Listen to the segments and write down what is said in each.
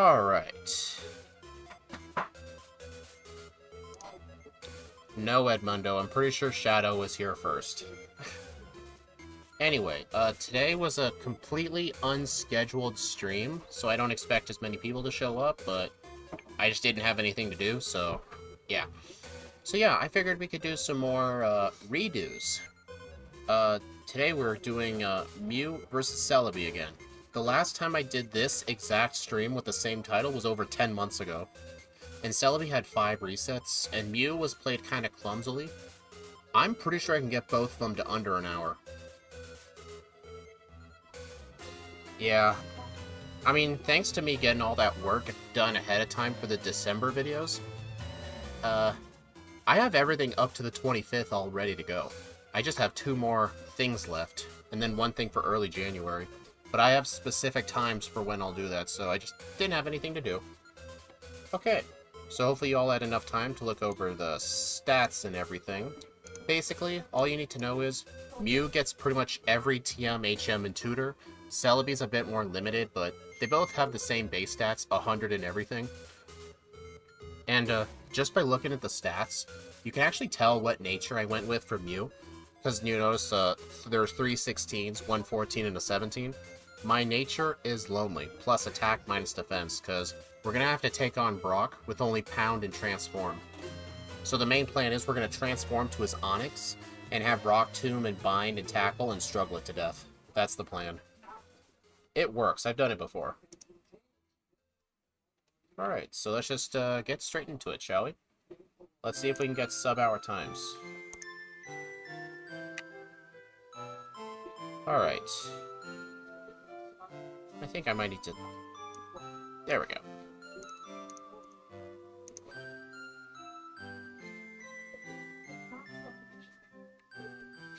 Alright. No, Edmundo, I'm pretty sure Shadow was here first. Anyway, today was a completely unscheduled stream, so I don't expect as many people to show up, but I just didn't have anything to do, so yeah. So yeah, I figured we could do some more redos. Today we're doing Mew versus Celebi again. The last time I did this exact stream with the same title was over 10 months ago. And Celebi had 5 resets, and Mew was played kind of clumsily. I'm pretty sure I can get both of them to under an hour. Yeah. I mean, thanks to me getting all that work done ahead of time for the December videos, I have everything up to the 25th all ready to go. I just have 2 more things left, and then 1 thing for early January. But I have specific times for when I'll do that, so I just didn't have anything to do. Okay, so hopefully you all had enough time to look over the stats and everything. Basically, all you need to know is Mew gets pretty much every TM, HM, and Tutor. Celebi's a bit more limited, but they both have the same base stats, 100 and everything. And just by looking at the stats, you can actually tell what nature I went with for Mew. Because you notice there's 3 16s, 1 14, and a 17. My nature is Lonely, plus attack minus defense, because we're going to have to take on Brock with only Pound and Transform. So the main plan is we're going to transform to his Onyx, and have Brock Tomb and Bind and Tackle and struggle it to death. That's the plan. It works, I've done it before. Alright, so let's just get straight into it, shall we? Let's see if we can get sub-hour times. Alright. I think I might need to... There we go.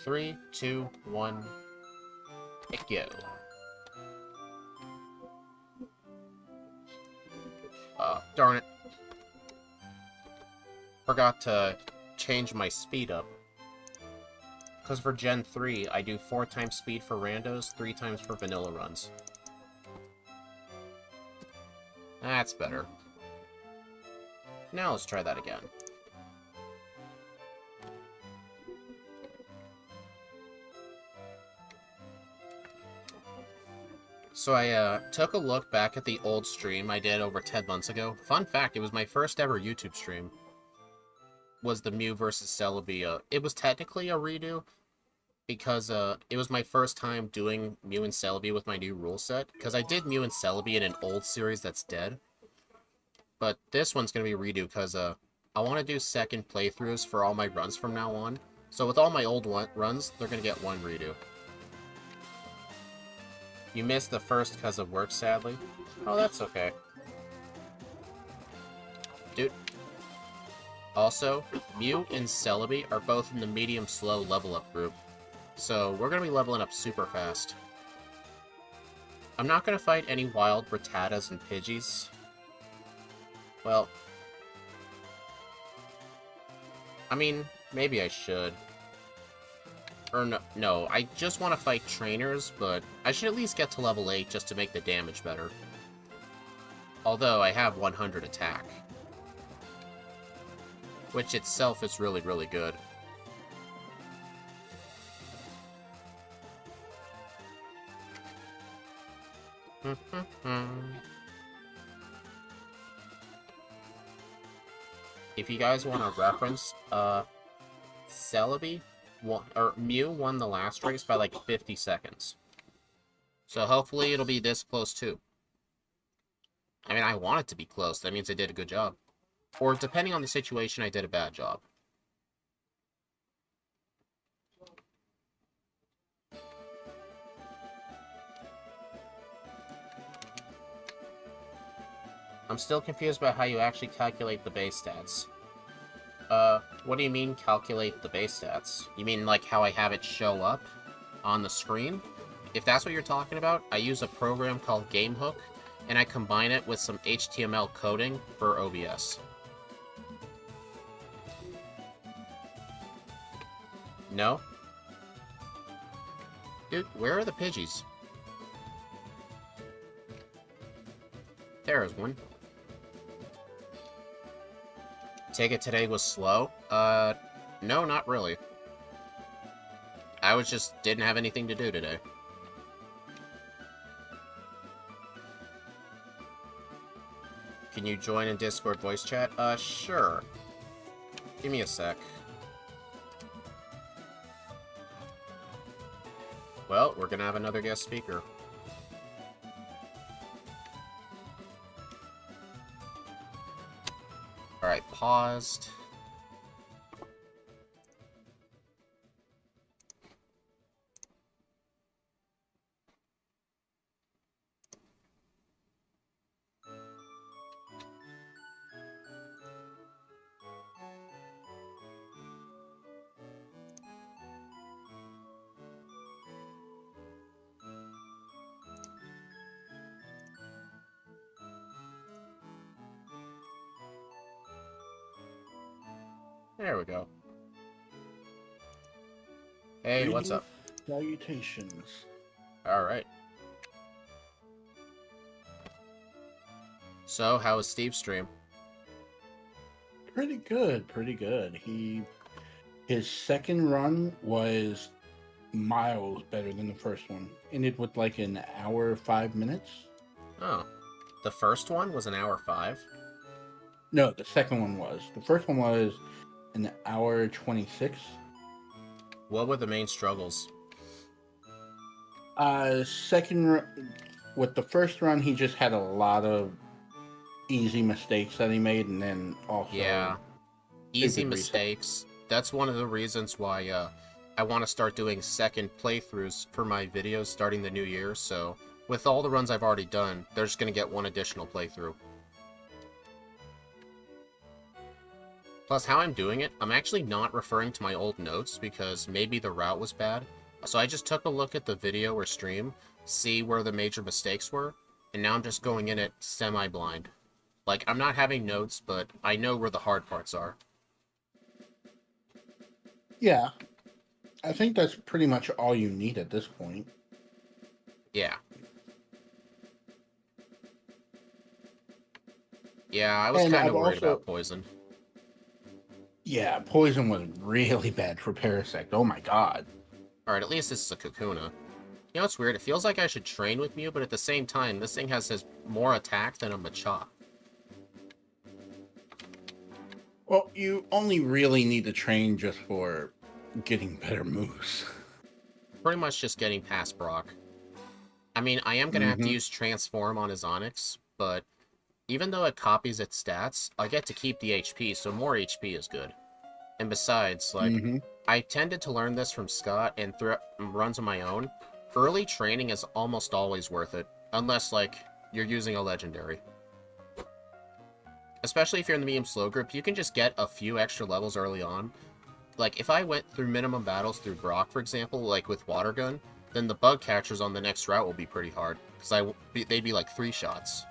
Three, two, one, go. Darn it. Forgot to change my speed up. Because for Gen 3, I do 4 times speed for randos, 3 times for vanilla runs. That's better. Now let's try that again. So I took a look back at the old stream I did over 10 months ago. Fun fact, it was my first ever YouTube stream. Was the Mew versus Celebi. It was technically a redo, because it was my first time doing Mew and Celebi with my new rule set. Because I did Mew and Celebi in an old series that's dead. But this one's going to be redo because I want to do second playthroughs for all my runs from now on. So with all my old runs, they're going to get 1 redo. You missed the first because of work, sadly. Oh, that's okay. Dude. Also, Mew and Celebi are both in the medium-slow level-up group. So we're going to be leveling up super fast. I'm not going to fight any wild Rattatas and Pidgeys. Well, I mean, maybe I should. Or no, I just want to fight trainers, but I should at least get to level 8 just to make the damage better. Although I have 100 attack. Which itself is really, really good. If you guys want a reference, Celebi Mew won the last race by like 50 seconds. So hopefully it'll be this close too. I mean, I want it to be close. That means I did a good job. Or depending on the situation, I did a bad job. I'm still confused about how you actually calculate the base stats. What do you mean calculate the base stats? You mean like how I have it show up on the screen? If that's what you're talking about, I use a program called GameHook, and I combine it with some HTML coding for OBS. No? Dude, where are the Pidgeys? There's one. Take it today was slow? No, not really. I didn't have anything to do today. Can you join in Discord voice chat? Sure. Give me a sec. Well, we're gonna have another guest speaker. Alright, paused. There we go. Hey, what's up? Salutations. Alright. So, how was Steve's stream? Pretty good, pretty good. His second run was miles better than the first one. Ended with like an hour 5 minutes. Oh. The first one was an hour 5? No, the second one was. The first one was an hour 26. What were the main struggles? With the first run, he just had a lot of easy mistakes that he made, and then also easy mistakes. That's one of the reasons why I want to start doing second playthroughs for my videos starting the new year. So with all the runs I've already done, they're just gonna get one additional playthrough. Plus, how I'm doing it, I'm actually not referring to my old notes because maybe the route was bad. So I just took a look at the video or stream, see where the major mistakes were, and now I'm just going in it semi-blind. Like, I'm not having notes, but I know where the hard parts are. Yeah. I think that's pretty much all you need at this point. Yeah. Yeah, I was kind of worried about poison. Yeah, poison was really bad for Parasect. Oh my god. Alright, at least this is a Kakuna. You know what's weird? It feels like I should train with Mew, but at the same time, this thing has more attack than a Machop. Well, you only really need to train just for getting better moves. Pretty much just getting past Brock. I mean, I am going to have to use Transform on his Onix, but even though it copies its stats, I get to keep the HP, so more HP is good. And besides, like, I tended to learn this from Scott and through runs of my own. Early training is almost always worth it, unless, like, you're using a legendary. Especially if you're in the medium slow group, you can just get a few extra levels early on. Like, if I went through minimum battles through Brock, for example, like with Water Gun, then the bug catchers on the next route will be pretty hard, because they'd be like 3 shots.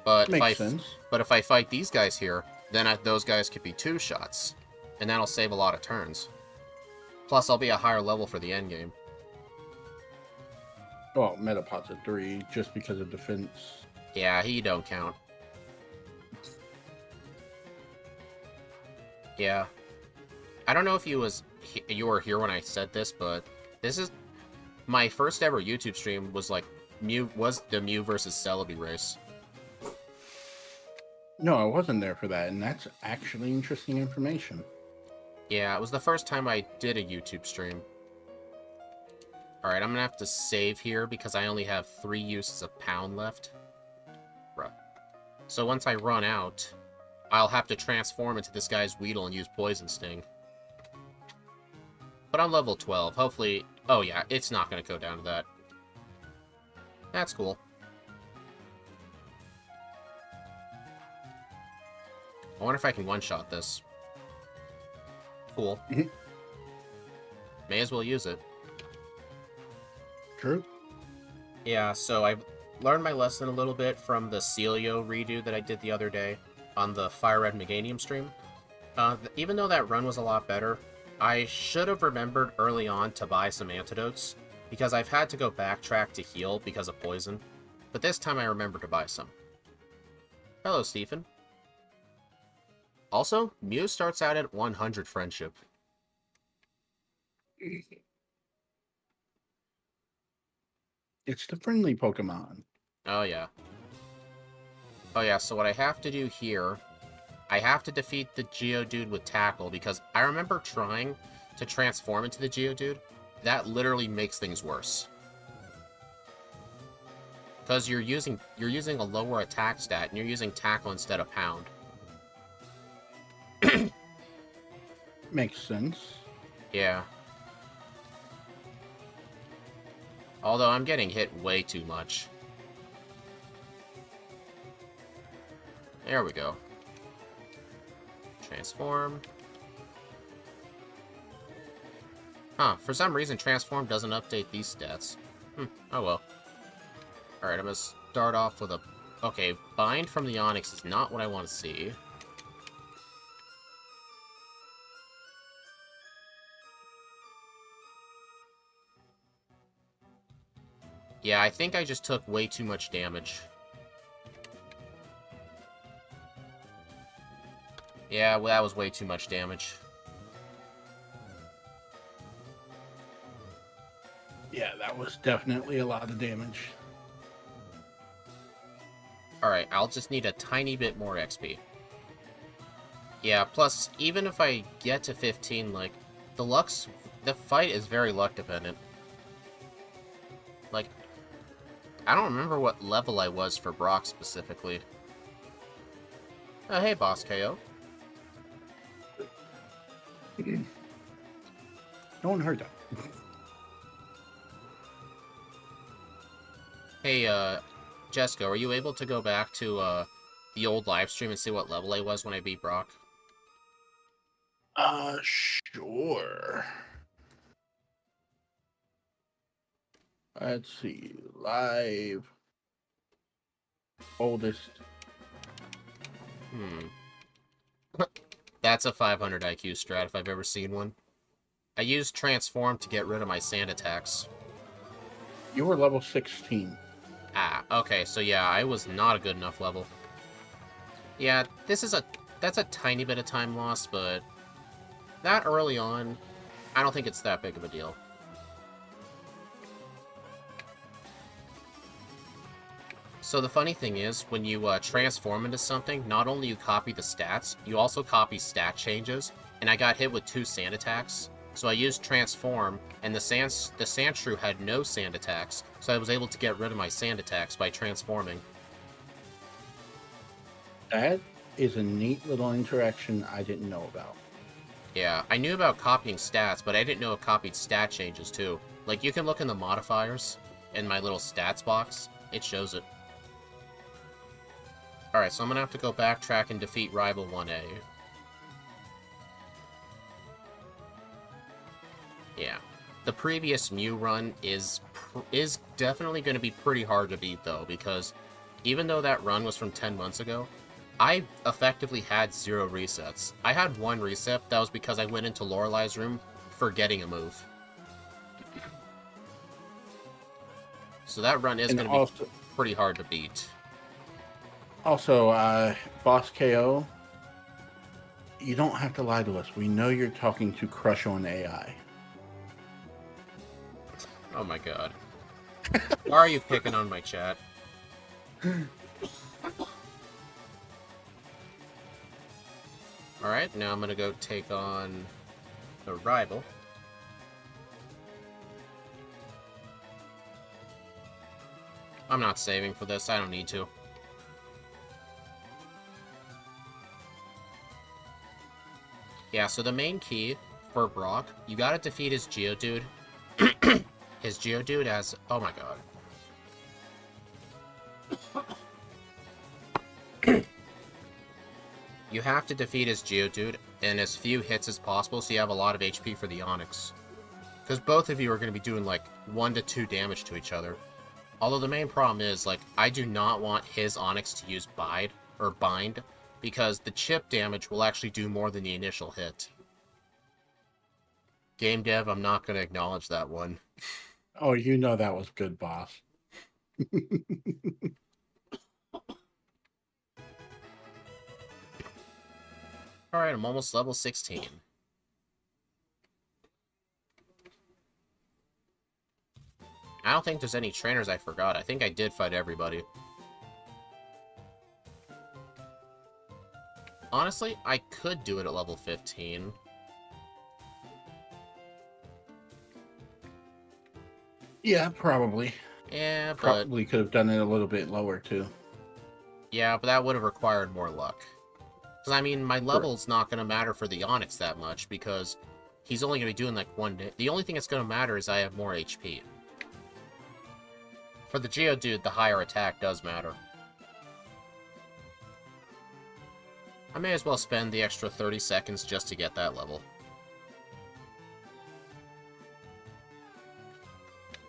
But if I fight these guys here, then those guys could be 2 shots, and that'll save a lot of turns. Plus, I'll be a higher level for the endgame. Well, Metapod's at 3, just because of defense. Yeah, he don't count. Yeah. I don't know if you were here when I said this, but this is my first ever YouTube stream was like the Mew versus Celebi race. No, I wasn't there for that, and that's actually interesting information. Yeah, it was the first time I did a YouTube stream. Alright, I'm gonna have to save here because I only have 3 uses of Pound left. Right. So once I run out, I'll have to transform into this guy's Weedle and use Poison Sting. But I'm level 12. Hopefully... Oh yeah, it's not gonna go down to that. That's cool. I wonder if I can one-shot this. Cool. May as well use it. True. Yeah, so I've learned my lesson a little bit from the Celio redo that I did the other day on the Fire Red Meganium stream. Even though that run was a lot better, I should have remembered early on to buy some antidotes, because I've had to go backtrack to heal because of poison. But this time I remember to buy some. Hello, Stephen. Also, Mew starts out at 100 friendship. It's the friendly Pokemon. Oh, yeah. Oh, yeah, so what I have to do here, I have to defeat the Geodude with Tackle, because I remember trying to transform into the Geodude. That literally makes things worse. Because you're using a lower attack stat, and you're using Tackle instead of Pound. Makes sense. Yeah. Although I'm getting hit way too much. There we go. Transform. Huh, for some reason Transform doesn't update these stats. Oh well. Alright, I'm gonna start off with a... Okay, Bind from the Onix is not what I want to see. Yeah, I think I just took way too much damage. Yeah, well, that was way too much damage. Yeah, that was definitely a lot of damage. Alright, I'll just need a tiny bit more XP. Yeah, plus, even if I get to 15, like, the fight is very luck dependent. Like, I don't remember what level I was for Brock specifically. Oh, hey, Boss KO. No one heard that. Hey, Jessica, are you able to go back to, the old live stream and see what level I was when I beat Brock? Sure. Let's see. Live. Oldest. That's a 500 IQ strat if I've ever seen one. I used Transform to get rid of my sand attacks. You were level 16. Ah, okay, so yeah, I was not a good enough level. Yeah, that's a tiny bit of time lost, but that early on, I don't think it's that big of a deal. So the funny thing is, when you transform into something, not only you copy the stats, you also copy stat changes, and I got hit with 2 sand attacks. So I used Transform, and the Sandshrew had no sand attacks, so I was able to get rid of my sand attacks by transforming. That is a neat little interaction I didn't know about. Yeah, I knew about copying stats, but I didn't know it copied stat changes too. Like, you can look in the modifiers, in my little stats box, it shows it. Alright, so I'm gonna have to go backtrack and defeat Rival 1A. Yeah. The previous Mew run is definitely going to be pretty hard to beat, though, because even though that run was from 10 months ago, I effectively had 0 resets. I had 1 reset, that was because I went into Lorelei's room forgetting a move. So that run is going to be pretty hard to beat. Also, Boss KO, you don't have to lie to us. We know you're talking to Crush on AI. Oh my god. Why are you picking on my chat? Alright, now I'm gonna go take on the Rival. I'm not saving for this, I don't need to. Yeah, so the main key for Brock, you gotta defeat his Geodude. His Geodude has... Oh my god. You have to defeat his Geodude in as few hits as possible so you have a lot of HP for the Onix. Because both of you are going to be doing like 1 to 2 damage to each other. Although the main problem is, like, I do not want his Onix to use Bind, because the chip damage will actually do more than the initial hit. Game dev, I'm not going to acknowledge that one. Oh, you know that was good, boss. Alright, I'm almost level 16. I don't think there's any trainers I forgot. I think I did fight everybody. Honestly, I could do it at level 15. Yeah, probably. Yeah, but... Probably could have done it a little bit lower, too. Yeah, but that would have required more luck. Because, I mean, my level's not going to matter for the Onyx that much, because he's only going to be doing, like, one day. The only thing that's going to matter is I have more HP. For the Geodude, the higher attack does matter. I may as well spend the extra 30 seconds just to get that level.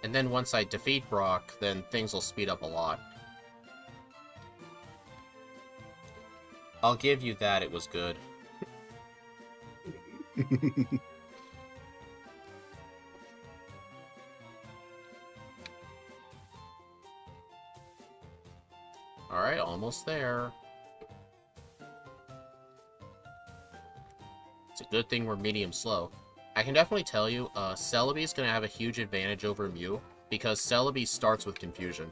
And then once I defeat Brock, then things will speed up a lot. I'll give you that, it was good. Alright, almost there. It's a good thing we're medium slow. I can definitely tell you, Celebi's gonna have a huge advantage over Mew, because Celebi starts with Confusion.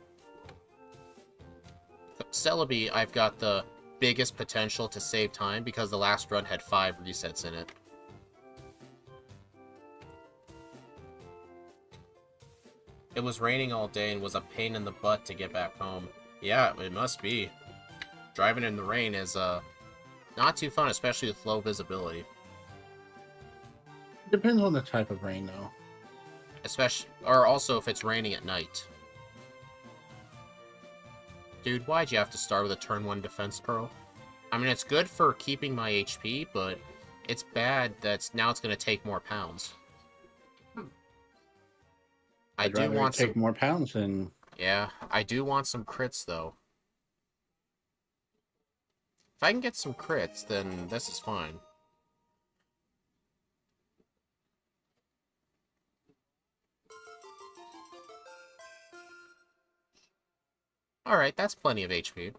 Celebi, I've got the biggest potential to save time, because the last run had 5 resets in it. It was raining all day and was a pain in the butt to get back home. Yeah, it must be. Driving in the rain is, not too fun, especially with low visibility. Depends on the type of rain, though. Especially, or also if it's raining at night. Dude, why'd you have to start with a turn 1 defense curl? I mean, it's good for keeping my HP, but it's bad that now it's going to take more pounds. I I'd do rather want take some... more pounds than... Yeah, I do want some crits, though. If I can get some crits, then this is fine. Alright, that's plenty of HP.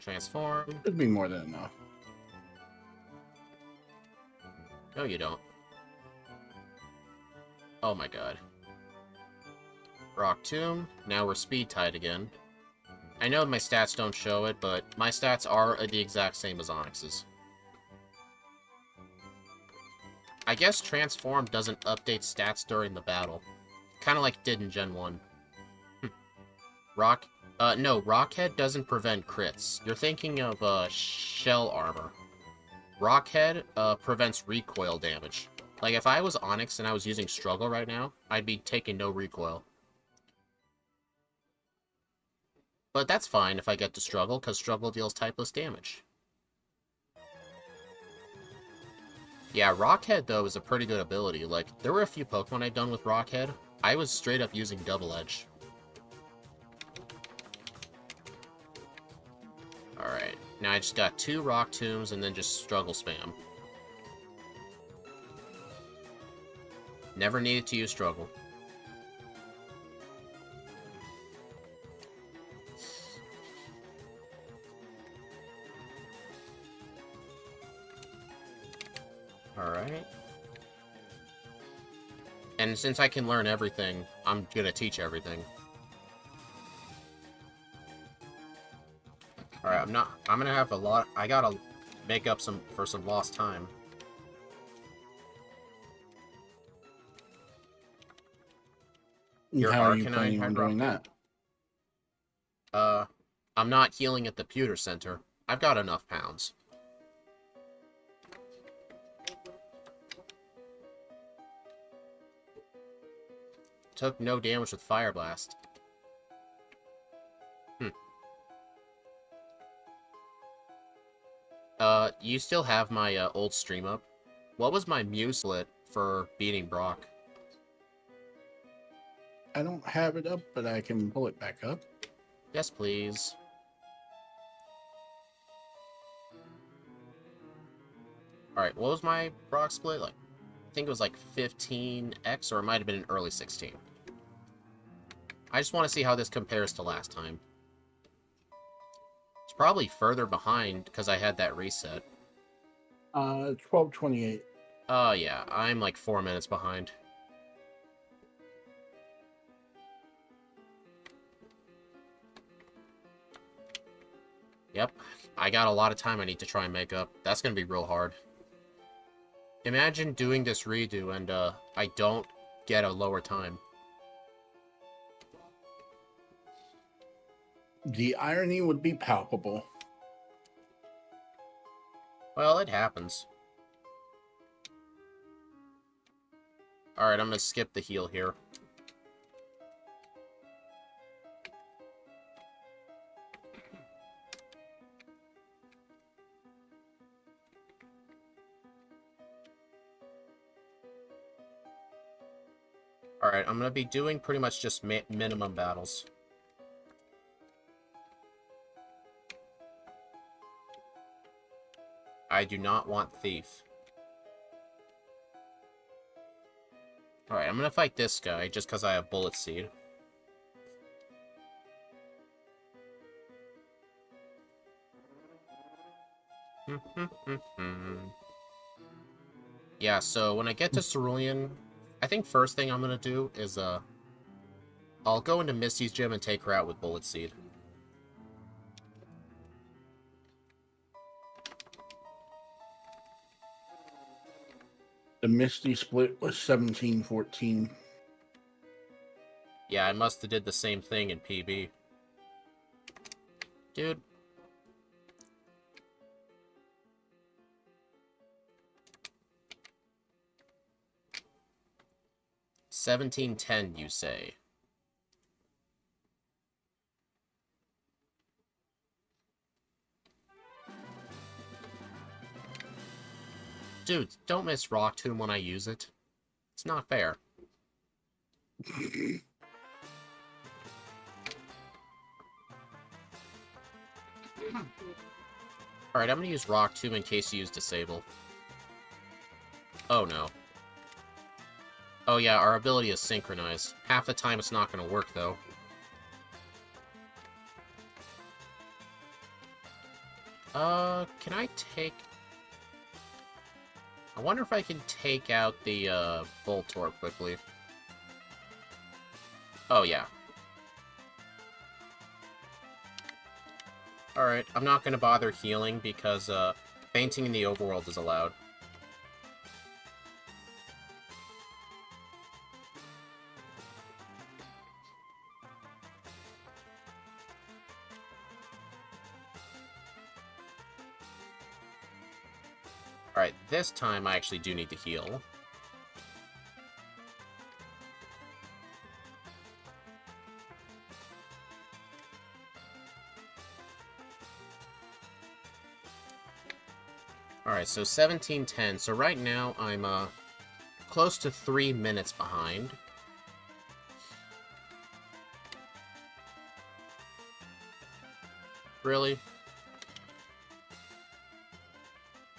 Transform. Should be more than enough. No, you don't. Oh my god. Rock Tomb. Now we're speed tied again. I know my stats don't show it, but my stats are the exact same as Onyx's. I guess Transform doesn't update stats during the battle. Kinda like it did in Gen 1. No, Rockhead doesn't prevent crits. You're thinking of, Shell Armor. Rockhead, prevents recoil damage. Like, if I was Onyx and I was using Struggle right now, I'd be taking no recoil. But that's fine if I get to Struggle, because Struggle deals typeless damage. Yeah, Rockhead, though, is a pretty good ability. Like, there were a few Pokemon I'd done with Rockhead. I was straight up using Double Edge. Alright, now I just got 2 Rock Tombs and then just Struggle Spam. Never needed to use Struggle. Alright. And since I can learn everything, I'm gonna teach everything. Alright, I'm gonna have a lot... I gotta make up for some lost time. Your How are you Arcanine planning on doing that? I'm not healing at the Pewter Center. I've got enough pounds. Took no damage with Fire Blast. You still have my old stream up. What was my Muselet for beating Brock? I don't have it up, but I can pull it back up. Yes, please. Alright, what was my Brock split? Like, I think it was like 15x, or it might have been an early 16. I just want to see how this compares to last time. It's probably further behind because I had that reset. 12:28. Oh, yeah. I'm like 4 minutes behind. Yep. I got a lot of time I need to try and make up. That's going to be real hard. Imagine doing this redo and I don't get a lower time. The irony would be palpable. Well, it happens. Alright, I'm going to skip the heal here. Alright, I'm going to be doing pretty much just minimum battles. I do not want Thief. Alright, I'm going to fight this guy just because I have Bullet Seed. Yeah, so when I get to Cerulean, I think first thing I'm going to do is, I'll go into Misty's gym and take her out with Bullet Seed. The Misty split was 17-14. Yeah, I must have did the same thing in PB. Dude. $17.10, you say? Dude, don't miss Rock Tomb when I use it. It's not fair. Alright, I'm gonna use Rock Tomb in case you use Disable. Oh no. Oh yeah, our ability is synchronized. Half the time it's not gonna work though. Can I take... I wonder if I can take out the, Voltorb quickly. Oh, yeah. Alright, I'm not gonna bother healing because, fainting in the overworld is allowed. Alright, this time I actually do need to heal. Alright, so 17:10. So right now I'm close to 3 minutes behind. Really?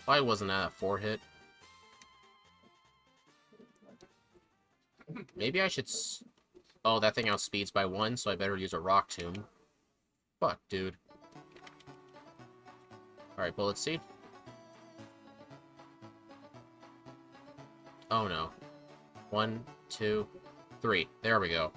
Why wasn't that a 4-hit? Maybe I should... Oh, that thing outspeeds by 1, so I better use a Rock Tomb. Fuck, dude. Alright, Bullet Seed. Oh no. 1, 2, 3. There we go.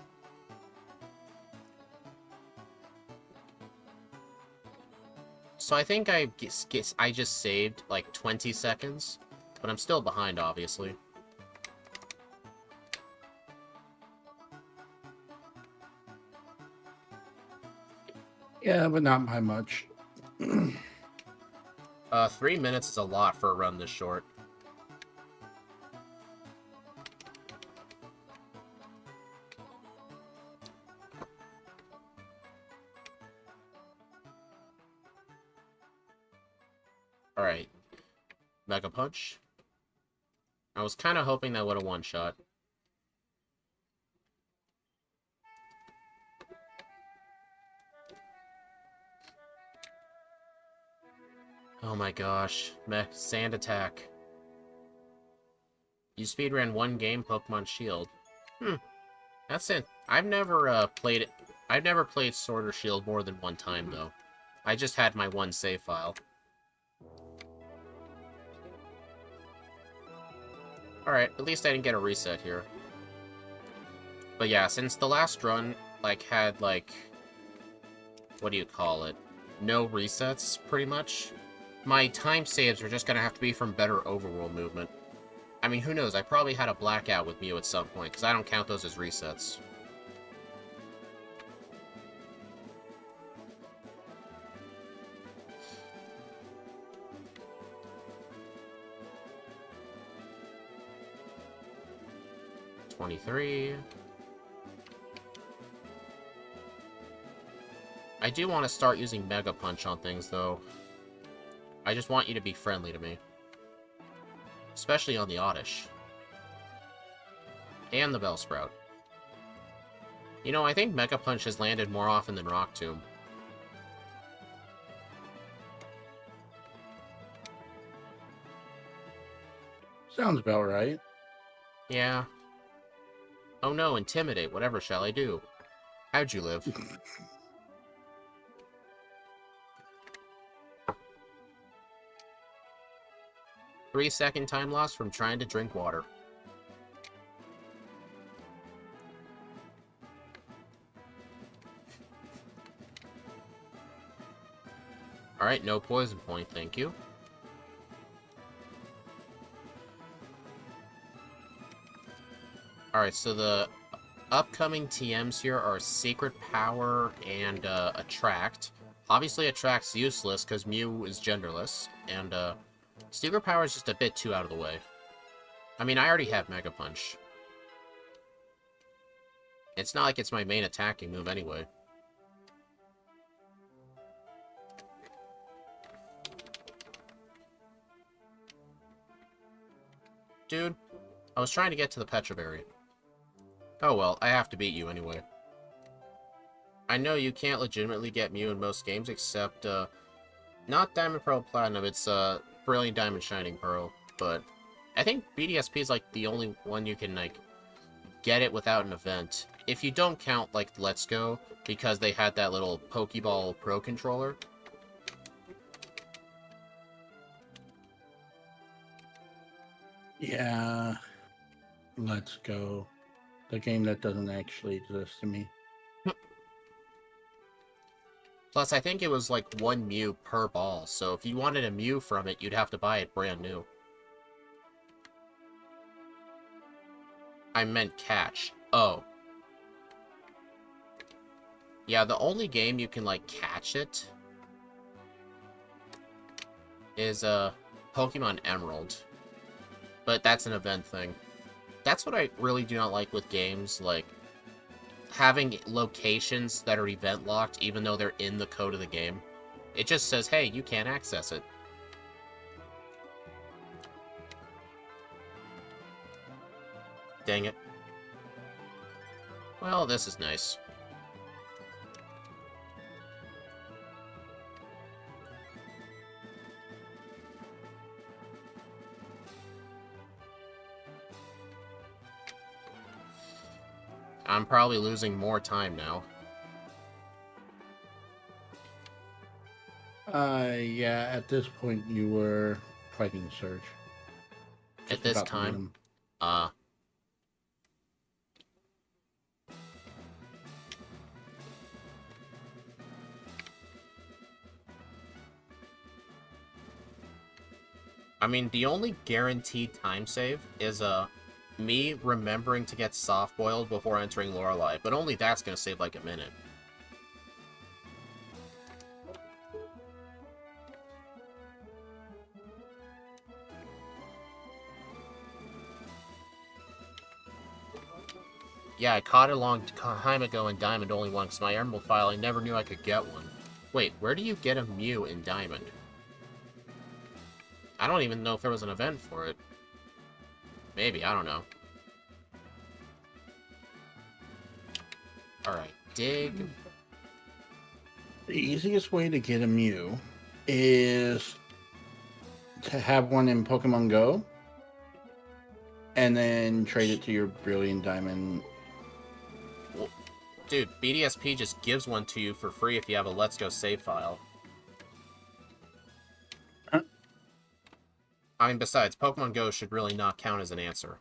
So I think I just saved like 20 seconds, but I'm still behind, obviously. Yeah, but not by much. 3 minutes is a lot for a run this short. Alright. Mega Punch. I was kind of hoping that would have one-shot. Oh my gosh. Sand Attack. You speedran one game Pokemon Shield. That's it. I've never played it. I've never played Sword or Shield more than one time though. I just had my one save file. Alright, at least I didn't get a reset here. But yeah, since the last run, like, had, like... What do you call it? No resets, pretty much. My time saves are just gonna have to be from better overworld movement. I mean, who knows? I probably had a blackout with Mew at some point, because I don't count those as resets. $23. I do want to start using Mega Punch on things, though. I just want you to be friendly to me. Especially on the Oddish. And the Bellsprout. You know, I think Mega Punch has landed more often than Rock Tomb. Sounds about right. Yeah. Oh no, Intimidate. Whatever shall I do? How'd you live? 3-second time loss from trying to drink water. Alright, no poison point, thank you. Alright, so the upcoming TMs here are Secret Power and Attract. Obviously, Attract's useless because Mew is genderless, and Secret Power is just a bit too out of the way. I mean, I already have Mega Punch. It's not like it's my main attacking move anyway. Dude, I was trying to get to the Petra Berry. Oh well, I have to beat you anyway. I know you can't legitimately get Mew in most games except, not Diamond Pearl Platinum, it's, Brilliant Diamond Shining Pearl, but I think BDSP is, like, the only one you can, like, get it without an event. If you don't count, like, Let's Go, because they had that little Pokeball Pro controller. Yeah. Let's Go. The game that doesn't actually exist to me. Plus, I think it was, like, 1 Mew per ball, so if you wanted a Mew from it, you'd have to buy it brand new. I meant catch. Oh. Yeah, the only game you can, like, catch it is, Pokemon Emerald. But that's an event thing. That's what I really do not like with games, like, having locations that are event locked even though they're in the code of the game. It just says, hey, you can't access it. Dang it. Well, this is nice. I'm probably losing more time now. Yeah, at this point you were fighting Surge. At this time, I mean, the only guaranteed time save is, me remembering to get soft-boiled before entering Lorelei, but only that's gonna save, like, a minute. Yeah, I caught it a long time ago in Diamond only one, because my Emerald file, I never knew I could get one. Wait, where do you get a Mew in Diamond? I don't even know if there was an event for it. Maybe, I don't know. Alright, dig. The easiest way to get a Mew is to have one in Pokemon Go and then trade it to your Brilliant Diamond Dude, BDSP just gives one to you for free if you have a Let's Go save file. Huh? I mean, besides, Pokemon Go should really not count as an answer.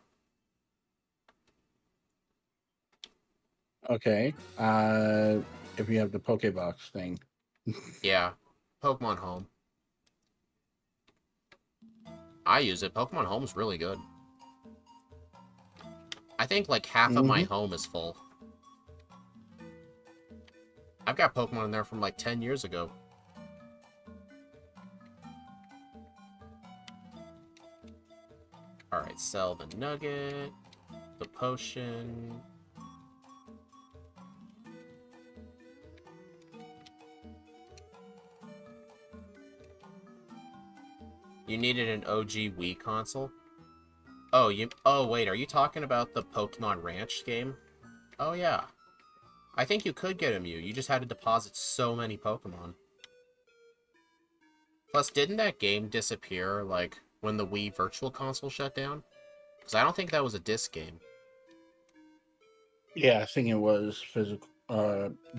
Okay. If you have the Pokebox thing. Yeah. Pokemon Home. I use it. Pokemon Home's really good. I think like half of my home is full. I've got Pokemon in there from like 10 years ago. Alright, sell the nugget, the potion. You needed an OG Wii console? Oh, wait, are you talking about the Pokemon Ranch game? Oh, yeah. I think you could get a Mew. You just had to deposit so many Pokemon. Plus, didn't that game disappear, like, when the Wii Virtual Console shut down? Because I don't think that was a disc game. Yeah, I think it was physical,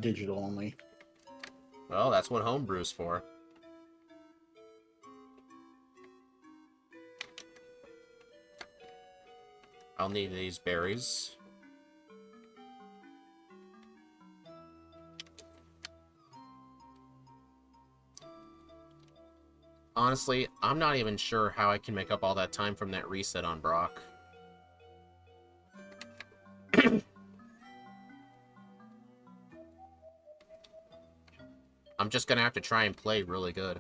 digital only. Well, that's what Homebrew's for. I'll need these berries. Honestly, I'm not even sure how I can make up all that time from that reset on Brock. I'm just gonna have to try and play really good.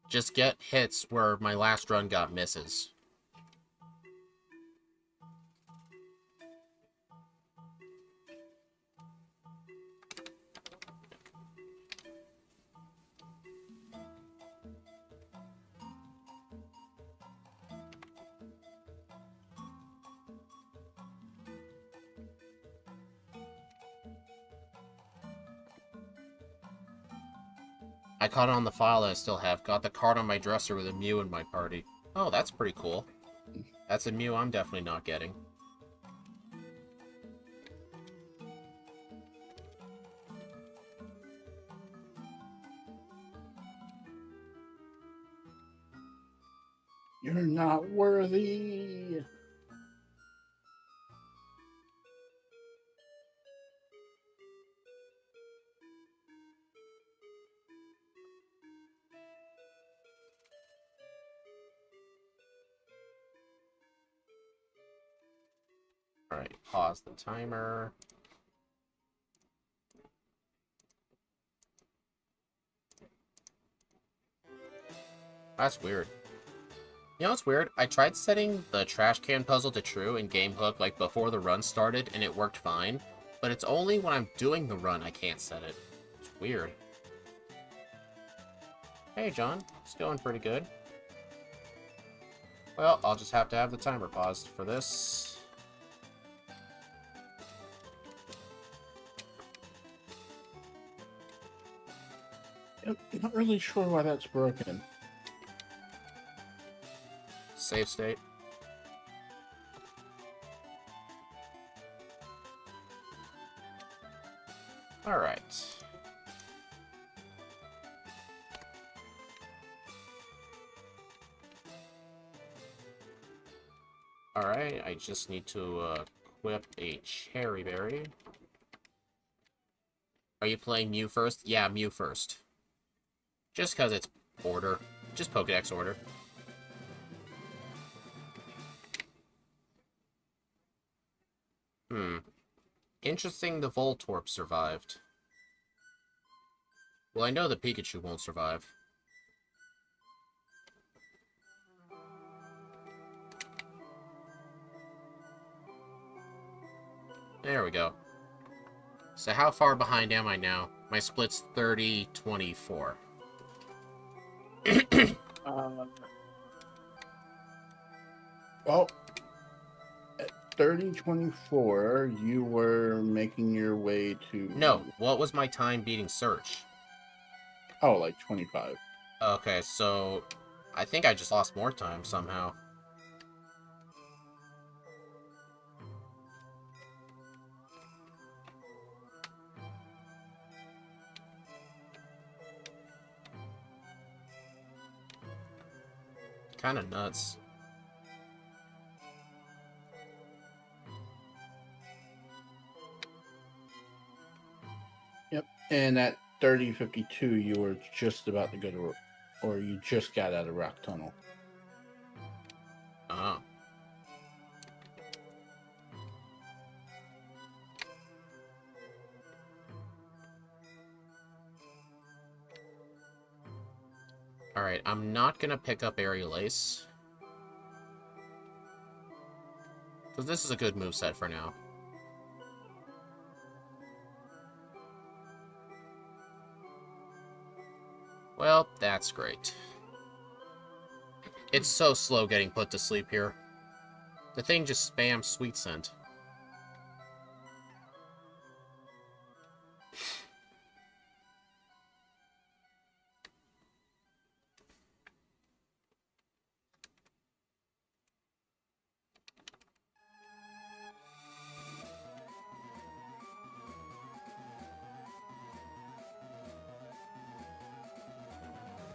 Just get hits where my last run got misses. I caught it on the file that I still have. Got the card on my dresser with a Mew in my party. Oh, that's pretty cool. That's a Mew I'm definitely not getting. You're not worthy. Alright, pause the timer. That's weird. You know what's weird? I tried setting the trash can puzzle to true in GameHook like before the run started, and it worked fine. But it's only when I'm doing the run I can't set it. It's weird. Hey, John. It's going pretty good. Well, I'll just have to have the timer paused for this. I'm not really sure why that's broken. Save state. Alright. Alright, I just need to equip a cherry berry. Are you playing Mew first? Yeah, Mew first. Just because it's order. Just Pokedex order. Interesting the Voltorb survived. Well, I know the Pikachu won't survive. There we go. So how far behind am I now? My split's 30-24. Well, at 30-24, you were making your way to... No, what was my time beating Search? Oh, like 25. Okay, so I think I just lost more time somehow. kind of nuts. Yep. And at 30:52, you were just about to go to, or you just got out of Rock Tunnel. Oh. Alright, I'm not gonna pick up Aerial Ace. Because this is a good moveset for now. Well, that's great. It's so slow getting put to sleep here. The thing just spams Sweet Scent.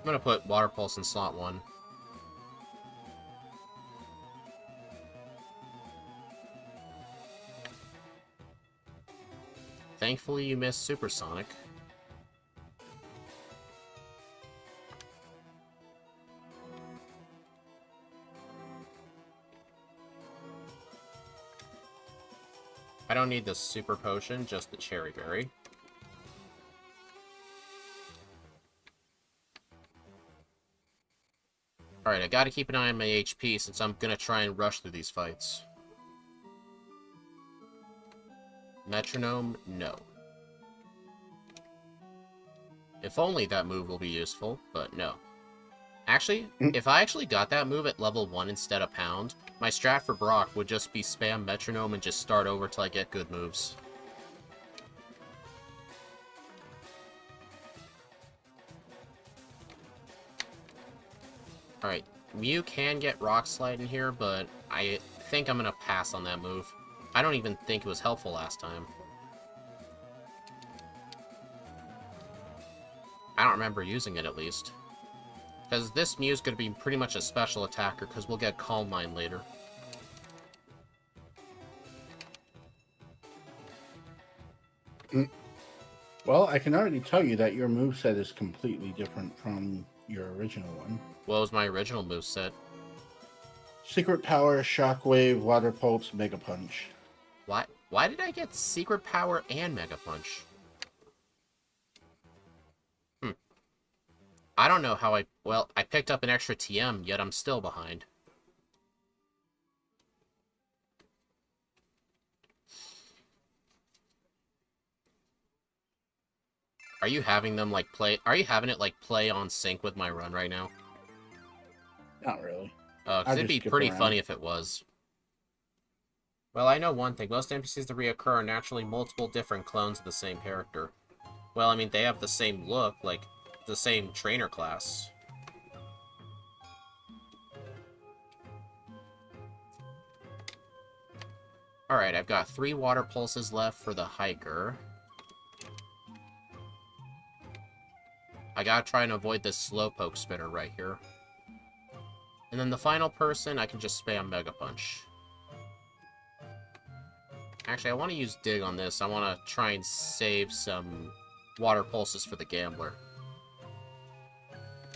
I'm gonna put Water Pulse in slot 1. Thankfully, you missed Supersonic. I don't need the Super Potion, just the Cherry Berry. Alright, I gotta keep an eye on my HP since I'm gonna try and rush through these fights. Metronome, no. If only that move will be useful, but no. Actually, if I actually got that move at level 1 instead of Pound, my strat for Brock would just be spam Metronome and just start over till I get good moves. Alright, Mew can get Rock Slide in here, but I think I'm gonna pass on that move. I don't even think it was helpful last time. I don't remember using it, at least. Because this Mew's going to be pretty much a special attacker, because we'll get Calm Mind later. Well, I can already tell you that your moveset is completely different from your original one. What was my original moveset? Secret Power, Shockwave, Water Pulse, Mega Punch. Why did I get Secret Power and Mega Punch? I don't know how well, I picked up an extra TM, yet I'm still behind. Are you having them, like, are you having it, like, play on sync with my run right now? Not really. Because it'd be pretty funny if it was. Well, I know one thing. Most NPCs that reoccur are naturally multiple different clones of the same character. Well, I mean, they have the same look, like, the same trainer class. Alright, I've got 3 Water Pulses left for the Hiker. I gotta try and avoid this Slowpoke Spinner right here. And then the final person, I can just spam Mega Punch. Actually, I want to use Dig on this. I want to try and save some Water Pulses for the Gambler.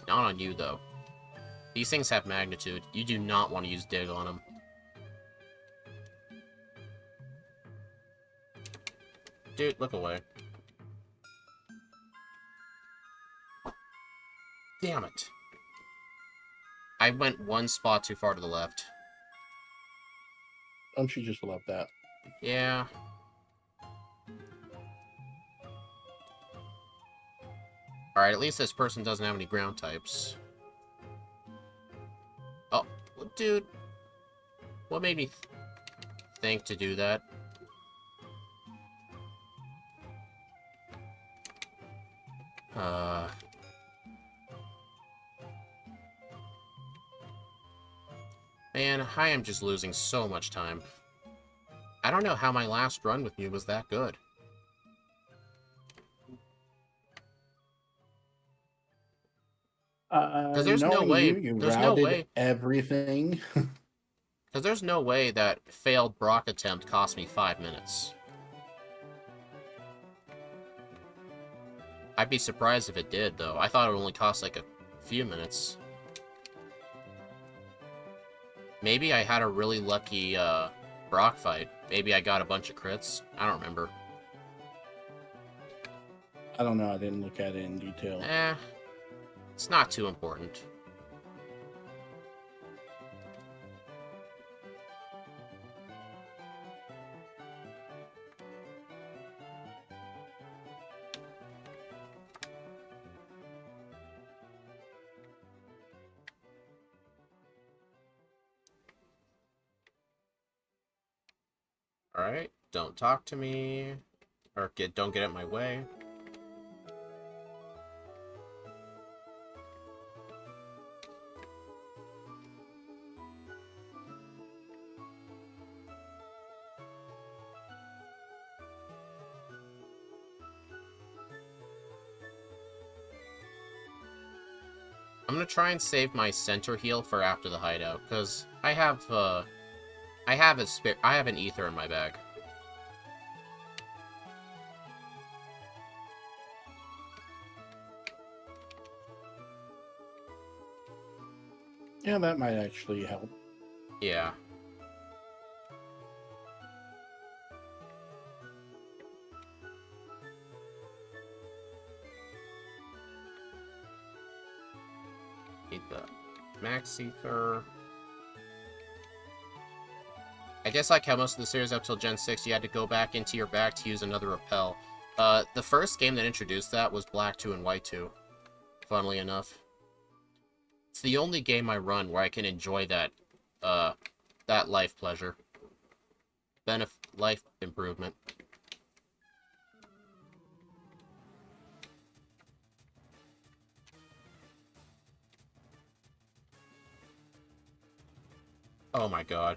Not on you, though. These things have magnitude. You do not want to use Dig on them. Dude, look away. Damn it. I went one spot too far to the left. Don't you just love that? Yeah. Alright, at least this person doesn't have any ground types. Oh, dude. What made me think to do that? Man, I am just losing so much time. I don't know how my last run with you was that good. Because Knowing you, you there's no routed way, everything. because there's no way that failed Brock attempt cost me 5 minutes. I'd be surprised if it did, though. I thought it would only cost like a few minutes. Maybe I had a really lucky Brock fight. Maybe I got a bunch of crits. I don't remember. I don't know. I didn't look at it in detail. It's not too important. Alright, don't talk to me. Or don't get in my way. I'm gonna try and save my center heal for after the hideout, because I have an ether in my bag. Yeah, that might actually help. Yeah. Need the max ether. I guess like how most of the series up till Gen 6, you had to go back into your bag to use another repel. The first game that introduced that was Black 2 and White 2, funnily enough. It's the only game I run where I can enjoy that life pleasure. Life improvement. Oh my god.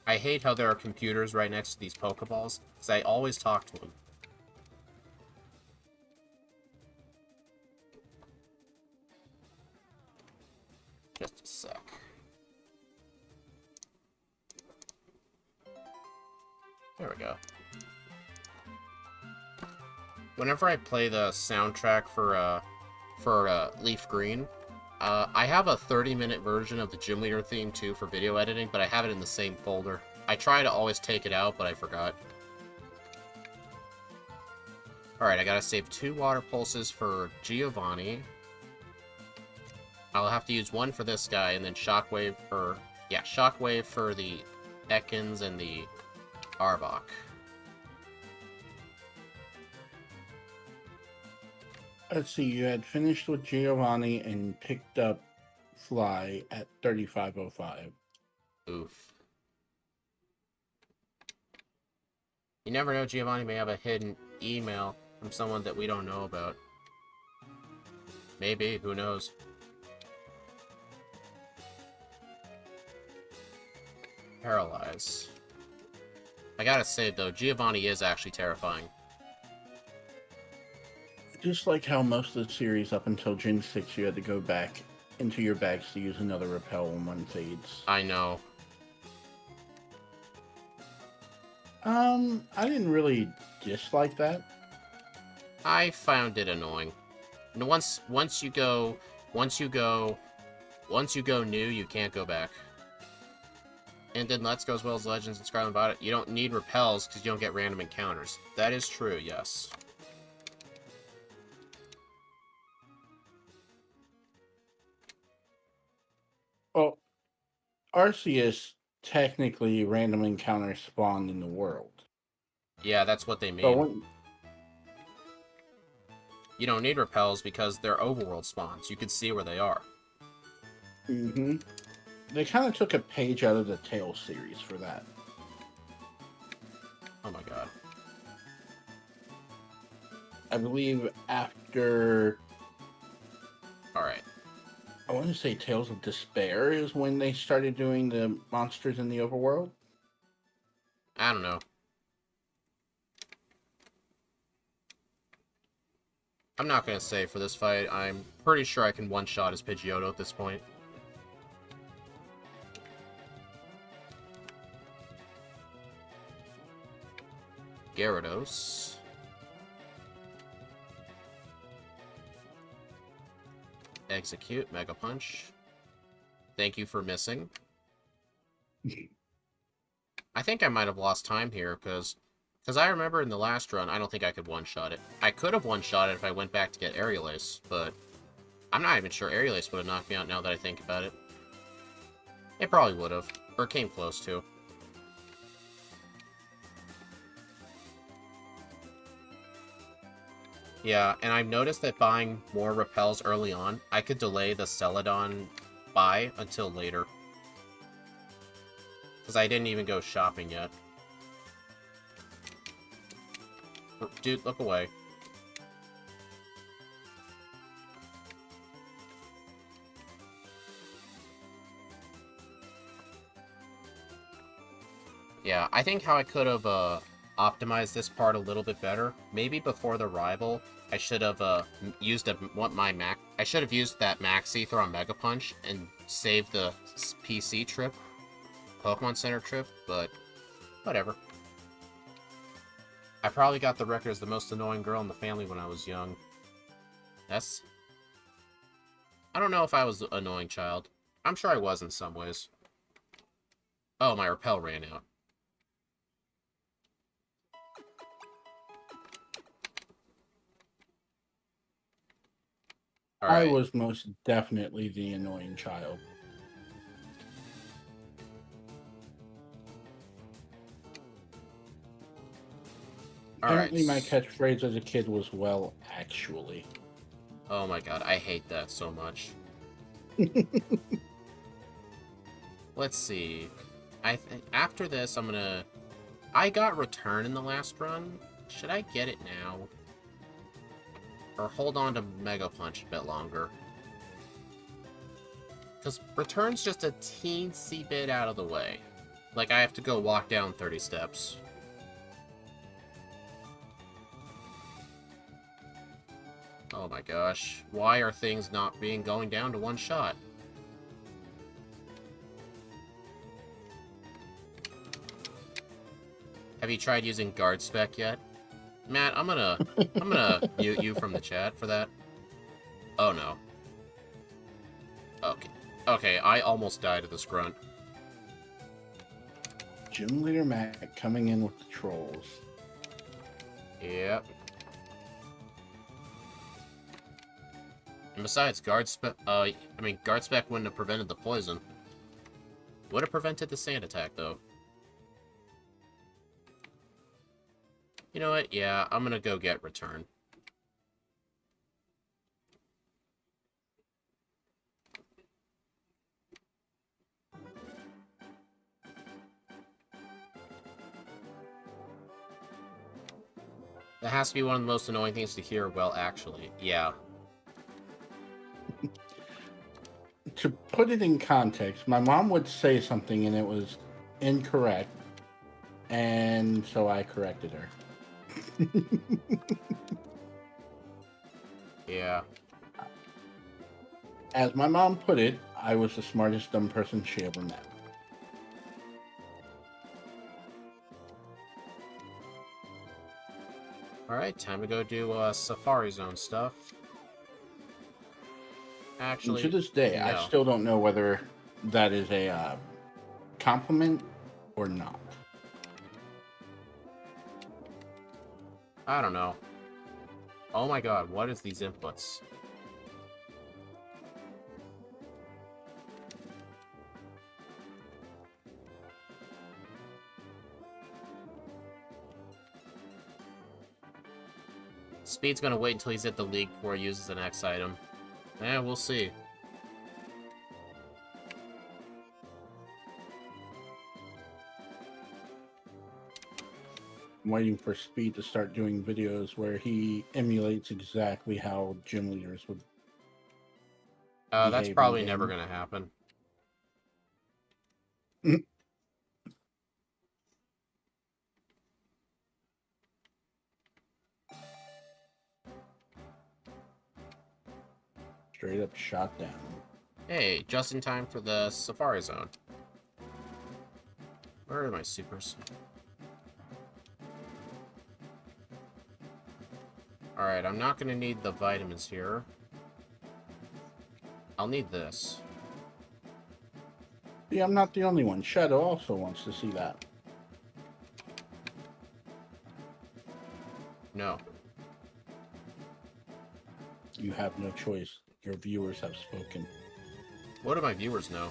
I hate how there are computers right next to these pokeballs, because I always talk to them. Just a sec. There we go. Whenever I play the soundtrack for Leafgreen, I have a 30-minute version of the Gym Leader theme too for video editing, but I have it in the same folder. I try to always take it out, but I forgot. Alright, I gotta save 2 water pulses for Giovanni. I'll have to use 1 for this guy, and then Shockwave for... Yeah, Shockwave for the Ekans and the Arbok. Let's see, you had finished with Giovanni and picked up Fly at 3505. Oof. You never know, Giovanni may have a hidden email from someone that we don't know about. Maybe, who knows? Paralyze. I gotta say, though, Giovanni is actually terrifying. Just like how most of the series up until Gen 6, you had to go back into your bags to use another repel when one fades. I know. I didn't really dislike that. I found it annoying. And once you go new, you can't go back. And then Let's Go as well as Legends and Scarlet Violet, you don't need repels because you don't get random encounters. That is true, yes. Well, Arceus technically random encounters spawned in the world. Yeah, that's what they mean. But when, you don't need repels because they're overworld spawns. You can see where they are. they kind of took a page out of the Tales series for that. Oh my god. I believe after... Alright. I want to say Tales of Despair is when they started doing the monsters in the overworld. I don't know. I'm not gonna say for this fight. I'm pretty sure I can one-shot his Pidgeotto at this point. Gyarados. Execute. Mega Punch. Thank you for missing. I think I might have lost time here, because I remember in the last run, I don't think I could one-shot it. I could have one-shot it if I went back to get Aerial Ace, but I'm not even sure Aerial Ace would have knocked me out now that I think about it. It probably would have, or came close to. Yeah, and I've noticed that buying more repels early on, I could delay the Celadon buy until later. Because I didn't even go shopping yet. Dude, look away. Yeah, I think how I could have optimized this part a little bit better. Maybe before the rival, I should have used I should have used that Max Ether on Mega Punch and saved the PC trip, Pokemon Center trip, but whatever. I probably got the record as the most annoying girl in the family when I was young. Yes? I don't know if I was an annoying child. I'm sure I was in some ways. Oh, my repel ran out. I Alright. was most definitely the annoying child. Apparently, my catchphrase as a kid was, well, actually. Oh my god, I hate that so much. Let's see. After this, I'm gonna... I got Return in the last run. Should I get it now? Or hold on to Mega Punch a bit longer? Because Return's just a teensy bit out of the way. Like, I have to go walk down 30 steps. Oh my gosh. Why are things not going down to one shot? Have you tried using Guard Spec yet? Matt, I'm gonna mute you from the chat for that. Oh no. Okay. Okay, I almost died of this grunt. Gym Leader Mac coming in with the trolls. Yep. And besides, Guard Spec wouldn't have prevented the poison. Would have prevented the sand attack, though. You know what? Yeah, I'm gonna go get Return. That has to be one of the most annoying things to hear, well, actually. Yeah. To put it in context, my mom would say something and it was incorrect, and so I corrected her. Yeah. As my mom put it, I was the smartest dumb person she ever met. Alright, time to go do Safari Zone stuff. Actually, and to this day, no. I still don't know whether that is a compliment or not. I don't know. Oh my god, what is these inputs? Speed's gonna wait until he's at the league before he uses the next item. Eh, we'll see. I'm waiting for Speed to start doing videos where he emulates exactly how gym leaders would. That's behaving probably never game. gonna happen. Straight up shot down. Hey, just in time for the Safari Zone. Where are my supers? Alright, I'm not gonna need the vitamins here. I'll need this. Yeah, I'm not the only one. Shadow also wants to see that. No. You have no choice. Your viewers have spoken. What do my viewers know?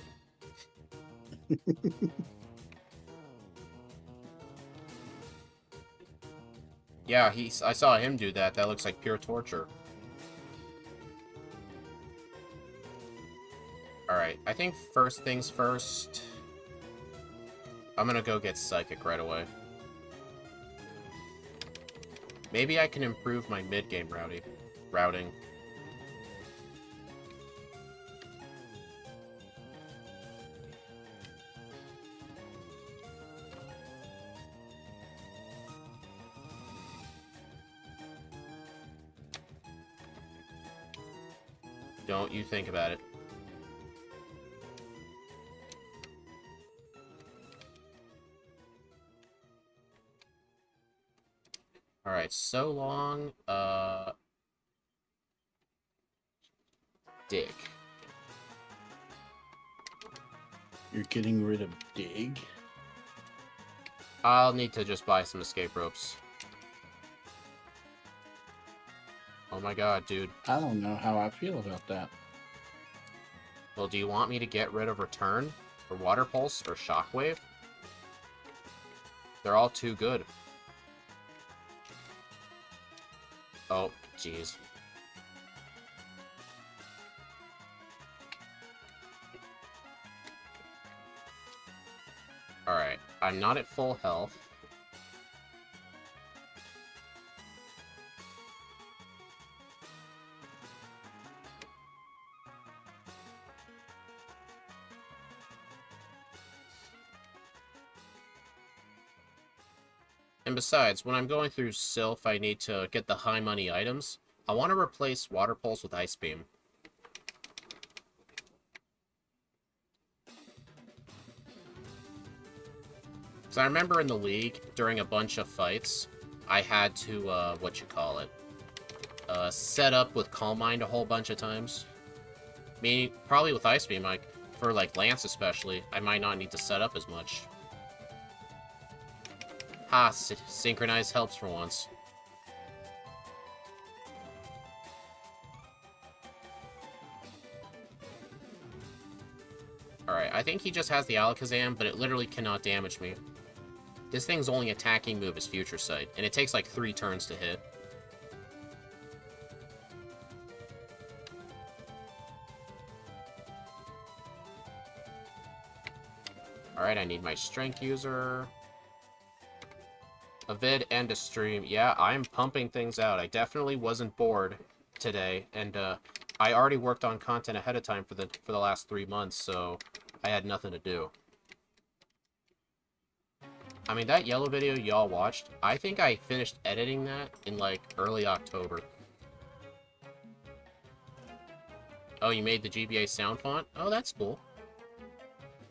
Yeah, I saw him do that. That looks like pure torture. Alright, I think first things first... I'm gonna go get Psychic right away. Maybe I can improve my mid-game routing. Don't you think about it. Alright, so long, dig. You're getting rid of dig? I'll need to just buy some escape ropes. Oh my god, dude. I don't know how I feel about that. Well, do you want me to get rid of Return, or Water Pulse, or Shockwave? They're all too good. Oh, jeez. Alright, I'm not at full health. And besides, when I'm going through Sylph, I need to get the high money items. I want to replace Water Pulse with Ice Beam. So I remember in the league, during a bunch of fights, I had to, set up with Calm Mind a whole bunch of times. Meaning, probably with Ice Beam, for Lance especially, I might not need to set up as much. Ha, Synchronize helps for once. Alright, I think he just has the Alakazam, but it literally cannot damage me. This thing's only attacking move is Future Sight, and it takes like 3 turns to hit. Alright, I need my Strength User. A vid and a stream. Yeah, I'm pumping things out. I definitely wasn't bored today, and I already worked on content ahead of time for the last 3 months, so I had nothing to do. I mean, that yellow video y'all watched, I think I finished editing that in, like, early October. Oh, you made the GBA sound font? Oh, that's cool.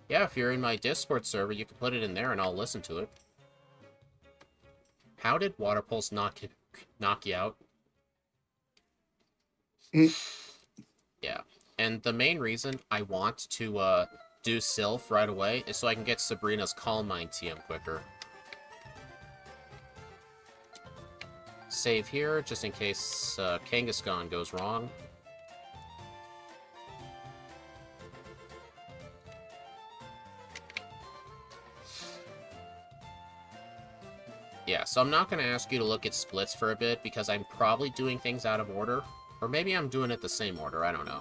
Yeah, if you're in my Discord server, you can put it in there and I'll listen to it. How did Water Pulse knock you out? Yeah. And the main reason I want to do Sylph right away is so I can get Sabrina's Calm Mind TM quicker. Save here, just in case Kangaskhan goes wrong. Yeah, so I'm not going to ask you to look at splits for a bit, because I'm probably doing things out of order. Or maybe I'm doing it the same order, I don't know.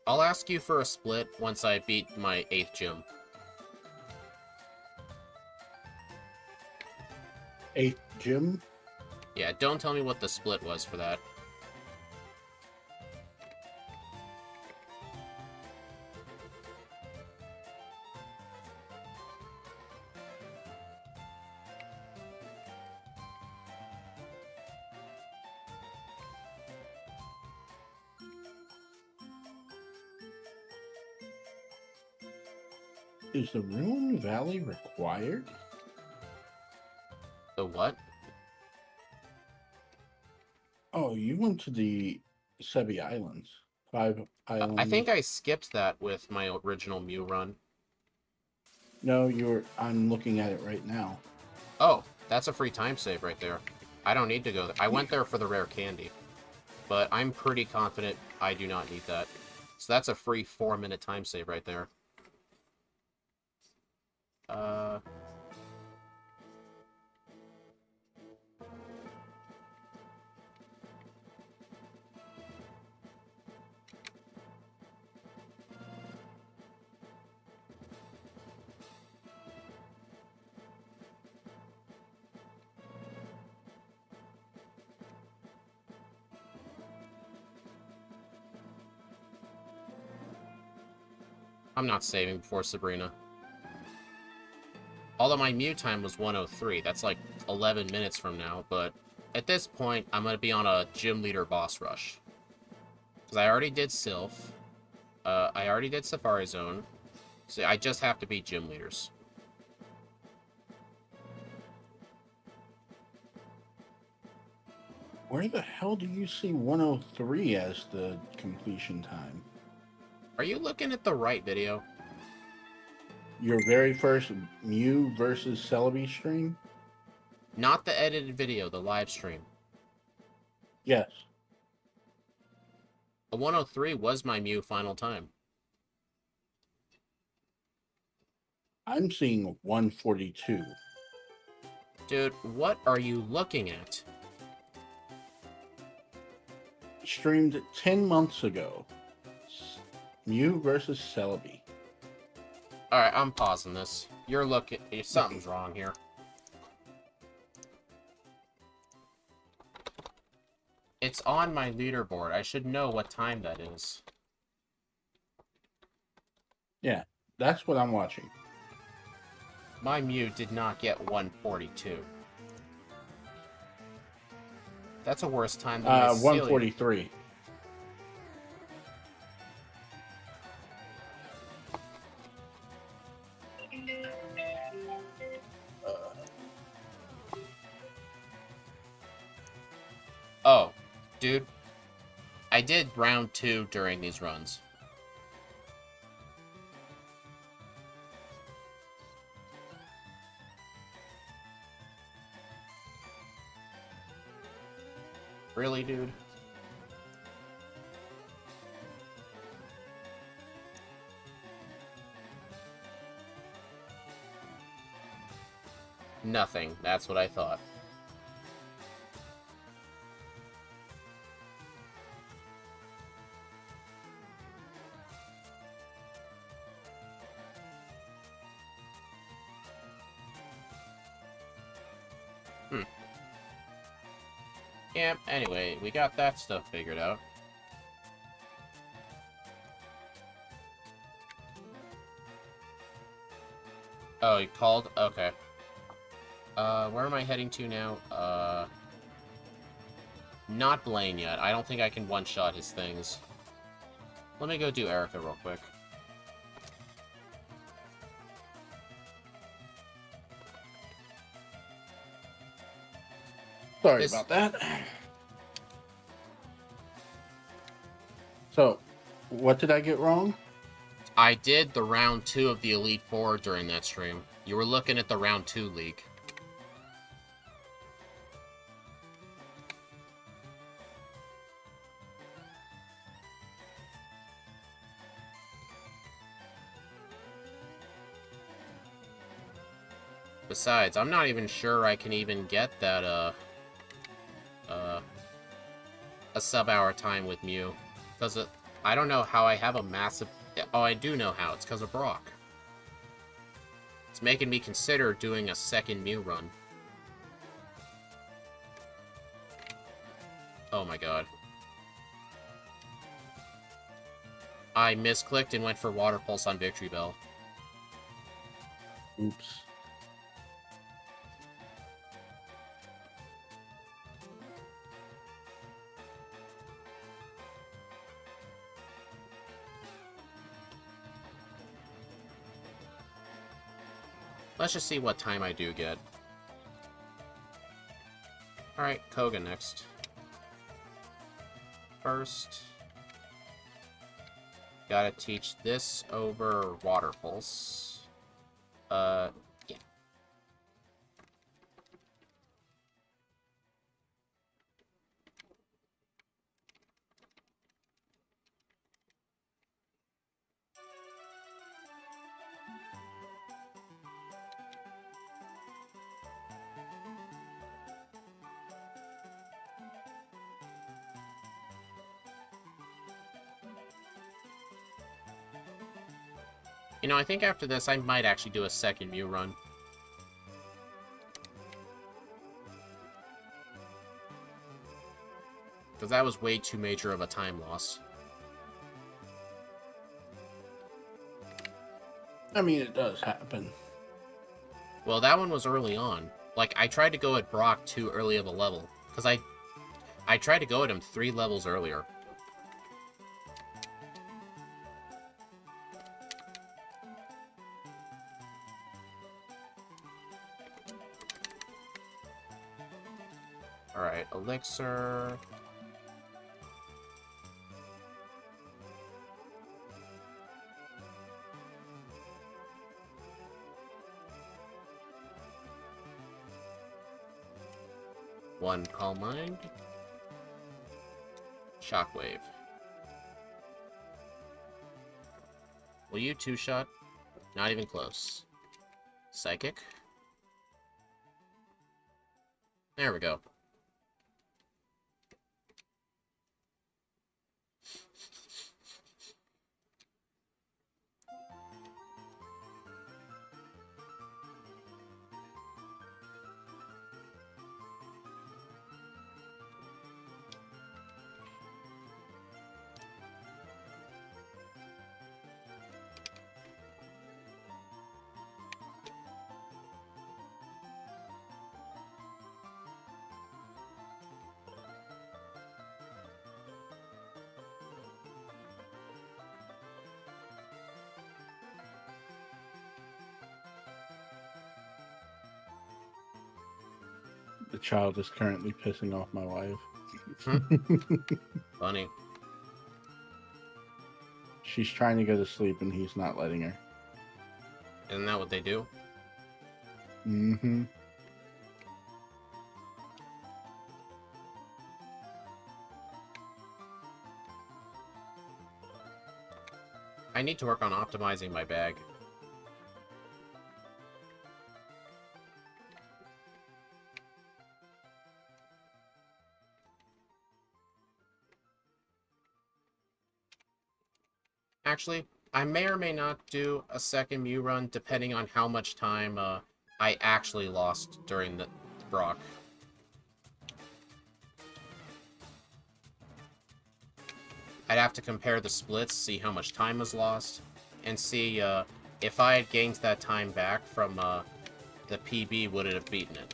I'll ask you for a split once I beat my 8th gym. 8th gym? Yeah, don't tell me what the split was for that. Is the Ruin Valley required? The what? Oh, you went to the Sebi Islands. Five I think Islands. I skipped that with my original Mew run. No, I'm looking at it right now. Oh, that's a free time save right there. I don't need to go there. I went there for the rare candy. But I'm pretty confident I do not need that. So that's a free 4-minute time save right there. I'm not saving before Sabrina. Although my Mew time was 103. That's like 11 minutes from now. But at this point, I'm going to be on a gym leader boss rush. Because I already did Sylph. I already did Safari Zone. So I just have to beat gym leaders. Where the hell do you see 103 as the completion time? Are you looking at the right video? Your very first Mew versus Celebi stream? Not the edited video, the live stream. Yes. The 103 was my Mew final time. I'm seeing 142. Dude, what are you looking at? Streamed 10 months ago. Mew versus Celebi. Alright, I'm pausing this. You're looking... Something's wrong here. It's on my leaderboard. I should know what time that is. Yeah, that's what I'm watching. My Mew did not get 142. That's a worse time than my 143. Oh, dude. I did round 2 during these runs. Really, dude? Nothing. That's what I thought. Yeah, anyway, we got that stuff figured out. Oh, you called? Okay. Where am I heading to now? Not Blaine yet. I don't think I can one-shot his things. Let me go do Erica real quick. Sorry about that. So, what did I get wrong? I did the round 2 of the Elite Four during that stream. You were looking at the round 2 league. Besides, I'm not even sure I can even get that, a sub-hour time with Mew. Because I don't know how I have a massive... Oh, I do know how. It's because of Brock. It's making me consider doing a second Mew run. Oh my god. I misclicked and went for Water Pulse on Victory Bell. Oops. Let's just see what time I do get. Alright, Koga next. First, gotta teach this over Water Pulse. Yeah. You know, I think after this, I might actually do a second Mew run. Because that was way too major of a time loss. I mean, it does happen. Well, that one was early on. Like, I tried to go at Brock too early of a level. Because I tried to go at him 3 levels earlier. Alright, Elixir. One Calm Mind. Shockwave. Will you two-shot? Not even close. Psychic. There we go. The child is currently pissing off my wife. Funny. She's trying to go to sleep and he's not letting her. Isn't that what they do? Mm-hmm. I need to work on optimizing my bag. Actually, I may or may not do a second Mew run, depending on how much time I actually lost during the Brock. I'd have to compare the splits, see how much time was lost, and see if I had gained that time back from the PB, would it have beaten it?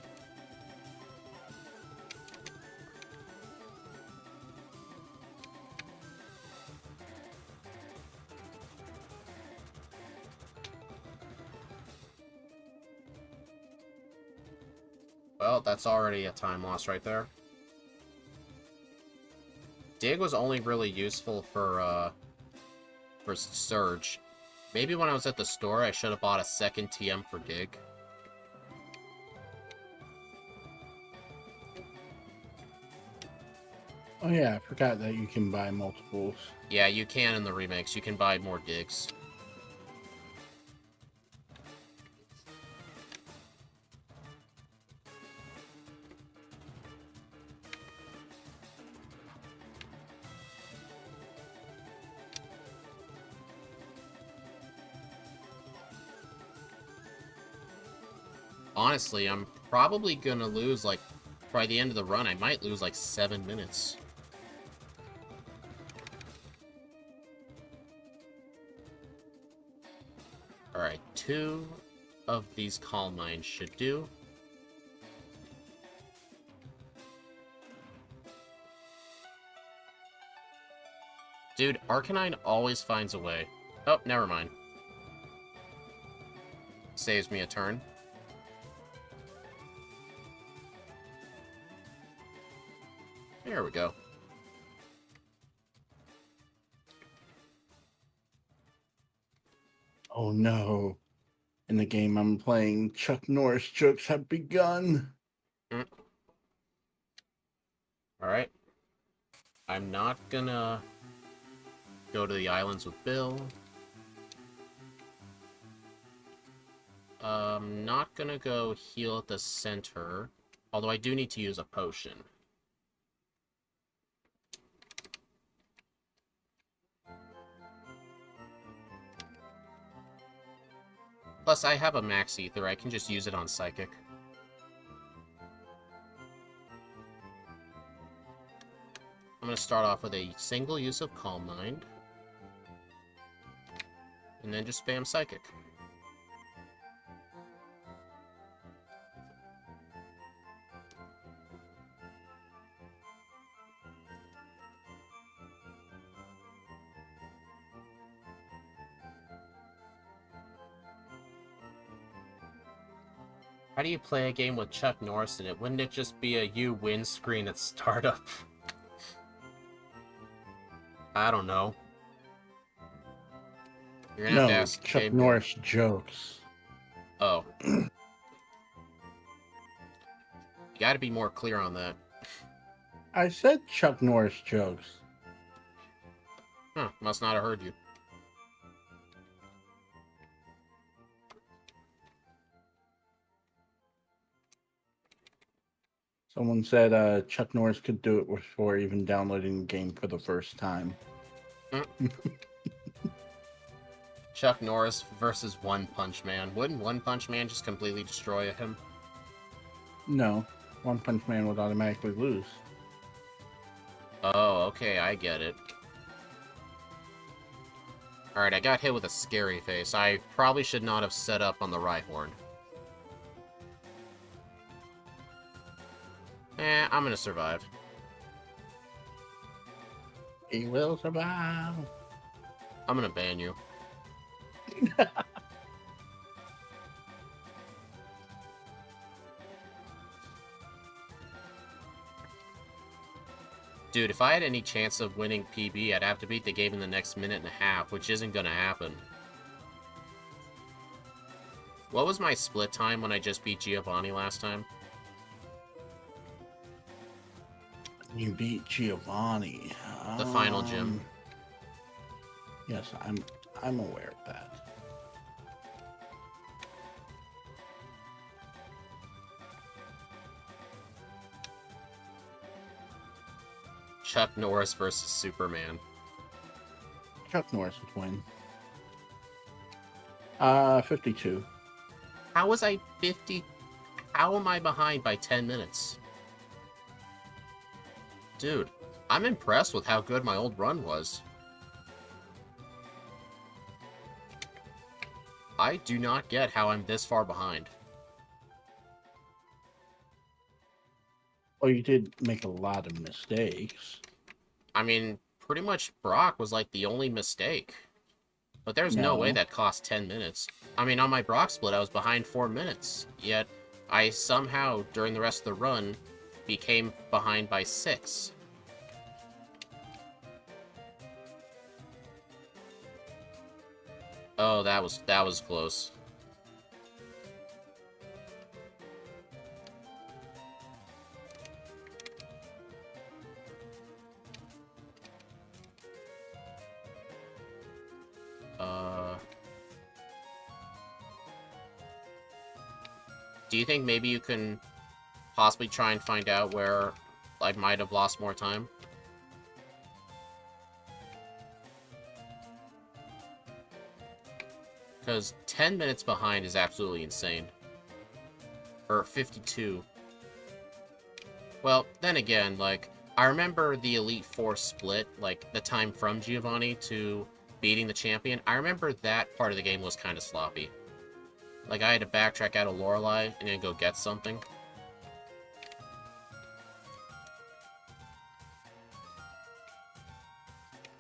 Well, that's already a time loss right there. Dig was only really useful for Surge. Maybe when I was at the store, I should have bought a second TM for Dig. Oh yeah, I forgot that you can buy multiples. Yeah, you can in the remakes. You can buy more Digs. Honestly, I'm probably gonna lose, like, by the end of the run, I might lose, like, 7 minutes. Alright, 2 of these Calm Minds should do. Dude, Arcanine always finds a way. Oh, never mind. Saves me a turn. There we go. Oh no. In the game I'm playing, Chuck Norris jokes have begun. Alright. I'm not gonna go to the islands with Bill. Not gonna go heal at the center. Although I do need to use a potion. Plus, I have a max ether. I can just use it on Psychic. I'm gonna start off with a single use of Calm Mind. And then just spam Psychic. How do you play a game with Chuck Norris in it? Wouldn't it just be a you win screen at startup? I don't know. You're gonna have to No, ask Chuck Gabe. Norris jokes. Oh. You gotta be more clear on that. I said Chuck Norris jokes. Huh, must not have heard you. Someone said Chuck Norris could do it before even downloading the game for the first time. Chuck Norris versus One Punch Man. Wouldn't One Punch Man just completely destroy him? No, One Punch Man would automatically lose. Oh, okay, I get it. Alright, I got hit with a scary face. I probably should not have set up on the Rhyhorn. I'm gonna survive. He will survive. I'm gonna ban you. Dude, if I had any chance of winning PB, I'd have to beat the game in the next minute and a half, which isn't gonna happen. What was my split time when I just beat Giovanni last time? You beat Giovanni. The final gym. Yes, I'm aware of that. Chuck Norris versus Superman. Chuck Norris would win. 52. How was I 50? How am I behind by 10 minutes? Dude, I'm impressed with how good my old run was. I do not get how I'm this far behind. Oh, you did make a lot of mistakes. I mean, pretty much Brock was like the only mistake. But there's no way that cost 10 minutes. I mean, on my Brock split, I was behind 4 minutes. Yet, I somehow, during the rest of the run, became behind by 6. Oh, that was close. Do you think maybe you can possibly try and find out where I might have lost more time? Because 10 minutes behind is absolutely insane. Or 52. Well, then again, like, I remember the Elite Four split, like, the time from Giovanni to beating the champion. I remember that part of the game was kind of sloppy. Like, I had to backtrack out of Lorelei and then go get something.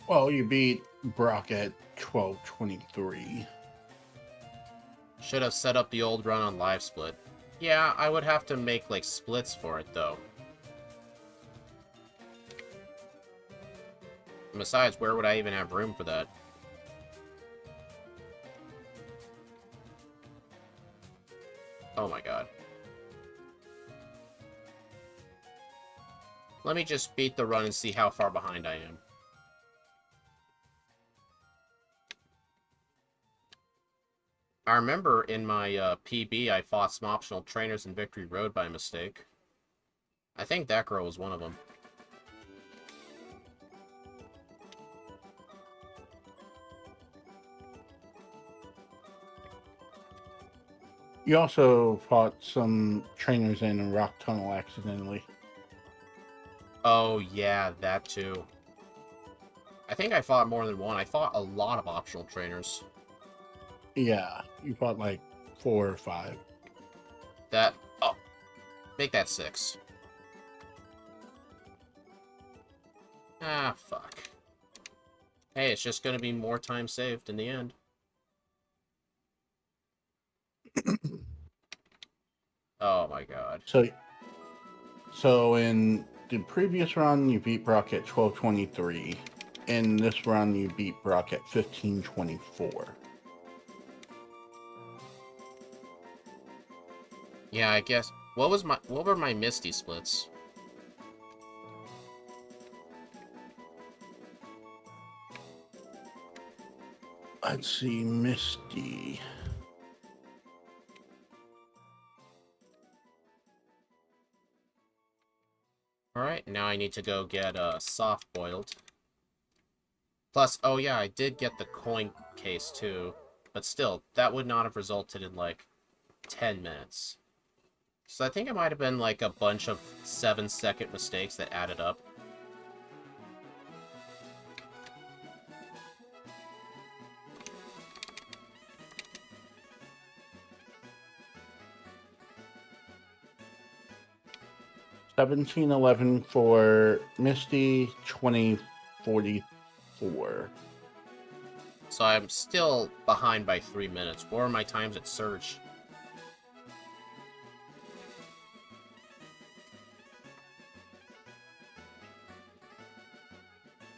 Well, you beat Brock at 12:23. Should have set up the old run on live split. Yeah, I would have to make, like, splits for it, though. besides, where would I even have room for that? Oh my god. Let me just beat the run and see how far behind I am. I remember in my PB, I fought some optional trainers in Victory Road by mistake. I think that girl was one of them. You also fought some trainers in a rock tunnel accidentally. Oh, yeah, that too. I think I fought more than one. I fought a lot of optional trainers. Yeah, you fought like 4 or 5. That... Oh. Make that 6. Ah, fuck. Hey, it's just gonna be more time saved in the end. Oh my god. So in the previous run, you beat Brock at 12:23. In this run, you beat Brock at 15:24. Yeah, I guess. What were my Misty splits? Let's see, Misty. Alright, now I need to go get soft-boiled. Plus, oh yeah, I did get the coin case too. But still, that would not have resulted in like 10 minutes. So I think it might have been like a bunch of 7-second mistakes that added up. $17.11 for Misty, $20.44. So I'm still behind by 3 minutes. What are my times at Surge?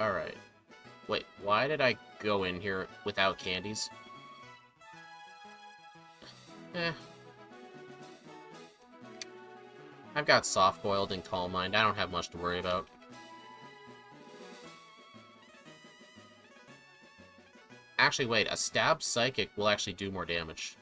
Alright. Wait, why did I go in here without candies? I've got soft-boiled and calm mind. I don't have much to worry about. Actually, wait. A stab psychic will actually do more damage.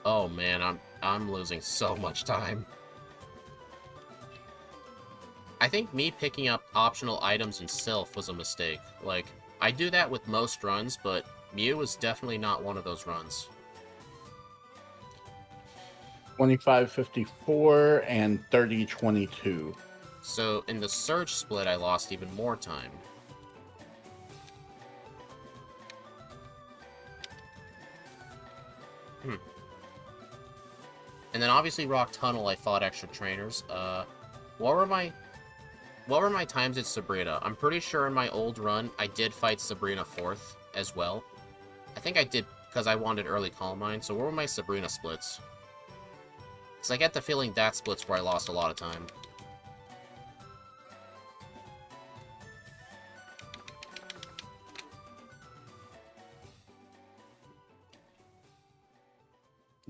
Oh man, I'm losing so much time. I think me picking up optional items in Sylph was a mistake. Like, I do that with most runs, but Mew was definitely not one of those runs. 25.54 and 30.22. So in the Surge split, I lost even more time. And then obviously Rock Tunnel, I fought extra trainers. What were my times at Sabrina? I'm pretty sure in my old run, I did fight Sabrina 4th as well. I think I did because I wanted early Calm Mind. So what were my Sabrina splits? Because I get the feeling that split's where I lost a lot of time.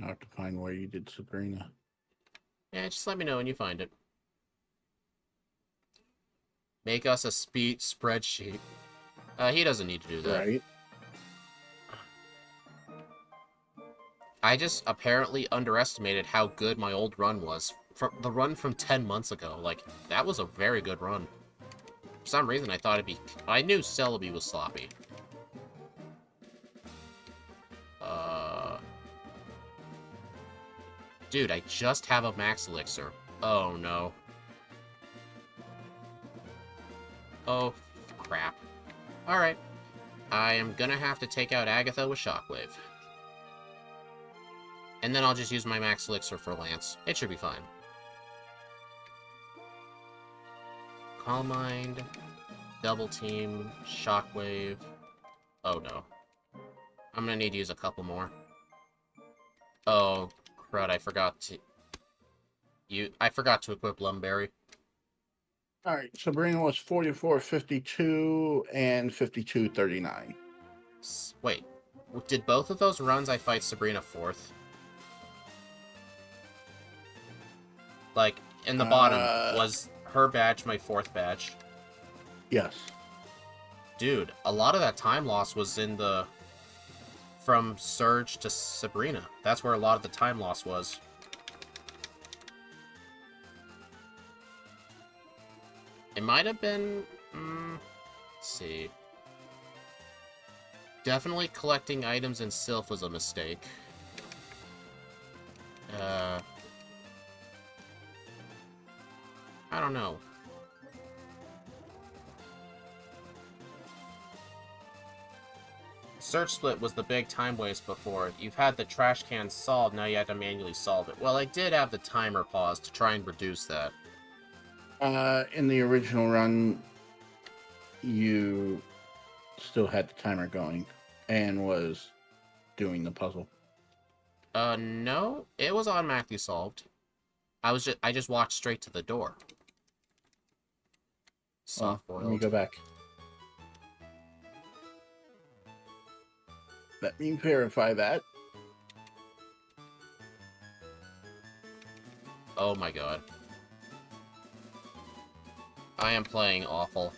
I have to find where you did Sabrina. Yeah, just let me know when you find it. Make us a speed spreadsheet. He doesn't need to do that. Right. I just apparently underestimated how good my old run was. From the run from 10 months ago. Like, that was a very good run. For some reason, I thought it'd be... I knew Celebi was sloppy. Dude, I just have a Max Elixir. Oh, no. Oh, crap. Alright. I am gonna have to take out Agatha with Shockwave. And then I'll just use my Max Elixir for Lance. It should be fine. Calm Mind, Double Team, Shockwave. Oh no. I'm gonna need to use a couple more. Oh, crud, I forgot to equip Lumberry. Alright, Sabrina was 44.52 and 52.39. Wait, did both of those runs I fight Sabrina 4th? Like, in the bottom, was her badge my 4th badge? Yes. Dude, a lot of that time loss was in the... from Surge to Sabrina. That's where a lot of the time loss was. It might have been... let's see. Definitely collecting items in Sylph was a mistake. I don't know. Search Split was the big time waste before. You've had the trash can solved, now you have to manually solve it. Well, I did have the timer paused to try and reduce that. In the original run, you still had the timer going and was doing the puzzle. No, it was automatically solved. I just walked straight to the door. Soft-boiled. Let me go back. Let me verify that. Oh my god. I am playing awful.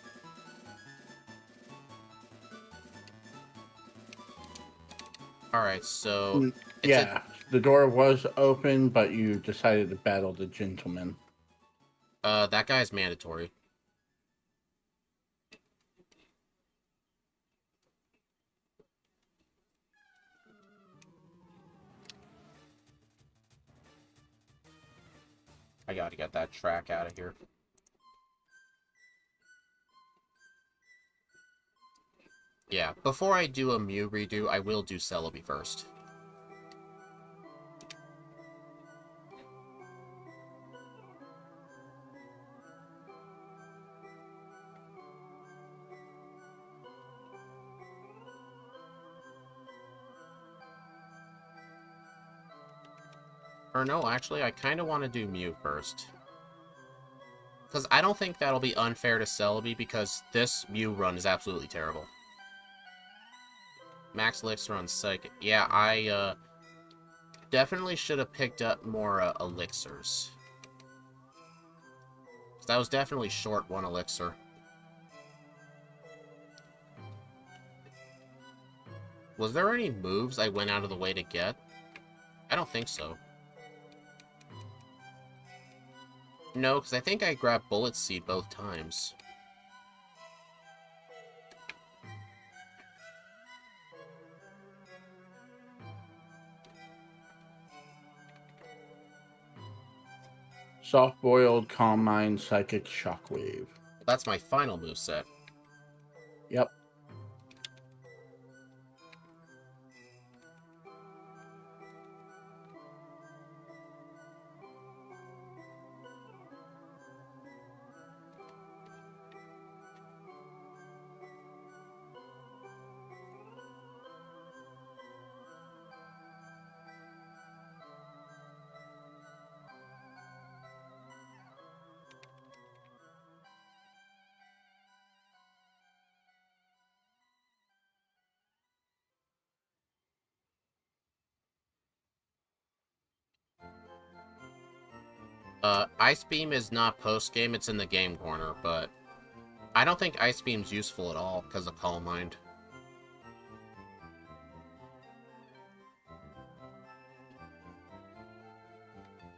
Alright, so... Yeah, the door was open, but you decided to battle the gentleman. That guy's mandatory. I gotta get that track out of here. Yeah, before I do a Mew redo, I will do Celebi first. Or no, actually, I kind of want to do Mew first. Because I don't think that'll be unfair to Celebi, because this Mew run is absolutely terrible. Max Elixir on Psychic. Yeah, I definitely should have picked up more Elixirs. That was definitely short 1 Elixir. Was there any moves I went out of the way to get? I don't think so. No, because I think I grabbed Bullet Seed both times. Soft-boiled, Calm Mind, Psychic, Shockwave. That's my final moveset. Yep. Ice Beam is not post-game, it's in the game corner, but I don't think Ice Beam's useful at all because of Calm Mind.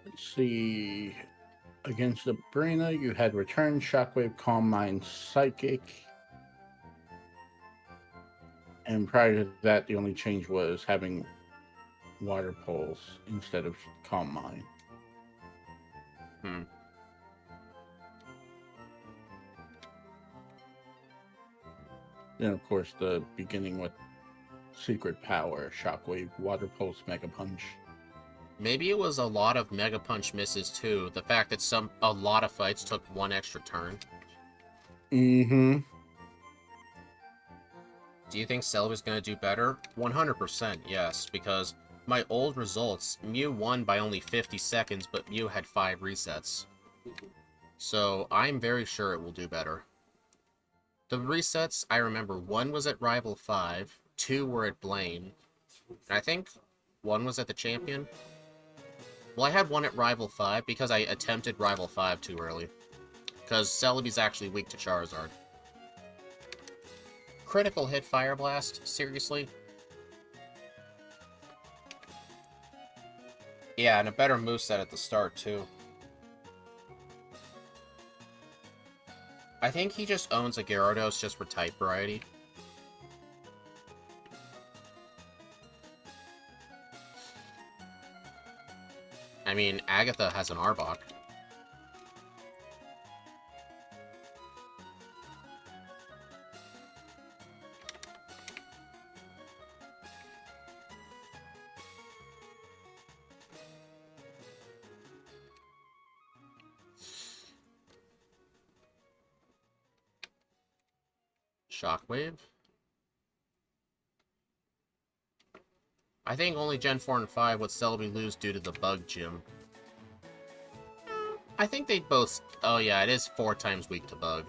Let's see. Against Sabrina, you had Return, Shockwave, Calm Mind, Psychic. And prior to that, the only change was having Water Pulse instead of Calm Mind. Then, of course, the beginning with Secret Power, Shockwave, Water Pulse, Mega Punch. Maybe it was a lot of Mega Punch misses too. The fact that a lot of fights took 1 extra turn. Mm-hmm. Do you think Celebi's going to do better? 100% yes, because my old results, Mew won by only 50 seconds, but Mew had 5 resets. So I'm very sure it will do better. The resets, I remember, 1 was at Rival 5, 2 were at Blaine, and I think 1 was at the Champion. Well, I had 1 at Rival 5 because I attempted Rival 5 too early. Because Celebi's actually weak to Charizard. Critical hit Fire Blast? Seriously? Yeah, and a better moveset at the start, too. I think he just owns a Gyarados just for type variety. I mean, Agatha has an Arbok. Shockwave? I think only Gen 4 and 5 would Celebi lose due to the bug gym. I think they'd both... Oh yeah, it is 4 times weak to bug.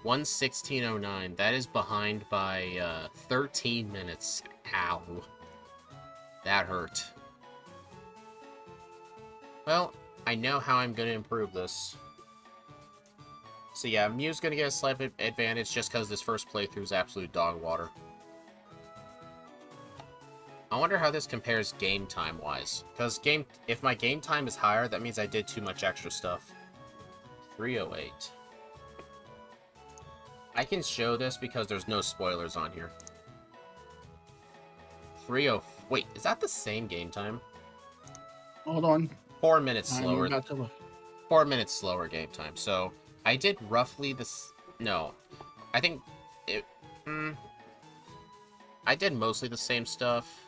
$1:16:09. That is behind by 13 minutes. Ow. That hurt. Well, I know how I'm going to improve this. So yeah, Mew's going to get a slight advantage just because this first playthrough is absolute dog water. I wonder how this compares game time-wise. Because if my game time is higher, that means I did too much extra stuff. 308. I can show this because there's no spoilers on here. 30... Wait, is that the same game time? Hold on. 4 minutes slower. I'm about to look. 4 minutes slower game time. So, I did roughly this... No. I think... it. I did mostly the same stuff.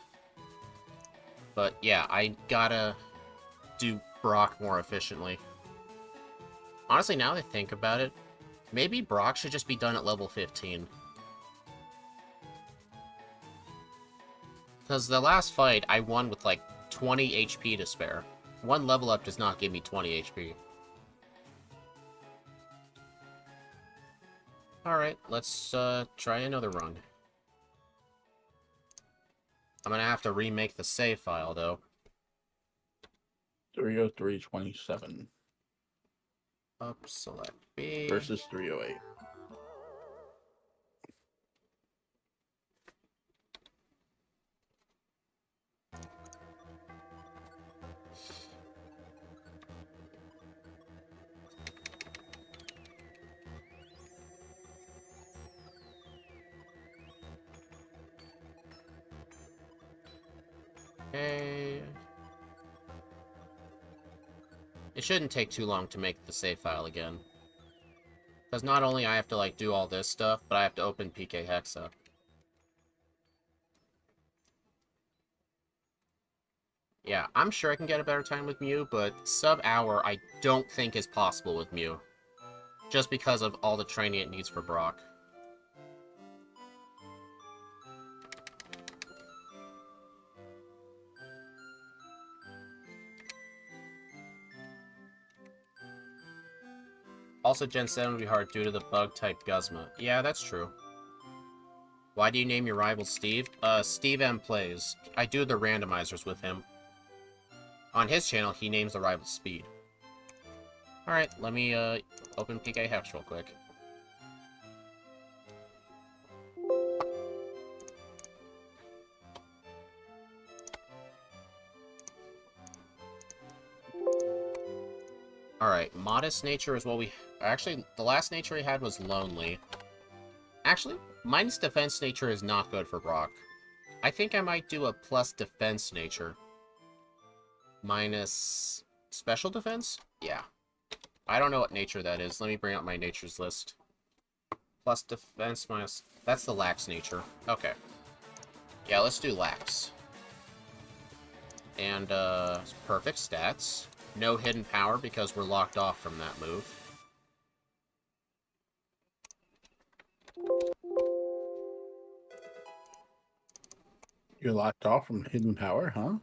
But, yeah, I gotta do Brock more efficiently. Honestly, now that I think about it, maybe Brock should just be done at level 15. Because the last fight, I won with, like, 20 HP to spare. 1 level up does not give me 20 HP. Alright, let's try another run. I'm gonna have to remake the save file, though. 303.27 Up, select B. versus 308. Okay. It shouldn't take too long to make the save file again. Because not only I have to, like, do all this stuff, but I have to open PK Hexa. Yeah, I'm sure I can get a better time with Mew, but sub-hour I don't think is possible with Mew. Just because of all the training it needs for Brock. Also, Gen 7 would be hard due to the bug-type Guzma. Yeah, that's true. Why do you name your rival Steve? Steve M plays. I do the randomizers with him. On his channel, he names the rival Speed. Alright, let me open PK Hex real quick. Alright, Modest Nature is what we... Actually, the last nature he had was Lonely. Actually, minus Defense Nature is not good for Brock. I think I might do a plus Defense Nature. Minus Special Defense? Yeah. I don't know what nature that is. Let me bring up my natures list. Plus Defense minus... That's the Lax Nature. Okay. Yeah, let's do Lax. And, perfect stats. No hidden power because we're locked off from that move. You're locked off from hidden power, huh?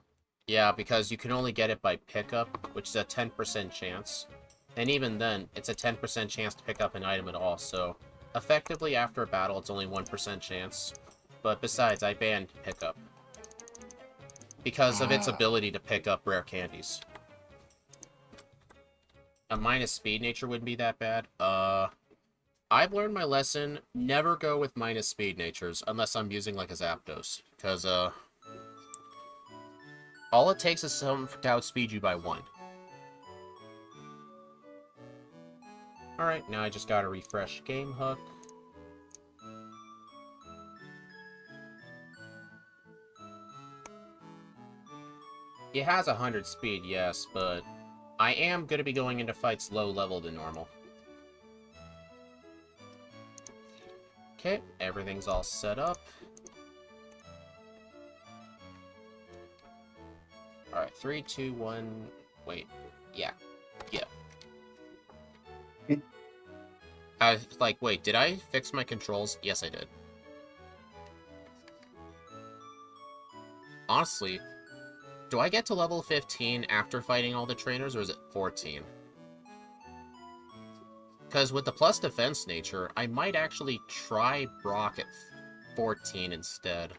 Yeah, because you can only get it by pickup, which is a 10% chance. And even then, it's a 10% chance to pick up an item at all, so effectively after a battle, it's only 1% chance. But besides, I banned pickup because of its ability to pick up rare candies. A minus speed nature wouldn't be that bad. I've learned my lesson. Never go with minus speed natures unless I'm using like a Zapdos, because all it takes is some to outspeed you by 1. Alright, now I just gotta refresh Game Hook. It has 100 speed, yes, but I am gonna be going into fights low level than normal. Okay, everything's all set up. Alright, 3, 2, 1... Wait. Yeah. Wait, did I fix my controls? Yes, I did. Honestly, do I get to level 15 after fighting all the trainers, or is it 14? Because with the plus defense nature, I might actually try Brock at 14 instead.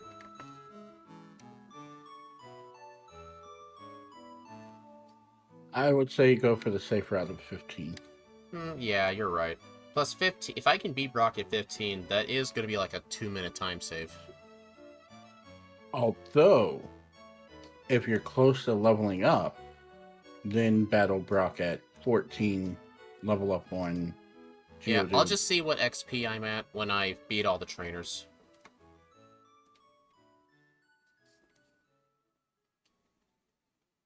I would say go for the safe route of 15. Yeah, you're right. Plus 15, if I can beat Brock at 15, that is going to be like a 2-minute time save. Although, if you're close to leveling up, then battle Brock at 14, level up on Geodude. Yeah, I'll just see what XP I'm at when I beat all the trainers.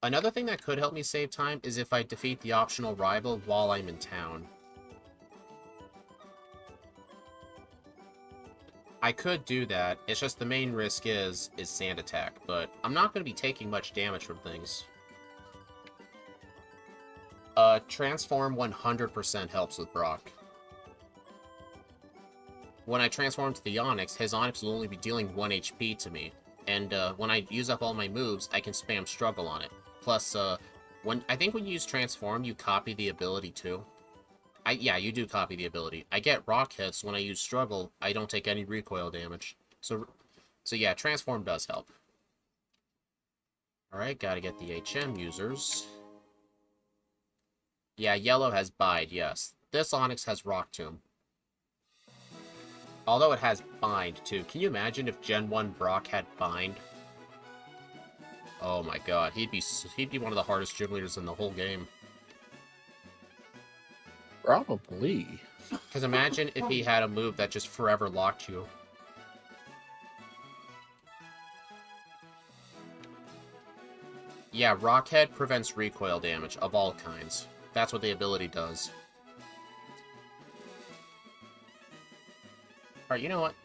Another thing that could help me save time is if I defeat the optional rival while I'm in town. I could do that, it's just the main risk is Sand Attack, but I'm not going to be taking much damage from things. Transform 100% helps with Brock. When I transform to the Onix, his Onix will only be dealing 1 HP to me, and when I use up all my moves, I can spam Struggle on it. Plus, I think when you use Transform, you copy the ability too. Yeah, you do copy the ability. I get rock hits when I use Struggle. I don't take any recoil damage. So yeah, Transform does help. Alright, gotta get the HM users. Yeah, Yellow has Bide, yes. This Onix has Rock Tomb. Although it has Bind, too. Can you imagine if Gen 1 Brock had Bind? Oh my god, he'd be one of the hardest gym leaders in the whole game. Probably. Because imagine if he had a move that just forever locked you. Yeah, Rockhead prevents recoil damage of all kinds. That's what the ability does. Alright, you know what?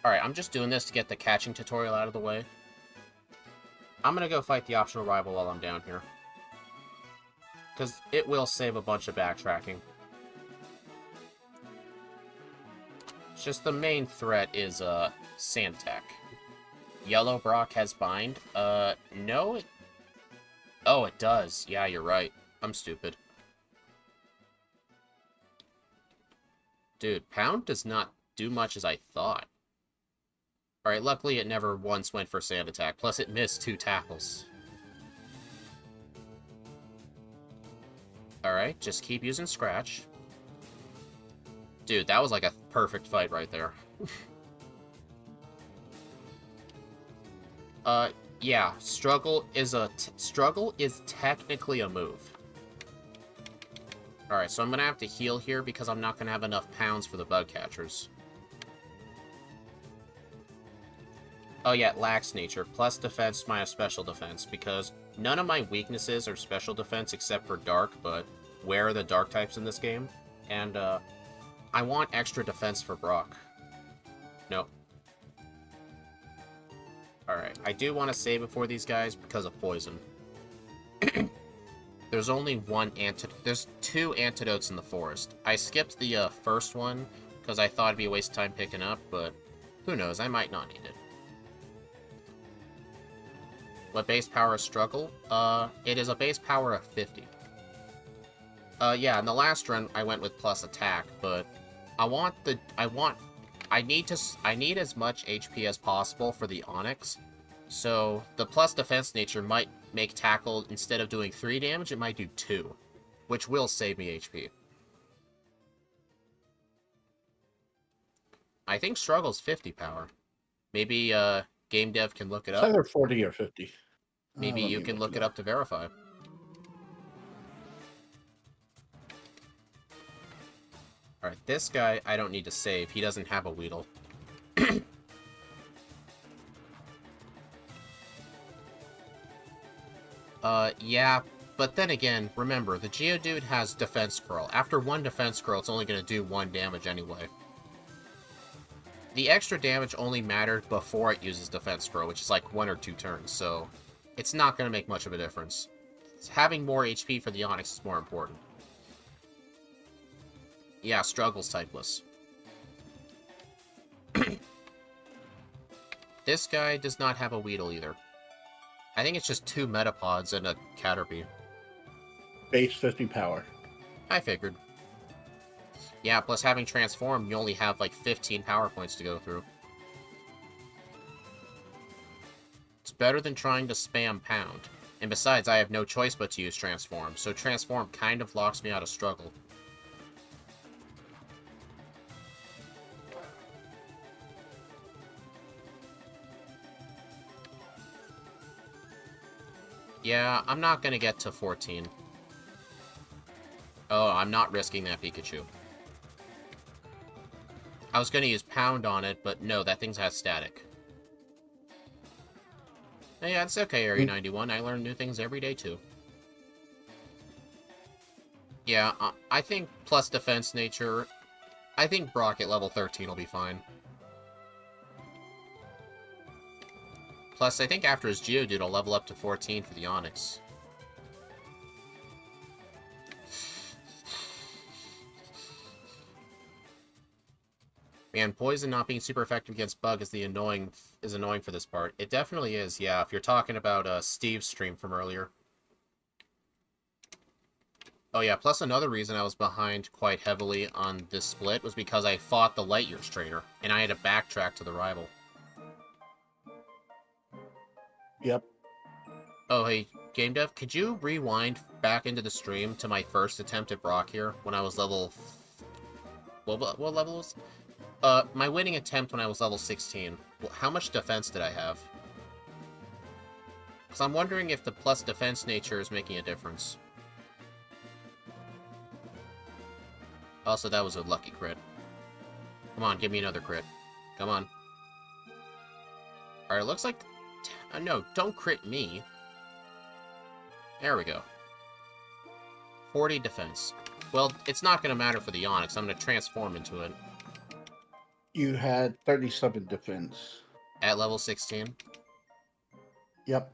Alright, I'm just doing this to get the catching tutorial out of the way. I'm gonna go fight the optional rival while I'm down here. Because it will save a bunch of backtracking. It's just the main threat is, Sand Attack. Yellow Brock has Bind? No? Oh, it does. Yeah, you're right. I'm stupid. Dude, Pound does not do much as I thought. Alright, luckily it never once went for Sand Attack, plus it missed 2 tackles. Alright, just keep using Scratch. Dude, that was like a perfect fight right there. Yeah, Struggle is technically a move. Alright, so I'm gonna have to heal here because I'm not gonna have enough pounds for the bug catchers. Oh yeah, Lax Nature, plus defense minus special defense, because none of my weaknesses are special defense except for Dark, but where are the Dark types in this game? And, I want extra defense for Brock. Nope. Alright, I do want to save before these guys because of poison. There's only one antidote. There's 2 antidotes in the forest. I skipped the first one because I thought it'd be a waste of time picking up, but who knows? I might not need it. What base power is Struggle? It is a base power of 50. Yeah, in the last run I went with plus attack, but I need as much HP as possible for the Onyx. So the plus defense nature might make tackle, instead of doing 3 damage, it might do 2, which will save me HP. I think Struggle's 50 power. Maybe game dev can look it It's up. either 40 or 50. Maybe you can look it up to verify. Alright, this guy I don't need to save. He doesn't have a Weedle. Yeah, but then again, remember, the Geodude has Defense Curl. After 1 Defense Curl, it's only going to do 1 damage anyway. The extra damage only mattered before it uses Defense Curl, which is like 1 or 2 turns, so it's not going to make much of a difference. Having more HP for the Onyx is more important. Yeah, Struggle's typeless. This guy does not have a Weedle either. I think it's just 2 Metapods and a Caterpie. Base 50 power. I figured. Yeah, plus having Transform, you only have like 15 power points to go through. It's better than trying to spam Pound. And besides, I have no choice but to use Transform, so Transform kind of locks me out of Struggle. Yeah, I'm not gonna get to 14. Oh, I'm not risking that Pikachu. I was gonna use Pound on it, but no, that thing has static. Yeah, it's okay, Area 91. I learn new things every day, too. Yeah, I think plus defense nature... I think Brock at level 13 will be fine. Plus, I think after his Geodude, I'll level up to 14 for the Onyx. Man, Poison not being super effective against Bug is annoying for this part. It definitely is, yeah, if you're talking about Steve's stream from earlier. Oh yeah, plus another reason I was behind quite heavily on this split was because I fought the Light Years trainer, and I had to backtrack to the rival. Yep. Oh, hey, Game Dev, could you rewind back into the stream to my first attempt at Brock here, when I was level... What level was... my winning attempt when I was level 16. How much defense did I have? Because I'm wondering if the plus defense nature is making a difference. Also, that was a lucky crit. Come on, give me another crit. Come on. Alright, looks like... no, don't crit me. There we go. 40 defense. Well, it's not going to matter for the Onyx. I'm going to transform into it. You had 37 defense. At level 16? Yep.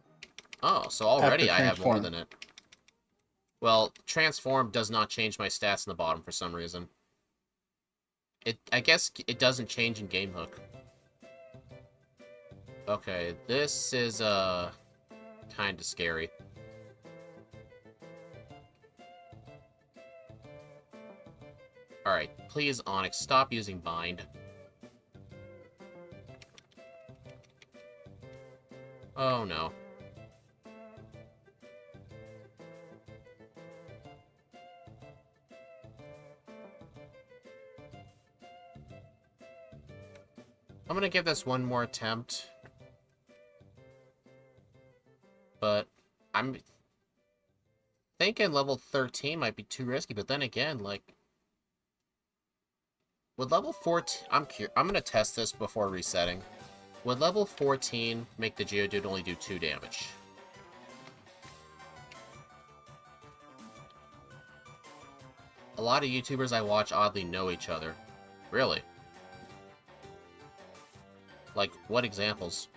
Oh, so already I have more transform. than it. Well, transform does not change my stats in the bottom for some reason. I guess it doesn't change in Game Hook. Okay, this is, kind of scary. Alright, please, Onyx, stop using Bind. Oh, no. I'm gonna give this one more attempt. But I'm thinking level 13 might be too risky, but then again, like... Would level 14... I'm gonna test this before resetting. Would level 14 make the Geodude only do 2 damage? A lot of YouTubers I watch oddly know each other. Really? Like, what examples?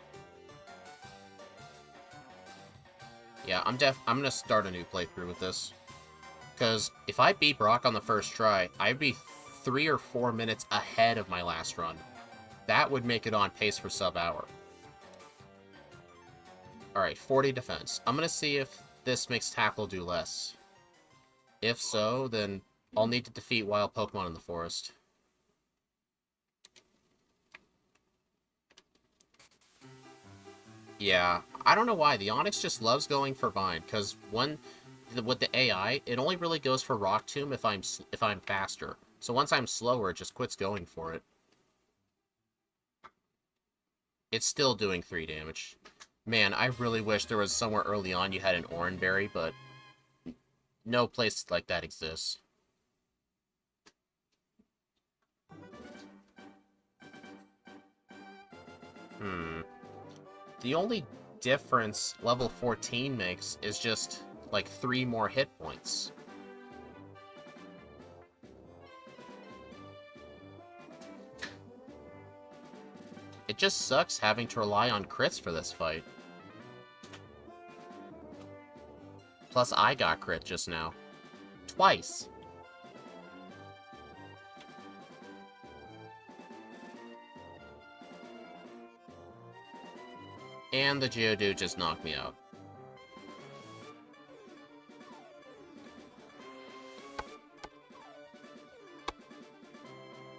Yeah, I'm gonna start a new playthrough with this. Because if I beat Brock on the first try, I'd be 3 or 4 minutes ahead of my last run. That would make it on pace for sub-hour. Alright, 40 defense. I'm gonna see if this makes tackle do less. If so, then I'll need to defeat wild Pokemon in the forest. Yeah, I don't know why. The Onix just loves going for Vine, because with the AI, it only really goes for Rock Tomb if I'm faster. So once I'm slower, it just quits going for it. It's still doing 3 damage. Man, I really wish there was somewhere early on you had an Oranberry, but no place like that exists. The only difference level 14 makes is just, like, 3 more hit points. It just sucks having to rely on crits for this fight. Plus, I got crit just now. Twice. And the Geodude just knocked me out.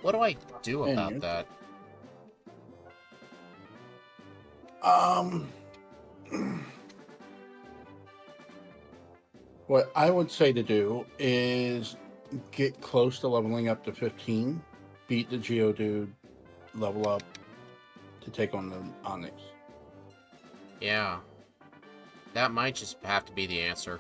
What do I do about that? What I would say to do is get close to leveling up to 15, beat the Geodude, level up to take on the Onix. Yeah. That might just have to be the answer.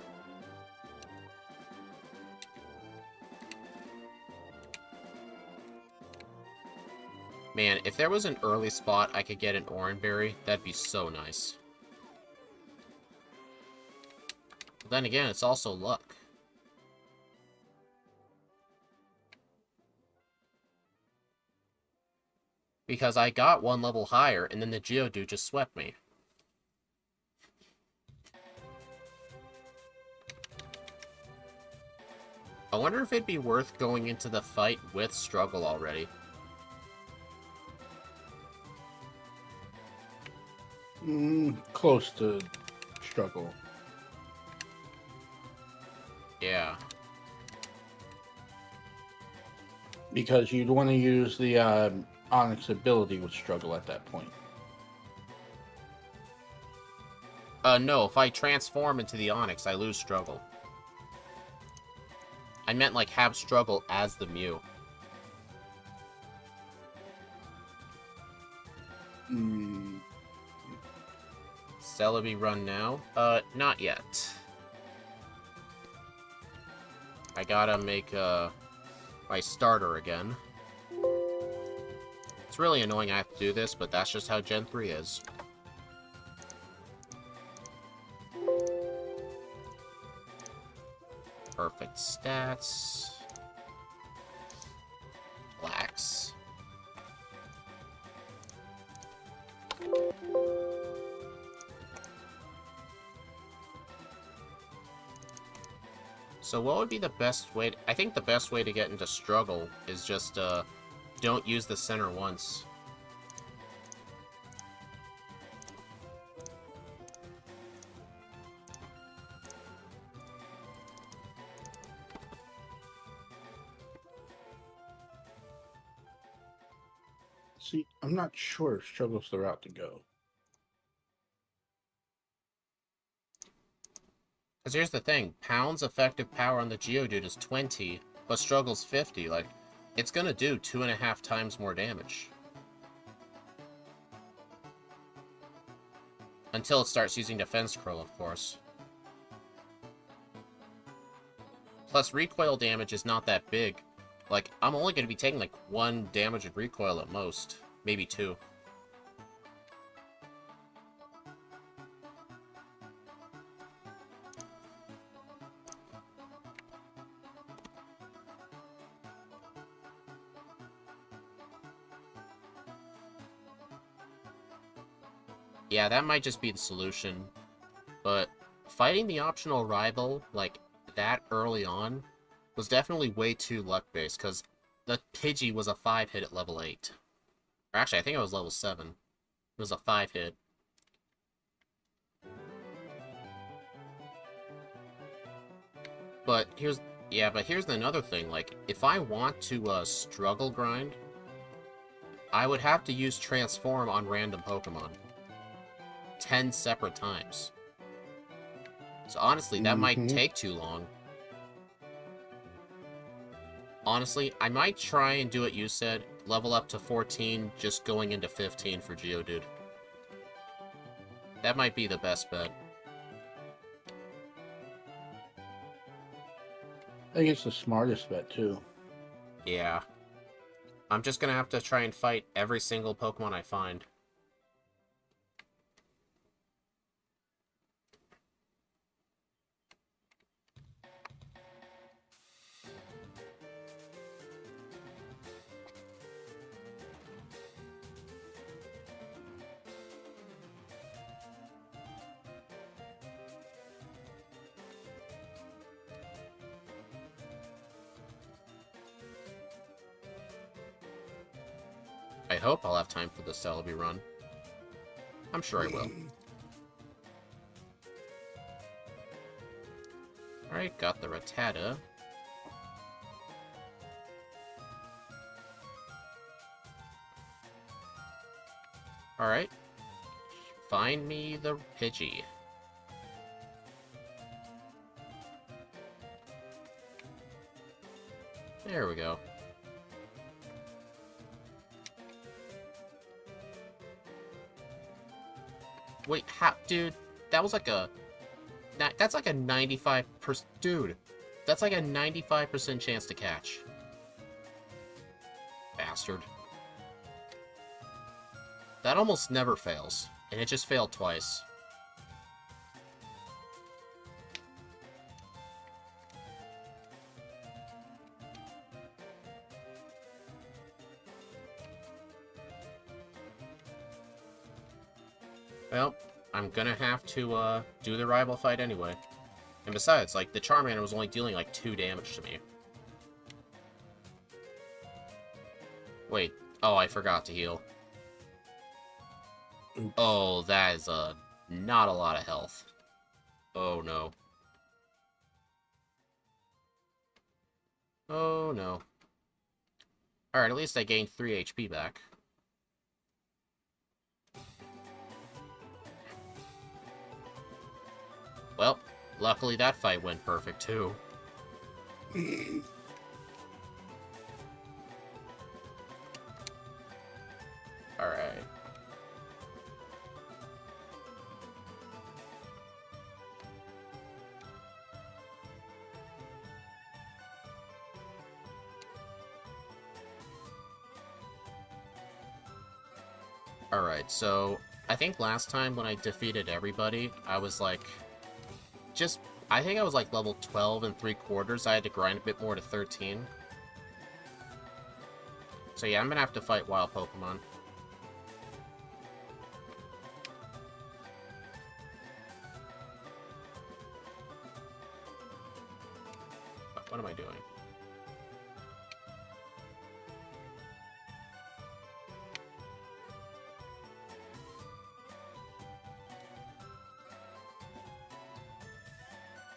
Man, if there was an early spot I could get an Oranberry, that'd be so nice. But then again, it's also luck. Because I got 1 level higher, and then the Geodude just swept me. I wonder if it'd be worth going into the fight with Struggle already. Close to Struggle. Yeah. Because you'd want to use the Onix ability with Struggle at that point. No, if I transform into the Onix, I lose Struggle. I meant, like, have Struggle as the Mew. Celebi run now? Not yet. I gotta make, my starter again. It's really annoying I have to do this, but that's just how Gen 3 is. Perfect stats. Relax. So what would be the best way I think the best way to get into Struggle is just, don't use the center once. See, I'm not sure if Struggle's the route to go. Because here's the thing, Pound's effective power on the Geodude is 20, but Struggle's 50. Like, it's gonna do 2.5 times more damage. Until it starts using Defense Curl, of course. Plus, recoil damage is not that big. Like, I'm only gonna be taking, like, 1 damage of recoil at most. Maybe 2. Yeah, that might just be the solution. But fighting the optional rival, like, that early on was definitely way too luck-based, because the Pidgey was a 5-hit at level 8. Or actually, I think it was level 7. It was a 5-hit. But here's another thing. Like, if I want to struggle grind, I would have to use Transform on random Pokemon 10 separate times. So honestly, that might take too long. Honestly, I might try and do what you said, level up to 14, just going into 15 for Geodude. That might be the best bet. I think it's the smartest bet, too. Yeah. I'm just gonna have to try and fight every single Pokemon I find. I hope I'll have time for the Celebi run. I'm sure I will. Alright, got the Rattata. Alright. Find me the Pidgey. There we go. Wait, how, dude? That was like a... That's like a 95%... Dude, that's like a 95% chance to catch. Bastard. That almost never fails. And it just failed twice. Well, I'm gonna have to, do the rival fight anyway. And besides, like, the Charmander was only dealing, like, 2 damage to me. Wait. Oh, I forgot to heal. Oops. Oh, that is, not a lot of health. Oh, no. Oh, no. Alright, at least I gained 3 HP back. Well, luckily that fight went perfect, too. Alright. Alright, so I think last time when I defeated everybody, I was like... I think I was like level 12 and 3/4. I had to grind a bit more to 13. So yeah, I'm gonna have to fight wild Pokemon. What am I doing?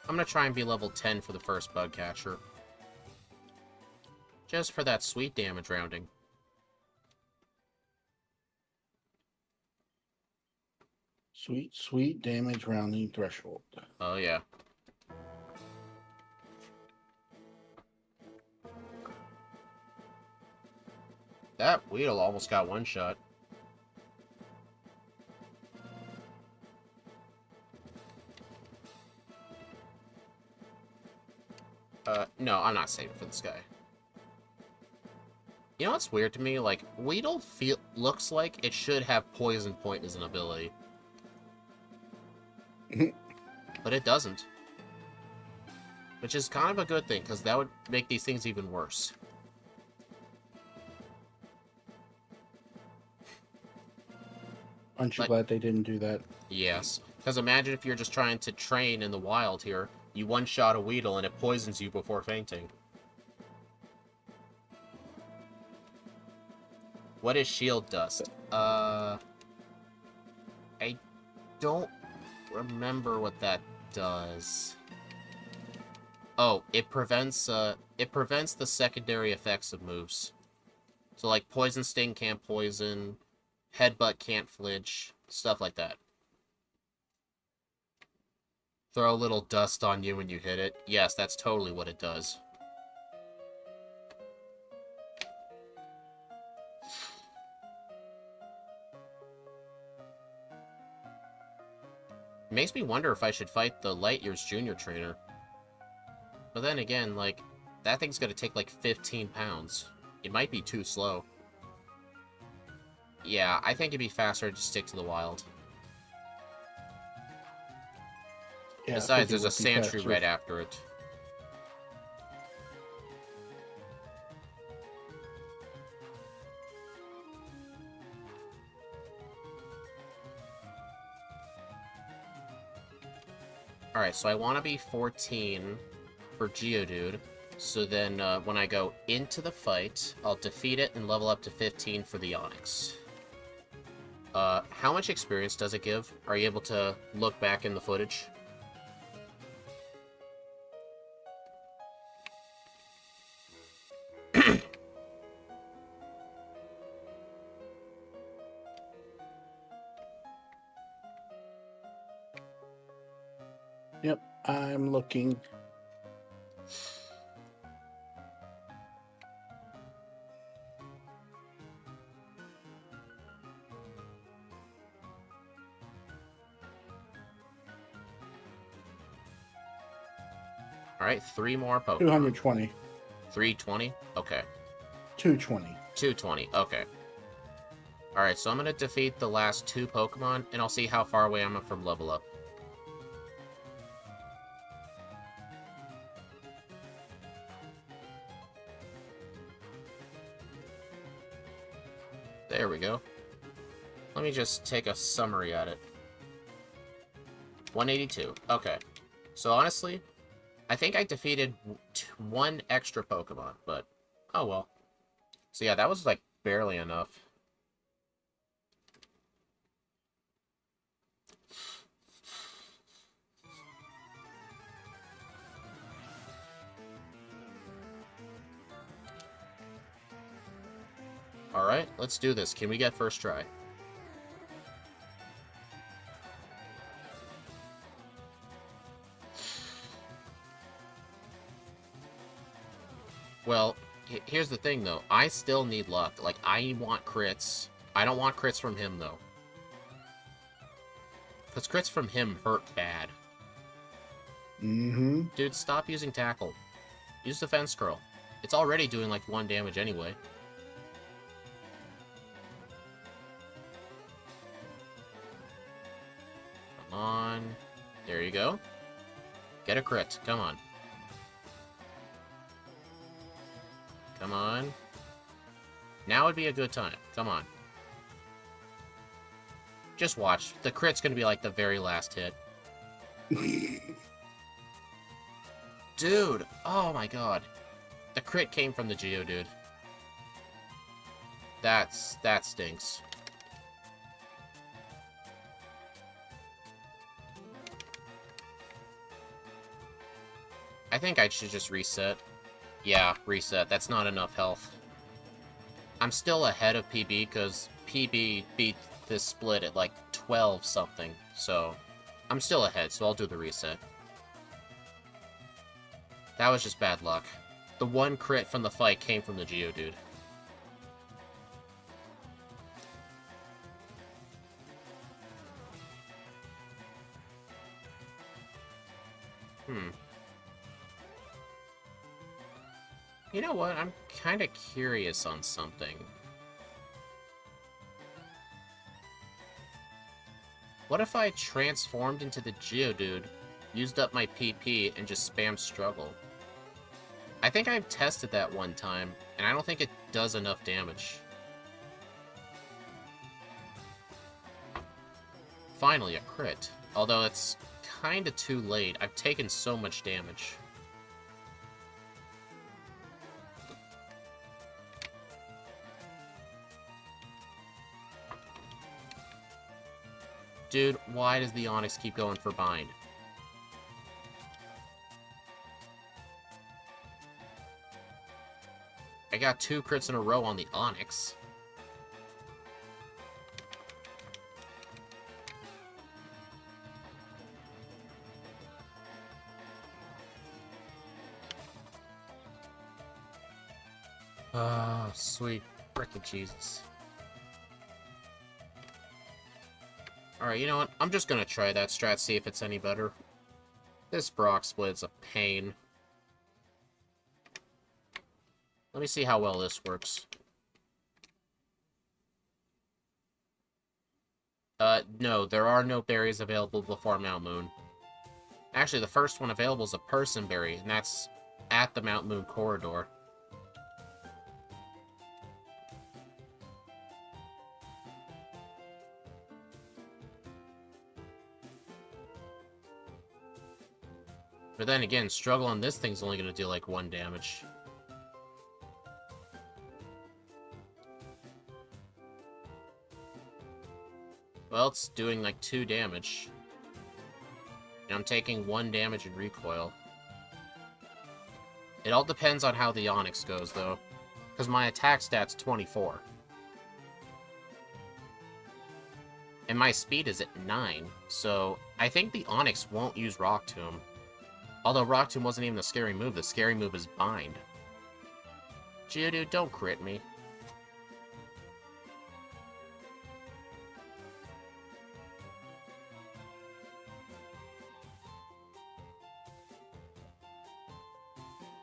I'm gonna try and be level 10 for the first bug catcher. Just for that sweet damage rounding. Sweet, sweet damage rounding threshold. Oh yeah. That Weedle almost got one shot. No, I'm not saving for this guy. You know what's weird to me? Like, Weedle looks like it should have Poison Point as an ability. But it doesn't. Which is kind of a good thing, because that would make these things even worse. Aren't you glad they didn't do that? Yes. Because imagine if you're just trying to train in the wild here. You one-shot a Weedle and it poisons you before fainting. What is shield dust? I don't remember what that does. Oh, it prevents the secondary effects of moves. So like Poison Sting can't poison, Headbutt can't flinch, stuff like that. Throw a little dust on you when you hit it. Yes, that's totally what it does. It makes me wonder if I should fight the Light Years Junior trainer. But then again, like, that thing's gonna take like 15 pounds. It might be too slow. Yeah, I think it'd be faster to stick to the wild. Yeah, Besides, there's a Sandshrew right after it. Alright, so I want to be 14 for Geodude. So then, when I go into the fight, I'll defeat it and level up to 15 for the Onix. How much experience does it give? Are you able to look back in the footage? Yep, I'm looking. Alright, 3 more Pokemon. 220. 320? Okay. 220. 220, okay. Alright, so I'm gonna defeat the last 2 Pokemon, and I'll see how far away I'm from level up. There we go. Let me just take a summary at it. 182. Okay. So honestly, I think I defeated 1 extra Pokemon, but oh well. So yeah, that was like barely enough. Alright, let's do this. Can we get first try? Well, here's the thing, though. I still need luck. Like, I want crits. I don't want crits from him, though. Because crits from him hurt bad. Mm-hmm. Dude, stop using Tackle. Use Defense Curl. It's already doing, like, 1 damage anyway. Come on. There you go. Get a crit. Come on. Come on. Now would be a good time. Come on. Just watch. The crit's gonna be like the very last hit. Dude! Oh my god. The crit came from the Geodude. That stinks. I think I should just reset. Yeah, reset. That's not enough health. I'm still ahead of PB because PB beat this split at like 12 something. So I'm still ahead, so I'll do the reset. That was just bad luck. The 1 crit from the fight came from the Geodude. You know what? I'm kind of curious on something. What if I transformed into the Geodude, used up my PP, and just spammed Struggle? I think I've tested that one time, and I don't think it does enough damage. Finally, a crit. Although it's kind of too late. I've taken so much damage. Dude, why does the Onyx keep going for bind? I got 2 crits in a row on the Onyx. Oh, sweet frickin' Jesus. Alright, you know what? I'm just gonna try that strat, see if it's any better. This Brock Split's a pain. Let me see how well this works. No, there are no berries available before Mount Moon. Actually, the first one available is a person berry, and that's at the Mount Moon corridor. But then again, struggle on this thing's only gonna do like 1 damage. Well, it's doing like 2 damage. And I'm taking 1 damage in recoil. It all depends on how the Onyx goes, though. Because my attack stat's 24. And my speed is at 9, so I think the Onyx won't use Rock Tomb. Although Rock Tomb wasn't even the scary move is Bind. Geodude, don't crit me.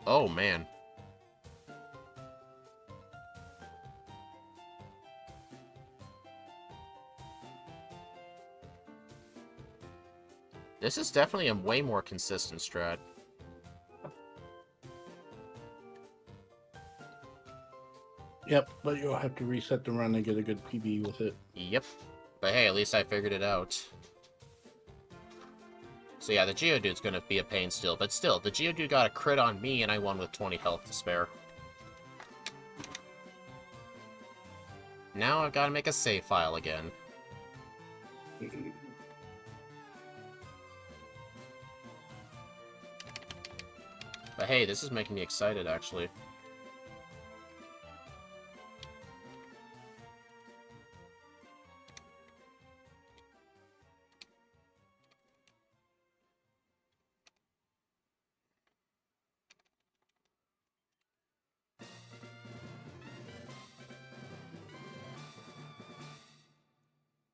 Oh, man. This is definitely a way more consistent strat. Yep, but you'll have to reset the run and get a good PB with it. Yep. But hey, at least I figured it out. So yeah, the Geodude's gonna be a pain still, but still, the Geodude got a crit on me and I won with 20 health to spare. Now I've gotta make a save file again. But hey, this is making me excited, actually.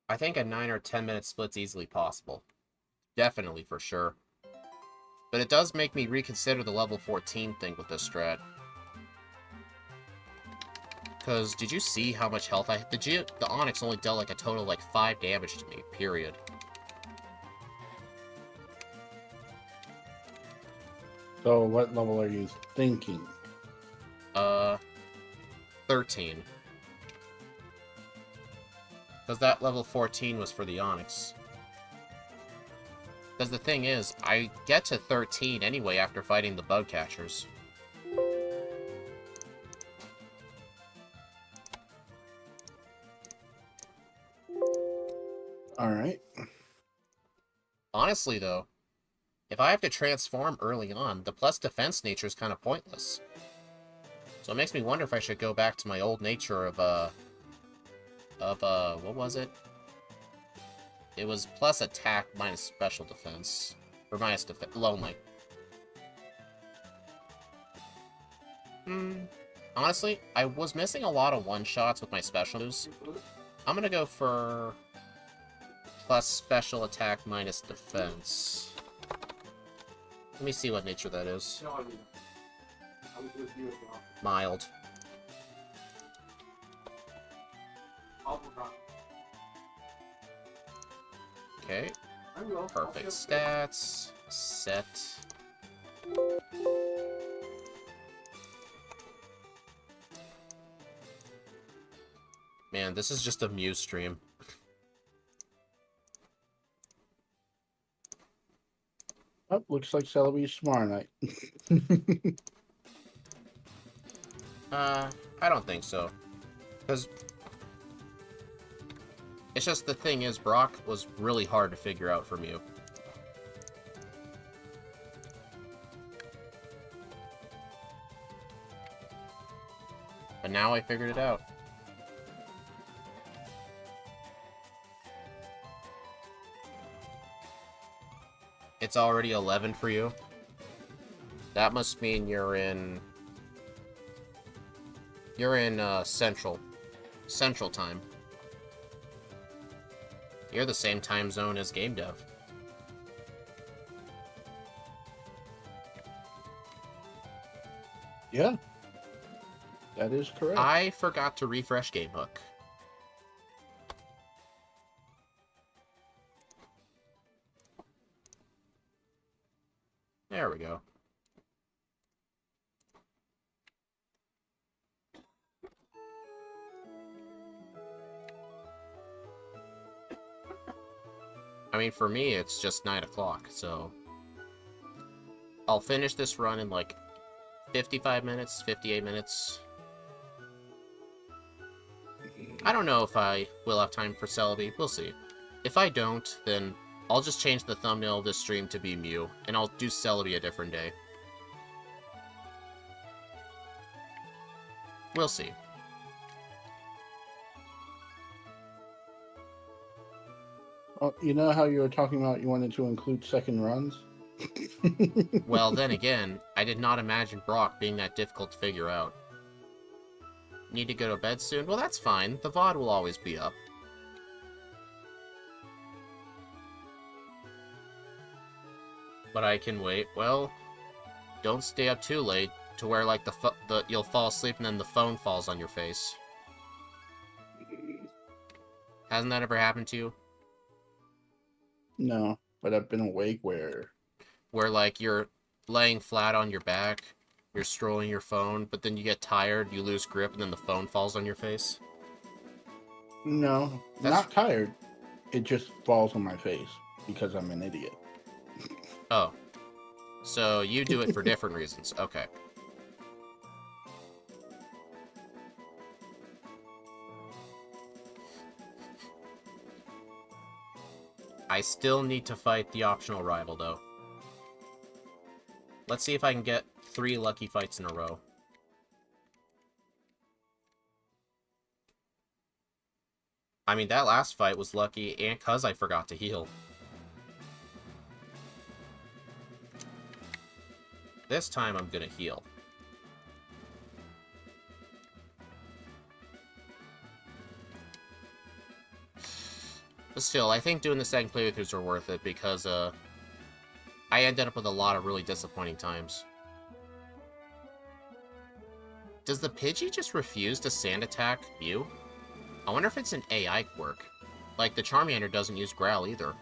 I think a 9 or 10 minute split's easily possible. Definitely, for sure. But it does make me reconsider the level 14 thing with this strat. Because, did you see how much health I had? The Onyx only dealt like a total of like 5 damage to me, period. So what level are you thinking? 13. Because that level 14 was for the Onyx. Because the thing is, I get to 13 anyway after fighting the bug catchers. Alright. Honestly, though, if I have to transform early on, the plus defense nature is kind of pointless. So it makes me wonder if I should go back to my old nature of, what was it? It was plus attack minus special defense. Or minus lonely. Honestly, I was missing a lot of one-shots with my special moves. I'm gonna go for plus special attack minus defense. Let me see what nature that is. Mild. Okay. Perfect stats. Set. Man, this is just a Mew stream. Oh, looks like Celebi's tomorrow night. I don't think so. Because it's just the thing is, Brock was really hard to figure out from you. But now I figured it out. It's already 11 for you. That must mean you're in Central Time. You're the same time zone as Game Dev. Yeah. That is correct. I forgot to refresh GameHook. There we go. I mean, for me, it's just 9 o'clock, so... I'll finish this run in, like, 55 minutes, 58 minutes. I don't know if I will have time for Celebi. We'll see. If I don't, then I'll just change the thumbnail of this stream to be Mew, and I'll do Celebi a different day. We'll see. Oh, you know how you were talking about you wanted to include second runs? Well, then again, I did not imagine Brock being that difficult to figure out. Need to go to bed soon? Well, that's fine. The VOD will always be up. But I can wait. Well, don't stay up too late to where, like, you'll fall asleep and then the phone falls on your face. Hasn't that ever happened to you? No, but I've been awake where, like, you're laying flat on your back, you're scrolling your phone, but then you get tired, you lose grip, and then the phone falls on your face? No, not tired. It just falls on my face because I'm an idiot. Oh. So you do it for different reasons. Okay. I still need to fight the optional rival, though. Let's see if I can get 3 lucky fights in a row. I mean, that last fight was lucky, and 'cause I forgot to heal. This time I'm gonna heal. But still, I think doing the second playthroughs are worth it, because, I ended up with a lot of really disappointing times. Does the Pidgey just refuse to sand attack Mew? I wonder if it's an AI quirk. Like, the Charmander doesn't use Growl either.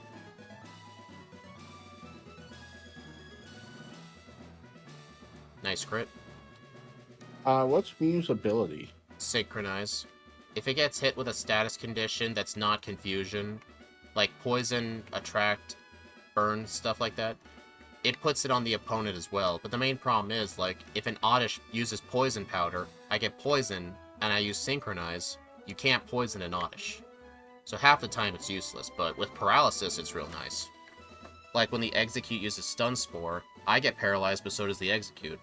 Nice crit. What's Mew's ability? Synchronize. If it gets hit with a status condition that's not confusion, like poison, attract, burn, stuff like that, it puts it on the opponent as well. But the main problem is, like, if an Oddish uses poison powder, I get poison, and I use synchronize, you can't poison an Oddish. So half the time it's useless, but with paralysis it's real nice. Like when the Execute uses stun spore, I get paralyzed, but so does the Execute.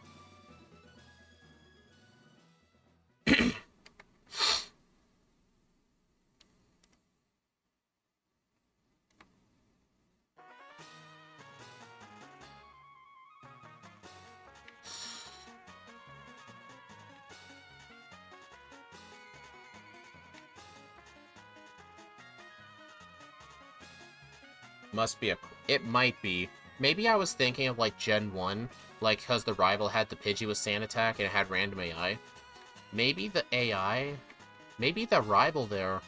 Must be a... It might be. Maybe I was thinking of, like, Gen 1. Like, because the rival had the Pidgey with Sand Attack and it had random AI. Maybe the AI... Maybe the rival there...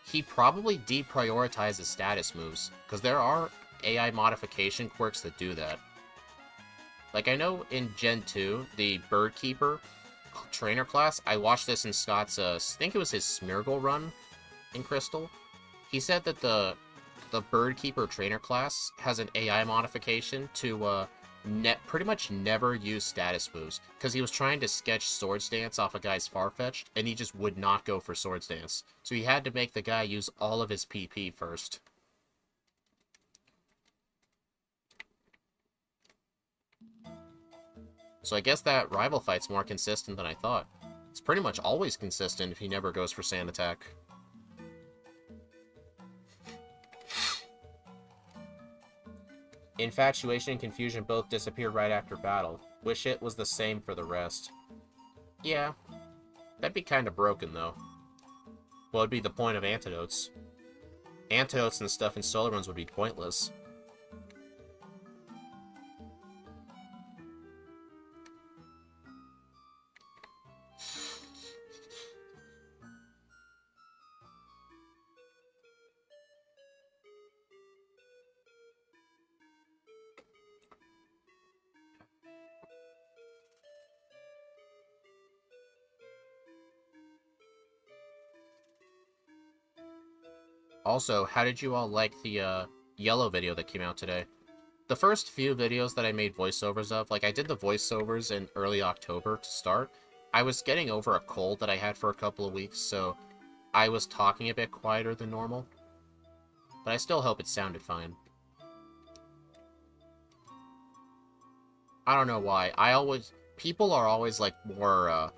He probably deprioritizes status moves. Because there are AI modification quirks that do that. Like, I know in Gen 2, the Bird Keeper trainer class, I watched this in Scott's, I think it was his Smeargle run in Crystal. He said that the the Birdkeeper Trainer class has an AI modification to pretty much never use status moves, because he was trying to sketch Swords Dance off a guy's Farfetch'd, and he just would not go for Swords Dance. So he had to make the guy use all of his PP first. So I guess that rival fight's more consistent than I thought. It's pretty much always consistent if he never goes for Sand Attack. Infatuation and Confusion both disappear right after battle. Wish it was the same for the rest. Yeah, that'd be kind of broken, though. What would be the point of antidotes? Antidotes and stuff in solo runs would be pointless. Also, how did you all like the yellow video that came out today? The first few videos that I made voiceovers of, like I did the voiceovers in early October to start, I was getting over a cold that I had for a couple of weeks, so I was talking a bit quieter than normal. But I still hope it sounded fine. I don't know why. People are always, like, more,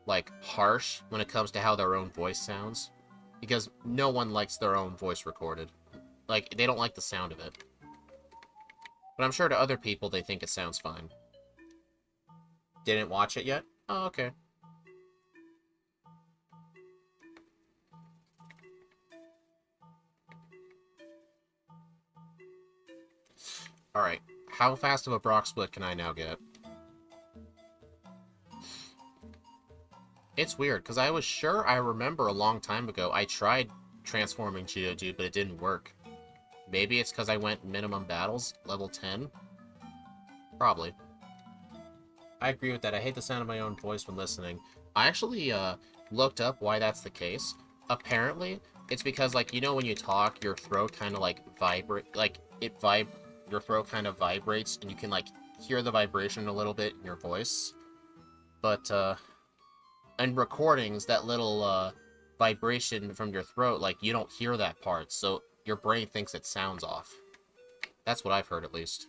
like, harsh when it comes to how their own voice sounds. Because no one likes their own voice recorded. Like, they don't like the sound of it. But I'm sure to other people they think it sounds fine. Didn't watch it yet? Oh, okay. Alright, how fast of a Brock split can I now get? It's weird, because I was sure I remember a long time ago I tried transforming Geodude, but it didn't work. Maybe it's because I went minimum battles, level 10? Probably. I agree with that. I hate the sound of my own voice when listening. I actually looked up why that's the case. Apparently, it's because, like, you know when you talk, your throat kind of, like, your throat kind of vibrates, and you can, like, hear the vibration a little bit in your voice. But, in recordings, that little, vibration from your throat, like, you don't hear that part, so your brain thinks it sounds off. That's what I've heard, at least.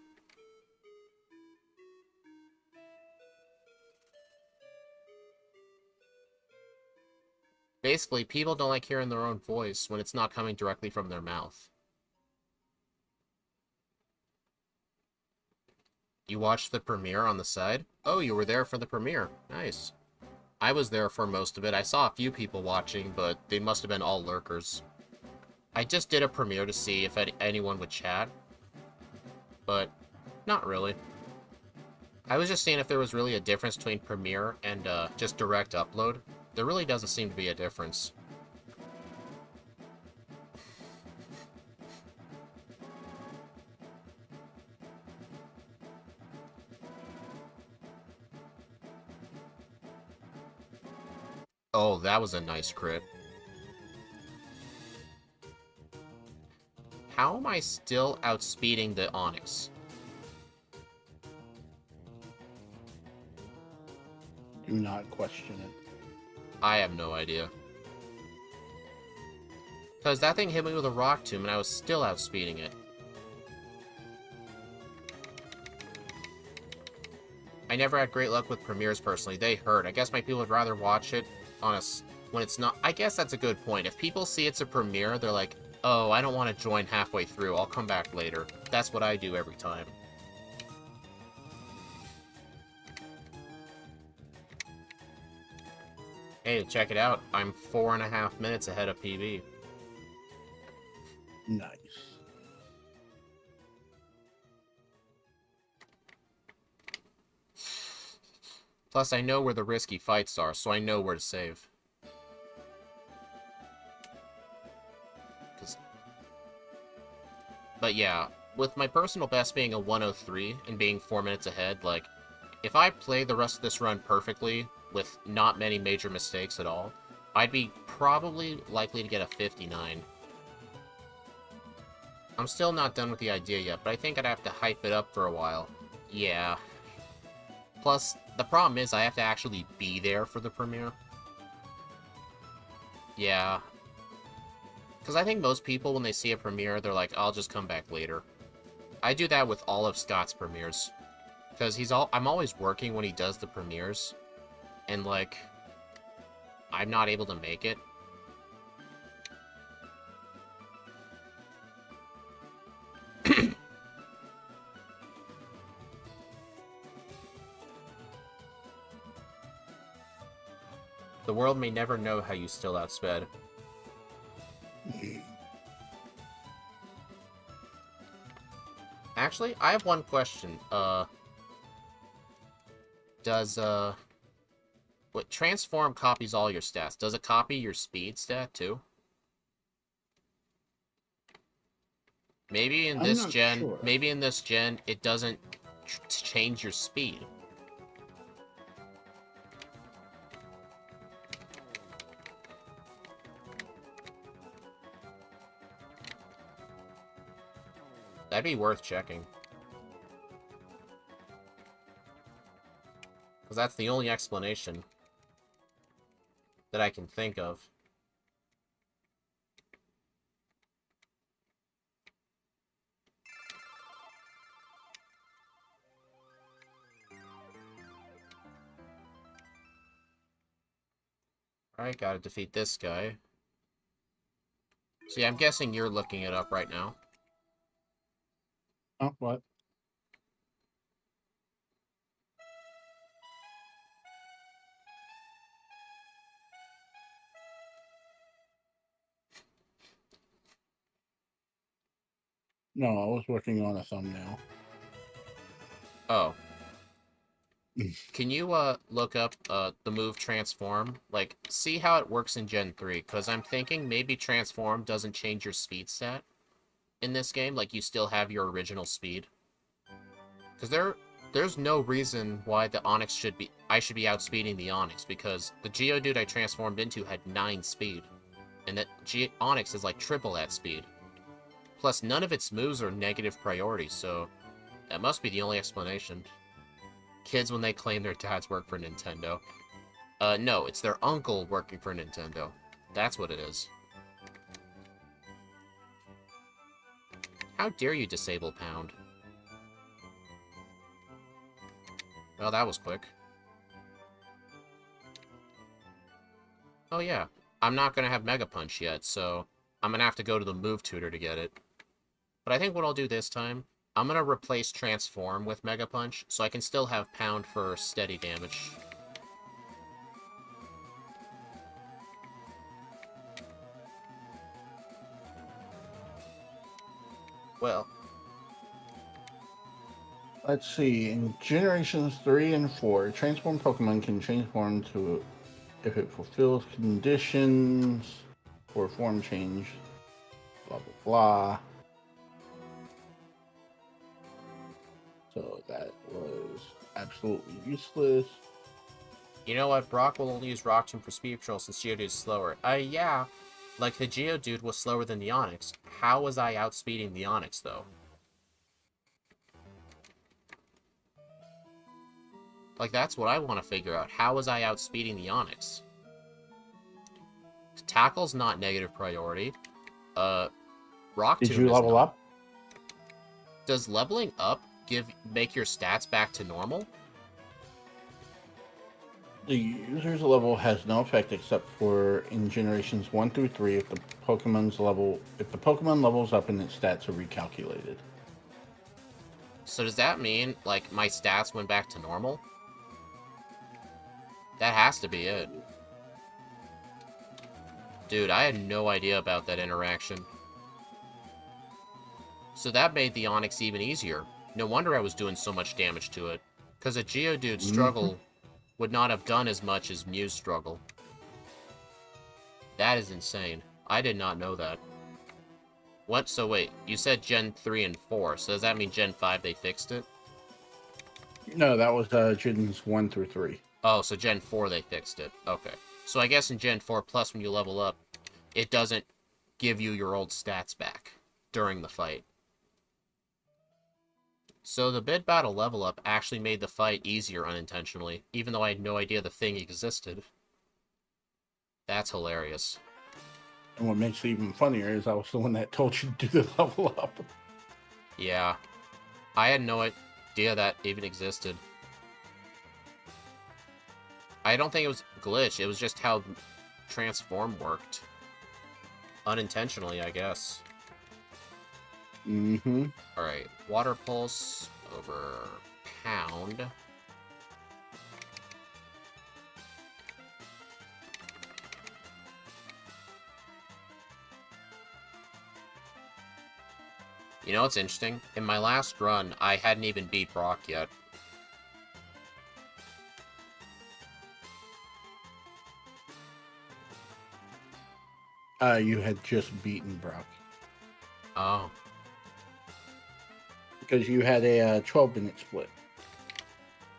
Basically, people don't like hearing their own voice when it's not coming directly from their mouth. You watched the premiere on the side? Oh, you were there for the premiere. Nice. I was there for most of it. I saw a few people watching, but they must have been all lurkers. I just did a premiere to see if anyone would chat. But, not really. I was just seeing if there was really a difference between premiere and just direct upload. There really doesn't seem to be a difference. Oh, that was a nice crit. How am I still outspeeding the Onyx? Do not question it. I have no idea. Because that thing hit me with a rock tomb and I was still outspeeding it. I never had great luck with premieres personally. They hurt. I guess my people would rather watch it on when it's not. I guess that's a good point. If people see it's a premiere, they're like, oh, I don't want to join halfway through. I'll come back later. That's what I do every time. Hey, check it out. I'm 4.5 minutes ahead of PB. Nice. Plus, I know where the risky fights are, so I know where to save. But yeah, with my personal best being a 103 and being 4 minutes ahead, like, if I play the rest of this run perfectly, with not many major mistakes at all, I'd be probably likely to get a 59. I'm still not done with the idea yet, but I think I'd have to hype it up for a while. Yeah. Plus, the problem is I have to actually be there for the premiere. Yeah. Because I think most people, when they see a premiere, they're like, I'll just come back later. I do that with all of Scott's premieres. Because I'm always working when he does the premieres. And, like, I'm not able to make it. The world may never know how you still outsped. Actually, I have one question. Does, what, transform copies all your stats. Does it copy your speed stat, too? Maybe in this gen, sure. it doesn't change your speed. That'd be worth checking. Because that's the only explanation that I can think of. Alright, gotta defeat this guy. See, I'm guessing you're looking it up right now. Oh, what? No, I was working on a thumbnail. Oh. Can you, look up, the move Transform? Like, see how it works in Gen 3, because I'm thinking maybe Transform doesn't change your speed stat in this game, like, you still have your original speed. Because there's no reason why the Onyx I should be outspeeding the Onyx, because the Geodude I transformed into had 9 speed, and that Onyx is like triple that speed. Plus, none of its moves are negative priority, so that must be the only explanation. Kids when they claim their dads work for Nintendo. No, it's their uncle working for Nintendo. That's what it is. How dare you disable Pound? Well, that was quick. Oh yeah, I'm not gonna have Mega Punch yet, so I'm gonna have to go to the move tutor to get it. But I think what I'll do this time, I'm gonna replace Transform with Mega Punch, so I can still have Pound for steady damage. Well, Let's see. In generations 3 and 4, transform Pokemon can transform to if it fulfills conditions for form change. Blah blah blah. So that was absolutely useless. you know what? Brock will only use Rock Tomb for speed control since Geodude's slower. Yeah. Like, the Geodude was slower than the Onix. How was I outspeeding the Onix, though? Like, that's what I want to figure out. How was I outspeeding the Onix? Tackle's not negative priority. Rock Tomb Did you is level not. up? Does leveling up make your stats back to normal? The user's level has no effect except for in generations 1 through 3 if the Pokemon levels up and its stats are recalculated. So does that mean, like, my stats went back to normal? That has to be it. Dude, I had no idea about that interaction. So that made the Onix even easier. No wonder I was doing so much damage to it. Because a Geodude struggle would not have done as much as Mew's struggle. That is insane. I did not know that. What? So wait, you said Gen 3 and 4, so does that mean Gen 5 they fixed it? No, that was gens 1 through 3. Oh, so Gen 4 they fixed it. Okay. So I guess in Gen 4 Plus when you level up, it doesn't give you your old stats back. during the fight. So the mid-battle level up actually made the fight easier unintentionally, even though I had no idea the thing existed. That's hilarious. And what makes it even funnier is I was the one that told you to do the level up. Yeah. I had no idea that even existed. I don't think it was a glitch, it was just how transform worked. Unintentionally, I guess. Mm-hmm. Alright, water pulse over pound. You know what's interesting? In my last run, I hadn't even beat Brock yet. You had just beaten Brock. Oh. Because you had a 12-minute split.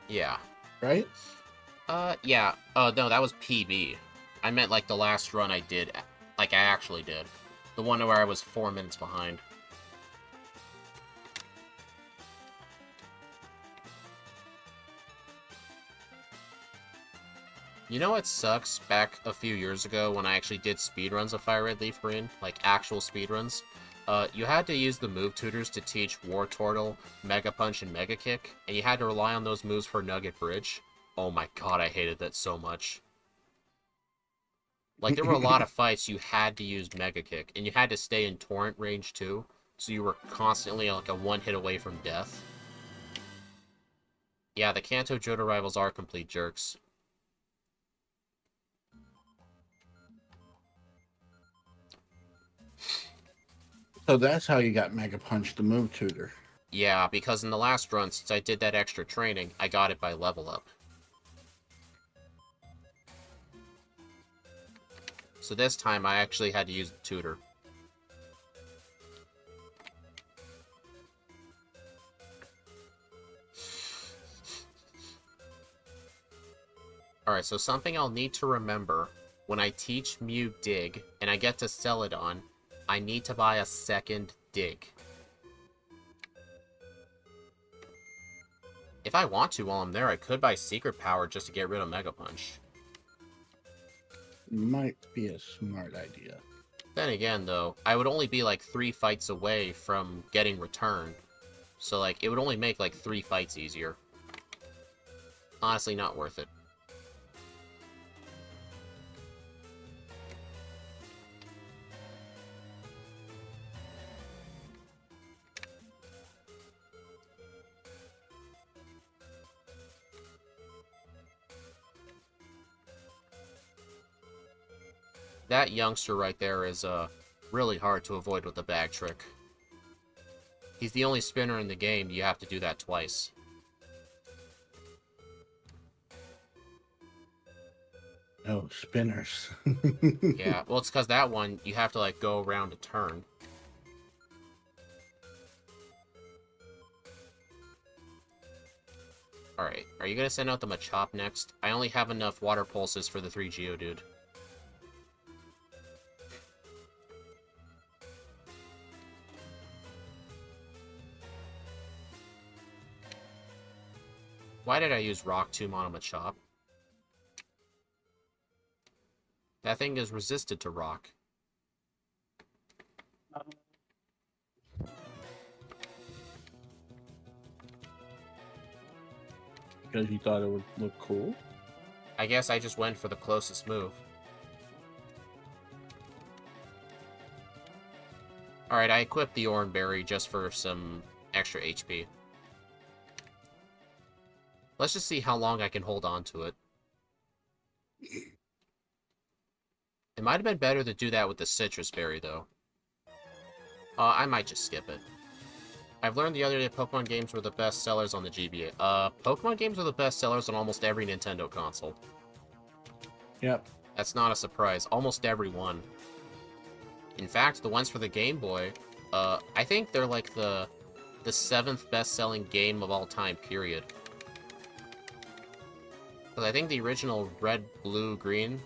Yeah. Right? Yeah. Oh, no, that was PB. I meant, like, the last run I did. Like, I actually did. The one where I was 4 minutes behind. You know what sucks? Back a few years ago when I actually did speedruns of Fire Red Leaf Green, like actual speedruns, you had to use the move tutors to teach War Turtle, Mega Punch, and Mega Kick, and you had to rely on those moves for Nugget Bridge. Oh my god, I hated that so much. Like, there were a lot of fights you had to use Mega Kick, and you had to stay in Torrent range too, so you were constantly like a one hit away from death. Yeah, the Kanto Johto rivals are complete jerks. So that's how you got Mega Punch, the move tutor. Yeah, because in the last run, since I did that extra training, I got it by level up. So this time, I actually had to use the tutor. Alright, so something I'll need to remember, when I teach Mew Dig, and I get to Celadon, I need to buy a second Dig. If I want to while I'm there, I could buy Secret Power just to get rid of Mega Punch. Might be a smart idea. Then again, though, I would only be like 3 fights away from getting Return. So, like, it would only make like 3 fights easier. Honestly, not worth it. That youngster right there is really hard to avoid with the bag trick. He's the only spinner in the game, you have to do that twice. Oh, spinners. Yeah, well, it's because that one, you have to, like, go around a turn. Alright, are you gonna send out the Machop next? I only have enough water pulses for the 3 Geodude. Why did I use Rock Tomb on a Machop? That thing is resisted to rock. Because you thought it would look cool? I guess I just went for the closest move. Alright, I equipped the Oran Berry just for some extra HP. Let's just see how long I can hold on to it. It might have been better to do that with the Citrus Berry, though. I might just skip it. I've learned the other day Pokemon games were the best sellers on the GBA. Pokemon games are the best sellers on almost every Nintendo console. Yep. That's not a surprise. Almost every one. In fact, the ones for the Game Boy, I think they're like the 7th best-selling game of all time, period. Because I think the original Red, Blue, Green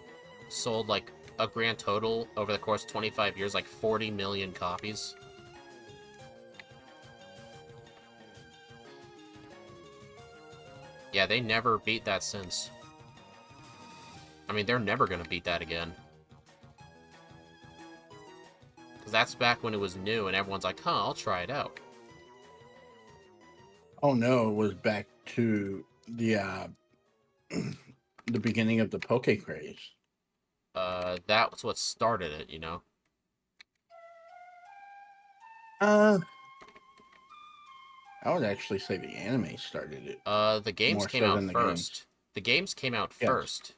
sold like a grand total over the course of 25 years, like 40 million copies. Yeah, they never beat that since. I mean, they're never gonna beat that again. Because that's back when it was new and everyone's like, huh, I'll try it out. Oh no, it was back to the the beginning of the poke craze. That was what started it, you know? Uh, I would actually say the anime started it The games more came so out than the games. first. The games came out Yes. first.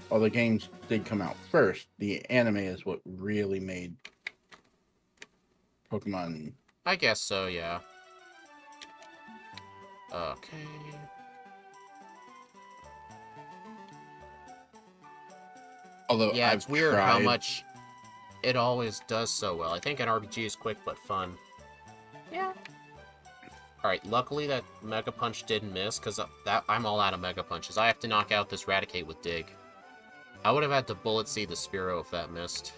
Well, the games did come out first. The anime is what really made Pokemon. I guess so, yeah. Okay. Although Yeah, I've it's weird how tried. much it always does so well. I think an RPG is quick but fun. Yeah. Alright, luckily that Mega Punch didn't miss, because I'm all out of Mega Punches. I have to knock out this Raticate with Dig. I would have had to Bullet Seed the Spearow if that missed.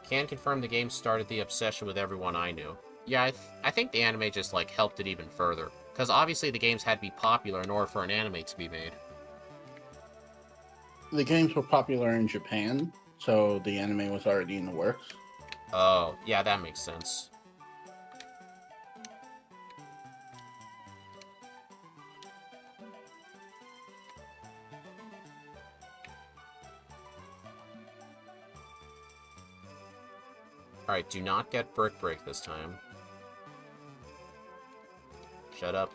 Can confirm the game started the obsession with everyone I knew. Yeah, I think the anime just, like, helped it even further. Because obviously the games had to be popular in order for an anime to be made. The games were popular in Japan, so the anime was already in the works. Oh, yeah, that makes sense. Alright, do not get Brick Break this time. Shut up.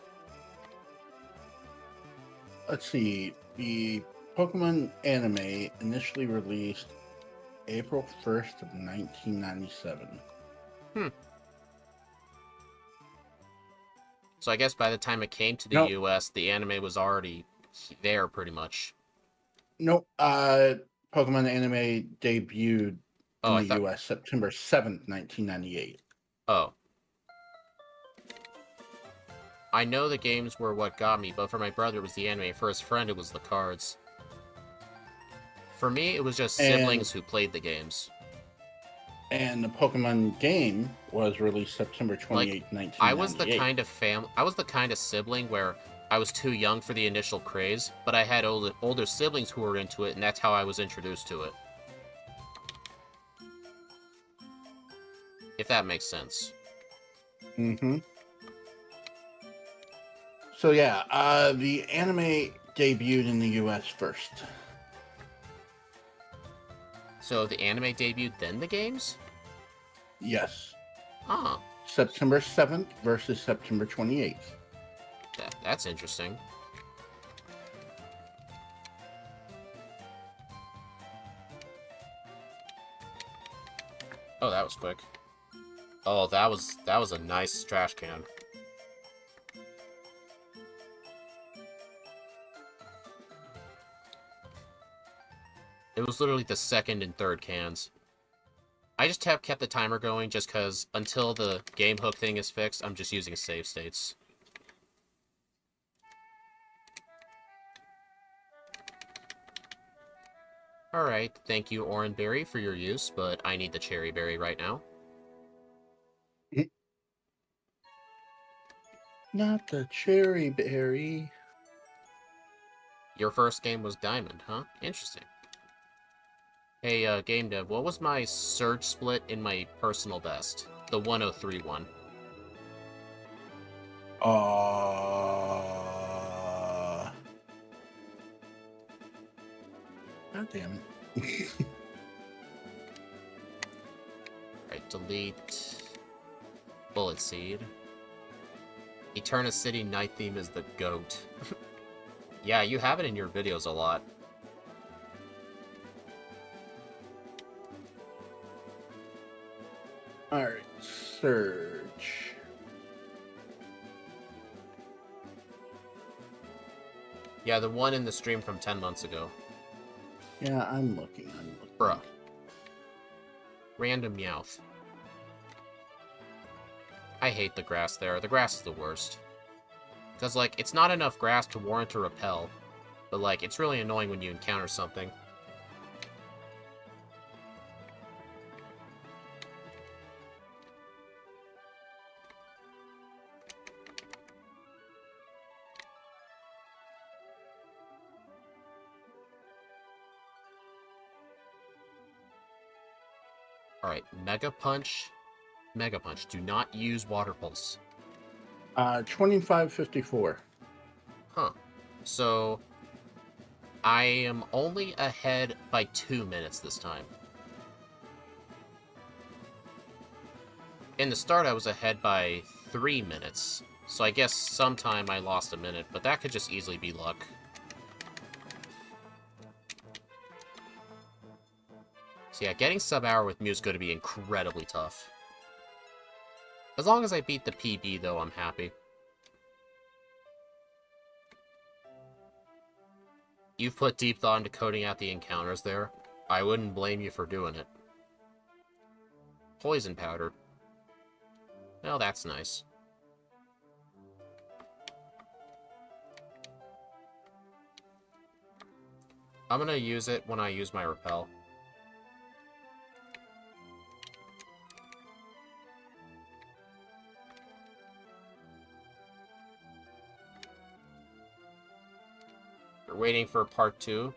Let's see. The Pokemon anime initially released April 1st of 1997. So I guess by the time it came to the Nope. US, the anime was already there, pretty much. Nope. Pokemon anime debuted Oh, in I the thought... US September 7th, 1998. Oh. I know the games were what got me, but for my brother it was the anime. For his friend it was the cards. For me, it was just siblings who played the games. And the Pokemon game was released September 28th, Like, 1998. I was the kind of sibling where I was too young for the initial craze, but I had older siblings who were into it, and that's how I was introduced to it. If that makes sense. Mm-hmm. So yeah, the anime debuted in the US first. So the anime debuted, then the games? Yes. Huh. September 7th versus September 28th. That's interesting. Oh, that was quick. Oh, that was a nice trash can. It was literally the second and third cans. I just have kept the timer going just because until the game hook thing is fixed, I'm just using save states. Alright, thank you, Oranberry, for your use, but I need the Cherry Berry right now. Not the cherry berry. Your first game was Diamond, huh? Interesting. Hey, Game Dev, what was my Surge split in my personal best? The 103 one. God damn it. Right, delete. Bullet Seed. Eterna City Night Theme is the GOAT. Yeah, you have it in your videos a lot. Alright, Surge. Yeah, the one in the stream from 10 months ago. Yeah, I'm looking. Bruh. Random Meowth. I hate the grass there. The grass is the worst. Because, like, it's not enough grass to warrant a repel. But, like, it's really annoying when you encounter something. Alright, Mega Punch. Mega Punch. Do not use Water Pulse. 2554. Huh. So, I am only ahead by 2 minutes this time. In the start, I was ahead by 3 minutes. So I guess sometime I lost a minute, but that could just easily be luck. So yeah, getting sub-hour with Mew is going to be incredibly tough. As long as I beat the PB, though, I'm happy. You've put deep thought into coding out the encounters there. I wouldn't blame you for doing it. Poison powder. Well, that's nice. I'm gonna use it when I use my repel. We're waiting for part 2.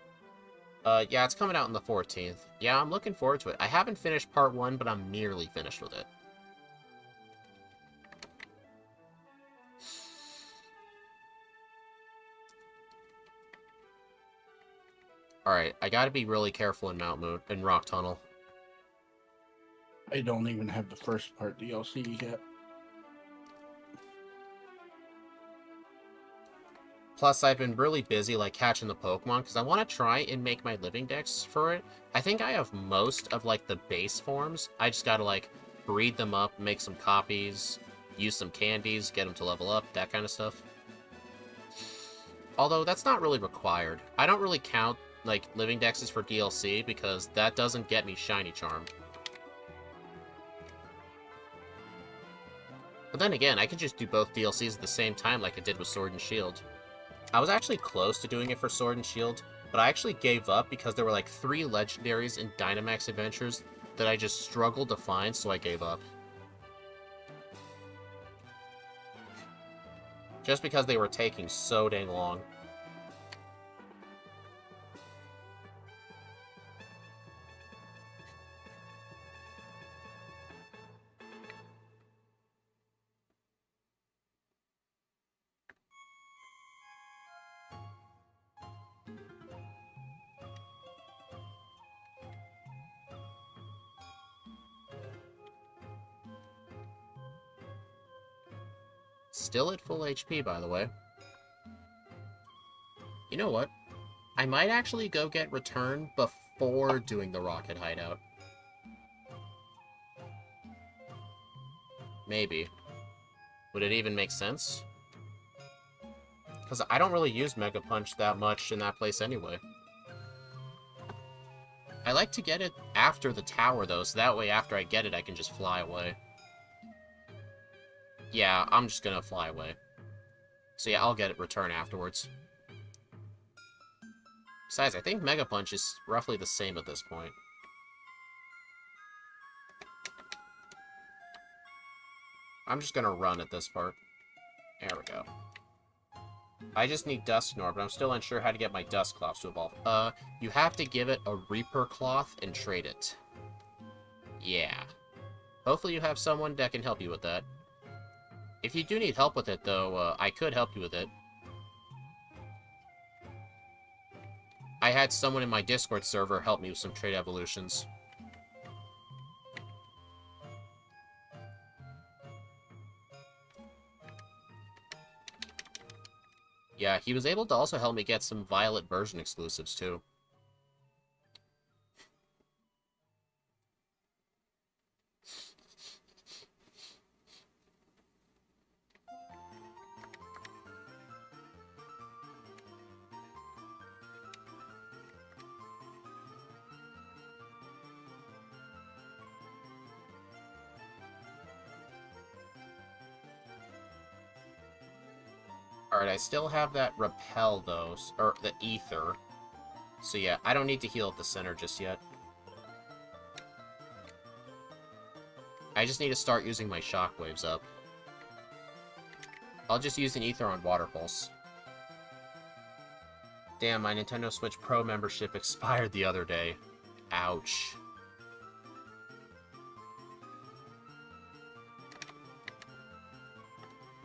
Yeah, it's coming out on the 14th. Yeah, I'm looking forward to it. I haven't finished part 1, but I'm nearly finished with it. Alright, I gotta be really careful in Mount Moon, in Rock Tunnel. I don't even have the first part DLC yet. Plus, I've been really busy, like, catching the Pokemon, because I want to try and make my living dex for it. I think I have most of, like, the base forms. I just gotta, like, breed them up, make some copies, use some candies, get them to level up, that kind of stuff. Although, that's not really required. I don't really count, like, living dexes for DLC, because that doesn't get me Shiny Charm. But then again, I could just do both DLCs at the same time like I did with Sword and Shield. I was actually close to doing it for Sword and Shield, but I actually gave up because there were like 3 legendaries in Dynamax Adventures that I just struggled to find, so I gave up. Just because they were taking so dang long. Still at full HP, by the way. You know what? I might actually go get Return before doing the Rocket Hideout. Maybe. Would it even make sense? Because I don't really use Mega Punch that much in that place anyway. I like to get it after the tower, though, so that way after I get it, I can just fly away. Yeah, I'm just gonna fly away. So yeah, I'll get it Return afterwards. Besides, I think Mega Punch is roughly the same at this point. I'm just gonna run at this part. There we go. I just need Dusknoir, but I'm still unsure how to get my Dusclops to evolve. You have to give it a Reaper Cloth and trade it. Yeah. Hopefully you have someone that can help you with that. If you do need help with it, though, I could help you with it. I had someone in my Discord server help me with some trade evolutions. Yeah, he was able to also help me get some Violet version exclusives, too. Alright, I still have that Repel, though, or the Ether. So yeah, I don't need to heal at the center just yet. I just need to start using my Shockwaves up. I'll just use an Ether on Water Pulse. Damn, my Nintendo Switch Pro membership expired the other day. Ouch.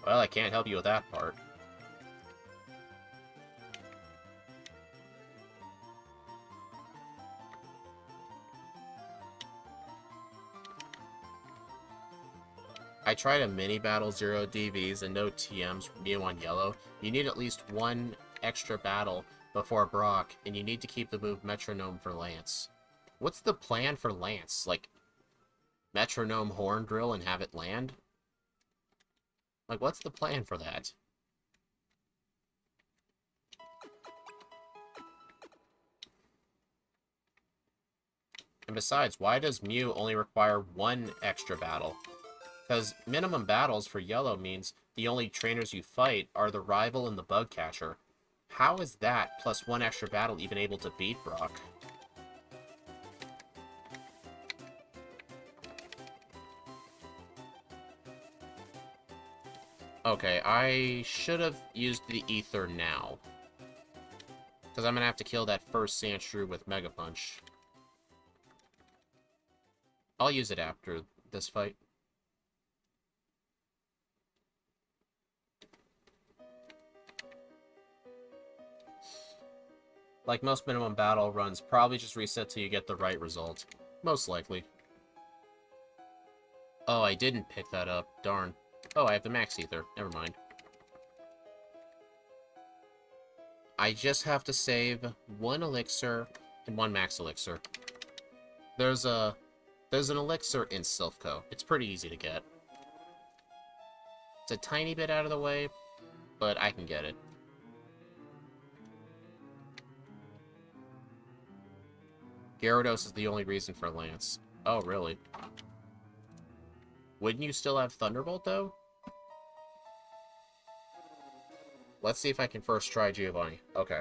Well, I can't help you with that part. I tried a mini battle, 0 DVs, and no TMs, Mew on yellow. You need at least one extra battle before Brock, and you need to keep the move Metronome for Lance. What's the plan for Lance? Like, Metronome Horn Drill and have it land? Like, what's the plan for that? And besides, why does Mew only require one extra battle? Because minimum battles for yellow means the only trainers you fight are the rival and the bug catcher. How is that, plus one extra battle, even able to beat Brock? Okay, I should have used the Ether now. Because I'm going to have to kill that first Sandshrew with Mega Punch. I'll use it after this fight. Like most minimum battle runs, probably just reset till you get the right result. Most likely. Oh, I didn't pick that up. Darn. Oh, I have the Max Ether. Never mind. I just have to save one Elixir and one Max Elixir. There's an Elixir in Silphco. It's pretty easy to get. It's a tiny bit out of the way, but I can get it. Gyarados is the only reason for Lance. Oh, really? Wouldn't you still have Thunderbolt, though? Let's see if I can first try Giovanni. Okay.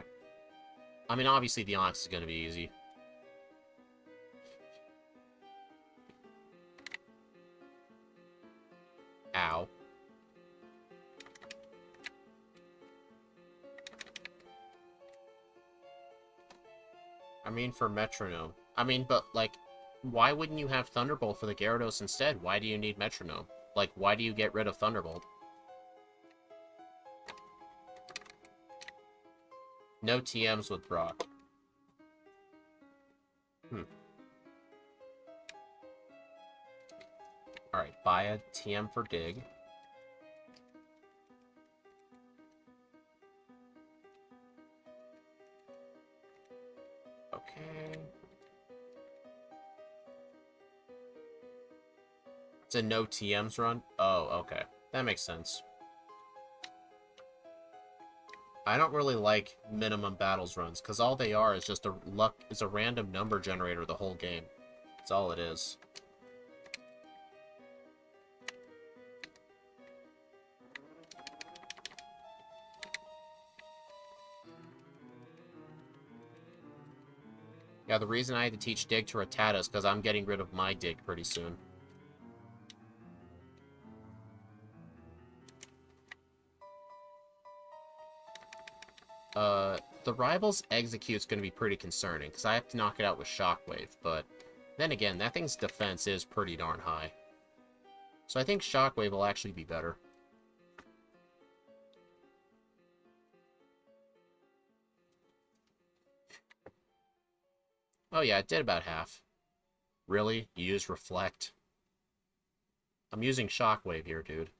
I mean, obviously the Onyx is going to be easy. Ow. I mean, for Metronome. I mean, but, like, why wouldn't you have Thunderbolt for the Gyarados instead? Why do you need Metronome? Like, why do you get rid of Thunderbolt? No TMs with Brock. Alright, buy a TM for Dig. Okay. It's a no TMs run? Oh, okay. That makes sense. I don't really like minimum battles runs, because all they are is just a random number generator the whole game. That's all it is. Yeah, the reason I had to teach Dig to Rattata is because I'm getting rid of my Dig pretty soon. The Rival's Execute's going to be pretty concerning, because I have to knock it out with Shockwave, but then again, that thing's defense is pretty darn high. So I think Shockwave will actually be better. Oh yeah, it did about half. Really? You used Reflect? I'm using Shockwave here, dude.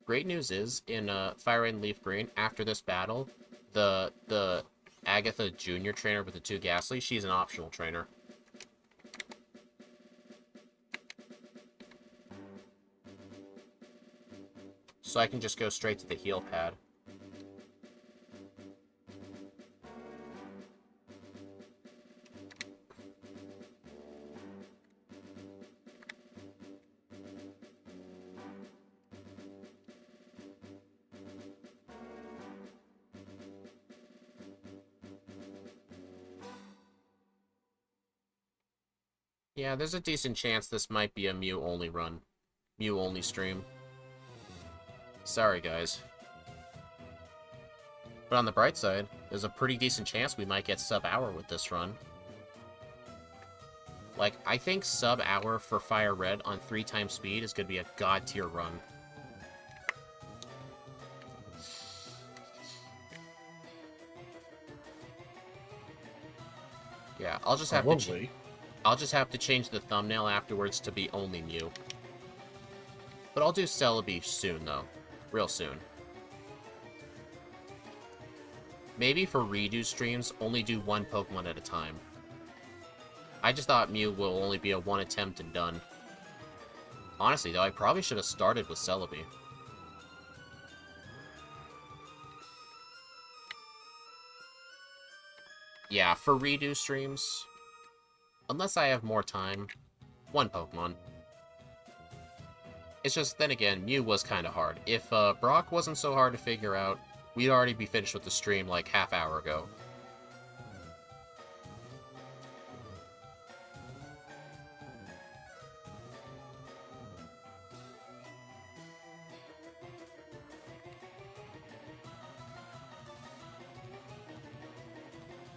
Great news is, in Fire and Leafgreen, after this battle, the Agatha Junior trainer with the 2 Ghastly, she's an optional trainer. So I can just go straight to the heal pad. Yeah, there's a decent chance this might be a Mew-only run. Mew-only stream. Sorry, guys. But on the bright side, there's a pretty decent chance we might get sub-hour with this run. Like, I think sub-hour for Fire Red on 3 times speed is going to be a god-tier run. Yeah, I'll just have to change the thumbnail afterwards to be only Mew. But I'll do Celebi soon, though. Real soon. Maybe for redo streams, only do one Pokemon at a time. I just thought Mew will only be a one attempt and done. Honestly, though, I probably should have started with Celebi. Yeah, for redo streams, unless I have more time, one Pokemon. It's just, then again, Mew was kind of hard. If Brock wasn't so hard to figure out, we'd already be finished with the stream like half hour ago.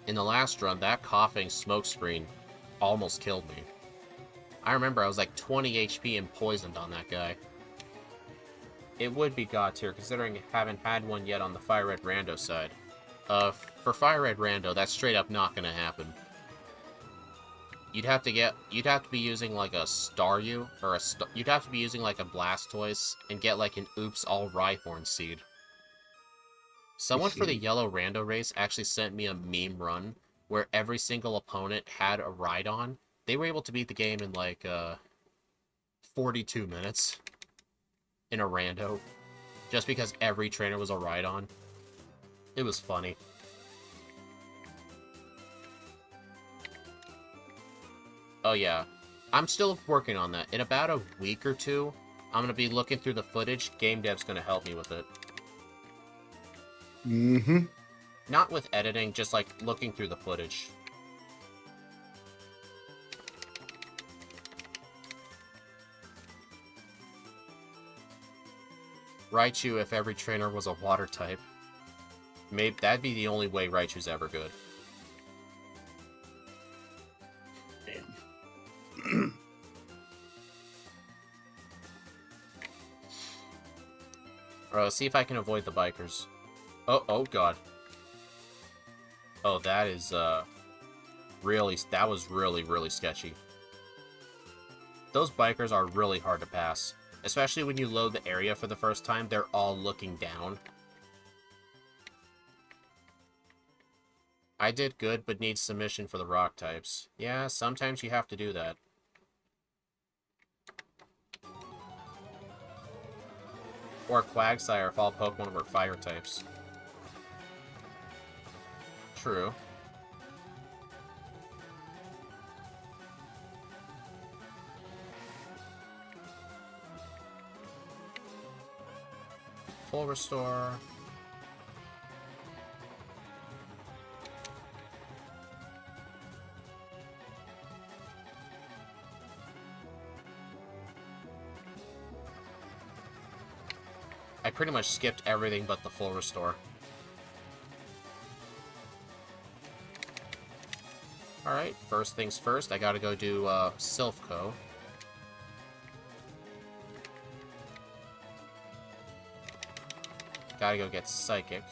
In the last run, that coughing smokescreen almost killed me. I remember I was like 20 HP and poisoned on that guy. It would be god tier, considering I haven't had one yet on the Fire Red Rando side. For Fire Red Rando, that's straight up not gonna happen. You'd have to be using like a Staryu, or you'd have to be using like a Blastoise, and get like an Oops All Rhyhorn seed. Someone for the Yellow Rando race actually sent me a meme run, where every single opponent had a Rhydon. They were able to beat the game in like, 42 minutes. In a rando, just because every trainer was a Rhydon. It was funny. Oh yeah, I'm still working on that. In about a week or two, I'm gonna be looking through the footage. Game dev's gonna help me with it. Mm-hmm. Not with editing, just like looking through the footage. Raichu if every trainer was a water type. Maybe that'd be the only way Raichu's ever good. Damn. Alright, let's see if I can avoid the bikers. Oh god. Oh, that is, that was really sketchy. Those bikers are really hard to pass. Especially when you load the area for the first time, they're all looking down. I did good, but need submission for the rock types. Yeah, sometimes you have to do that. Or Quagsire if all Pokemon were fire types. True. Full restore. I pretty much skipped everything but the full restore. Alright, first things first, I gotta go do Silphco. Gotta go get Psychic.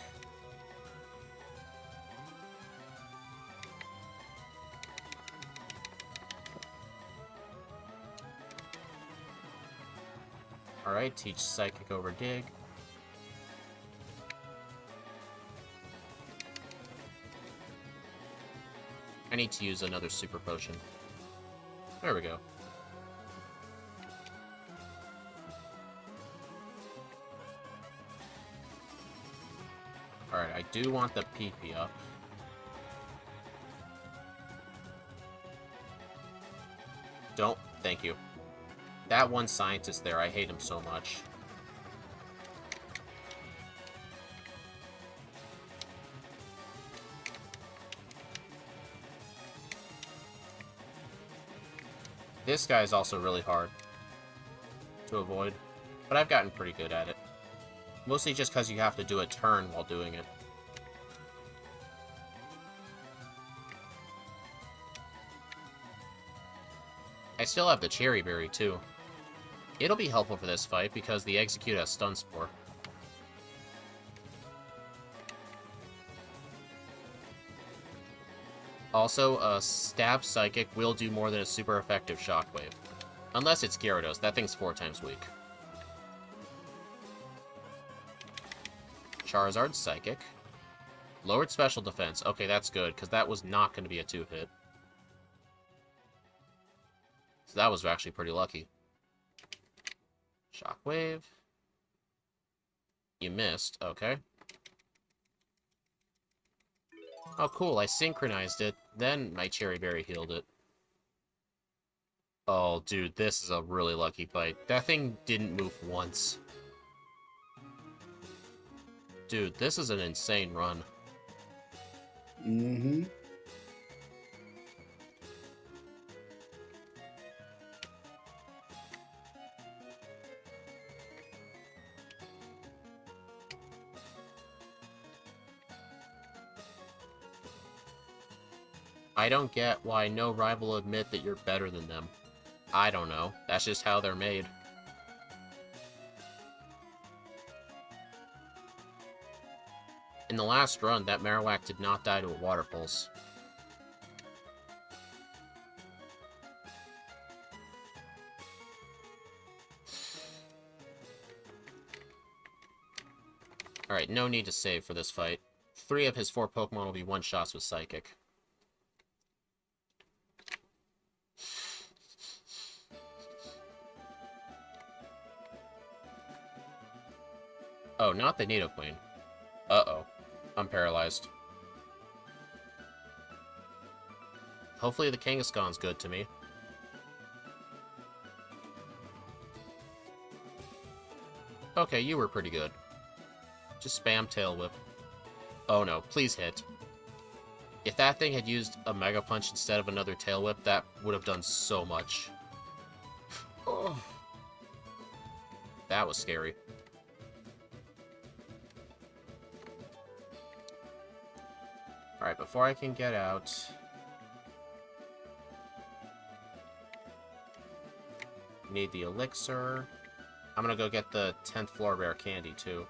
Alright, teach Psychic over Dig. I need to use another Super Potion. There we go. Alright, I do want the PP up. Don't. Thank you. That one scientist there, I hate him so much. This guy is also really hard to avoid, but I've gotten pretty good at it. Mostly just because you have to do a turn while doing it. I still have the Cherry Berry, too. It'll be helpful for this fight, because the Execute has Stun Spore. Also, a Stab Psychic will do more than a super effective Shockwave. Unless it's Gyarados, that thing's 4 times weak. Charizard Psychic. Lowered Special Defense. Okay, that's good, because that was not going to be a 2-hit. So that was actually pretty lucky. Shockwave. You missed. Okay. Oh, cool. I synchronized it. Then my Cherry Berry healed it. Oh, dude, this is a really lucky fight. That thing didn't move once. Dude, this is an insane run. Mm-hmm. I don't get why no rival will admit that you're better than them. I don't know. That's just how they're made. In the last run, that Marowak did not die to a Water Pulse. Alright, no need to save for this fight. 3 of his 4 Pokemon will be one-shots with Psychic. Oh, not the Nidoqueen. Uh-oh. I'm paralyzed. Hopefully the Kangaskhan's good to me. Okay, you were pretty good. Just spam Tail Whip. Oh no, please hit. If that thing had used a Mega Punch instead of another Tail Whip, that would have done so much. Oh. That was scary. Alright, before I can get out... Need the elixir. I'm gonna go get the 10th floor rare candy, too.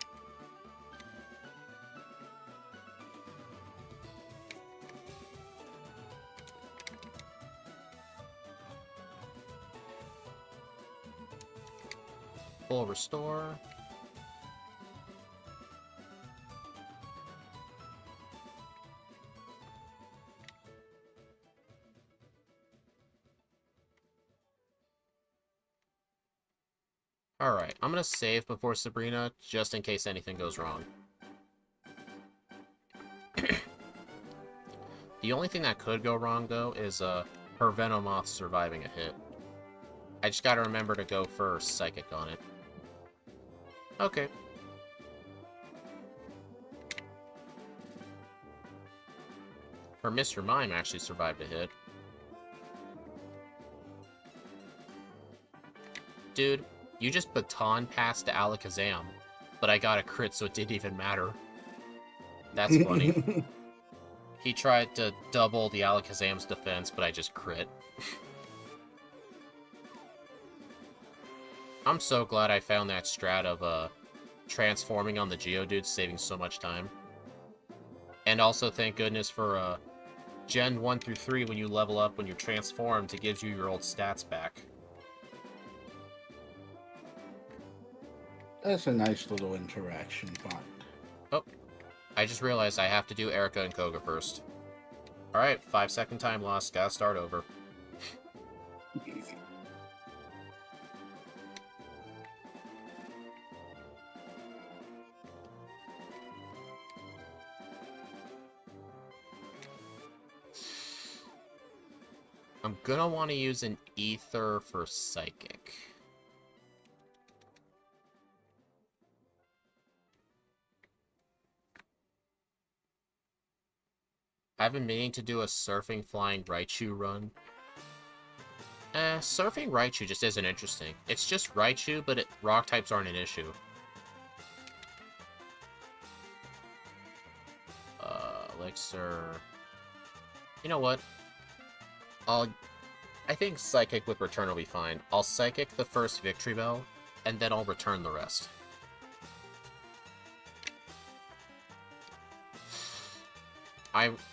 Full restore. Alright, I'm gonna save before Sabrina, just in case anything goes wrong. The only thing that could go wrong, though, is her Venomoth surviving a hit. I just gotta remember to go for Psychic on it. Okay. Her Mr. Mime actually survived a hit. Dude, you just baton passed to Alakazam, but I got a crit, so it didn't even matter. That's funny. He tried to double the Alakazam's defense, but I just crit. I'm so glad I found that strat of transforming on the Geodude, saving so much time. And also, thank goodness for Gen 1 through 3, when you level up, when you're transformed, it gives you your old stats back. That's a nice little interaction find. Oh, I just realized I have to do Erica and Koga first. Alright, 5-second time loss, gotta start over. I'm gonna want to use an Ether for Psychic. I've been meaning to do a Surfing Flying Raichu run. Surfing Raichu just isn't interesting. It's just Raichu, but rock types aren't an issue. Elixir... You know what? I think Psychic with Return will be fine. I'll Psychic the first Victory Bell, and then I'll return the rest.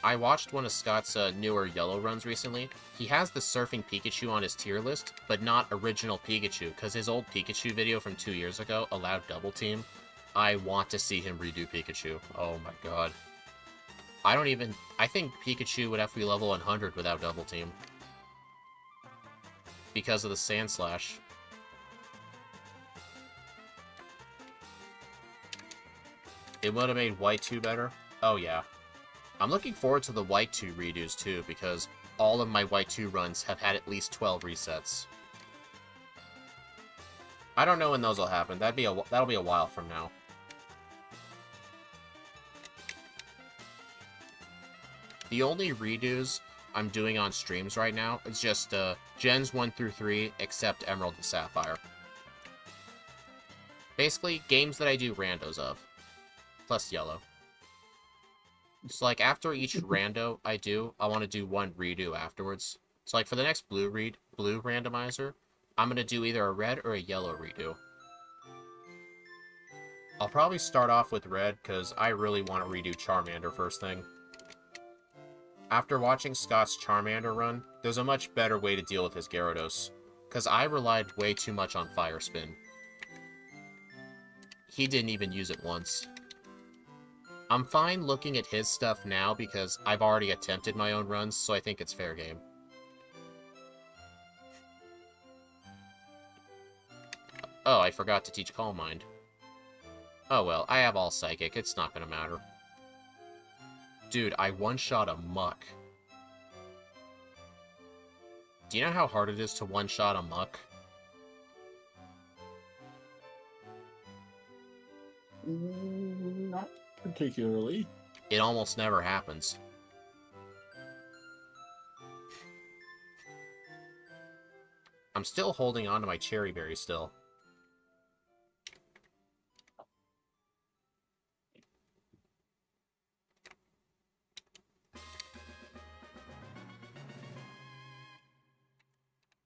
I watched one of Scott's newer yellow runs recently. He has the Surfing Pikachu on his tier list, but not original Pikachu, because his old Pikachu video from 2 years ago allowed Double Team. I want to see him redo Pikachu. Oh my god. I think Pikachu would have to be level 100 without Double Team. Because of the Sand Slash. It would have made White 2 better. Oh yeah. I'm looking forward to the White 2 redos too, because all of my White 2 runs have had at least 12 resets. I don't know when those will happen. That'll be a while from now. The only redos I'm doing on streams right now is just Gens 1 through 3, except Emerald and Sapphire. Basically, games that I do randos of. Plus Yellow. So, like, after each rando I do, I want to do one redo afterwards. So, like, for the next blue randomizer, I'm going to do either a red or a yellow redo. I'll probably start off with red, because I really want to redo Charmander first thing. After watching Scott's Charmander run, there's a much better way to deal with his Gyarados, because I relied way too much on Fire Spin. He didn't even use it once. I'm fine looking at his stuff now because I've already attempted my own runs, so I think it's fair game. Oh, I forgot to teach Calm Mind. Oh well, I have all Psychic, it's not gonna matter. Dude, I one-shot a Muck. Do you know how hard it is to one-shot a Muck? Not particularly. It almost never happens. I'm still holding on to my Cherry Berry still.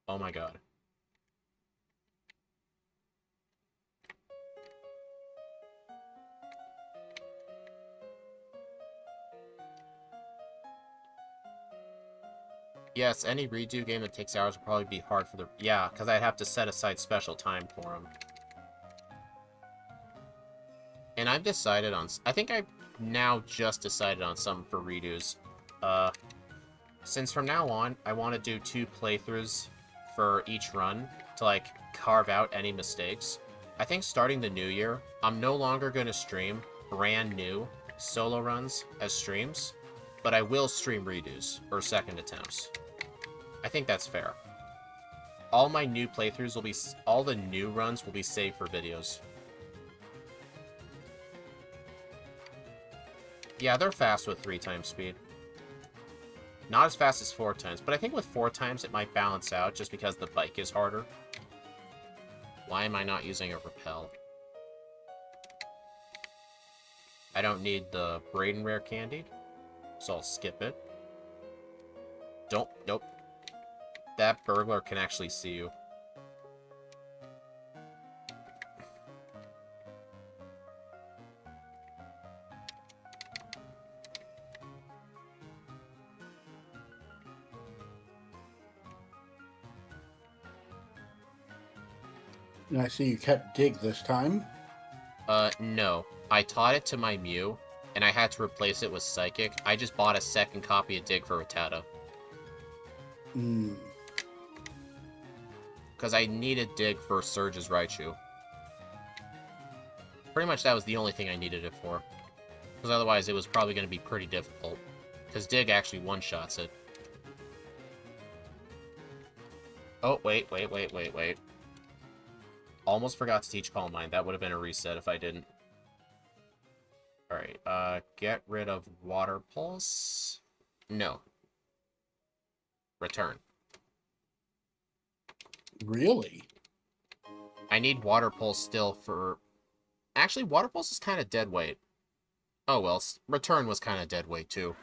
Oh my god. Yes, any redo game that takes hours will probably be hard for the... Yeah, because I'd have to set aside special time for them. And I've decided on... I think I've now just decided on something for redos. Since from now on, I want to do 2 playthroughs for each run to, like, carve out any mistakes. I think starting the new year, I'm no longer going to stream brand new solo runs as streams, but I will stream redos, or second attempts. I think that's fair. All my new playthroughs will be... All the new runs will be saved for videos. Yeah, they're fast with 3 times speed. Not as fast as 4 times, but I think with 4 times it might balance out just because the bike is harder. Why am I not using a repel? I don't need the Braden Rare Candy, so I'll skip it. Nope. That burglar can actually see you. And I see you kept Dig this time. No. I taught it to my Mew, and I had to replace it with Psychic. I just bought a second copy of Dig for Rattata. Because I needed Dig for Surge's Raichu. Pretty much that was the only thing I needed it for. Because otherwise it was probably going to be pretty difficult. Because Dig actually one-shots it. Oh, wait. Almost forgot to teach Calm Mind. That would have been a reset if I didn't. Alright, get rid of Water Pulse. No. Return. Really? I need Water Pulse still for... Actually, Water Pulse is kind of dead weight. Oh well, Return was kind of dead weight too.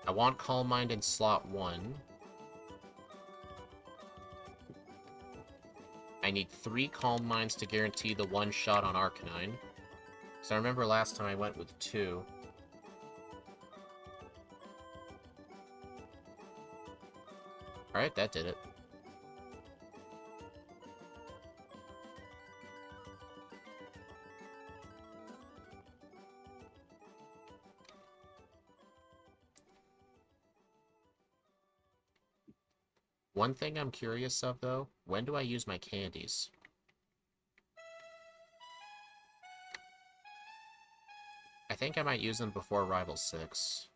I want Calm Mind in slot 1. I need 3 Calm Minds to guarantee the one shot on Arcanine. So I remember last time I went with 2. Alright, that did it. One thing I'm curious of, though, when do I use my candies? I think I might use them before Rival 6.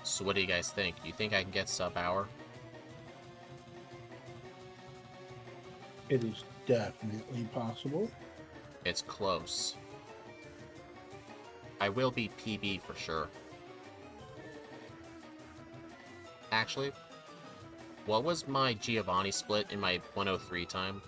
So what do you guys think? Do you think I can get sub-hour? It is definitely possible. It's close. I will be PB for sure. Actually, what was my Giovanni split in my 103 time?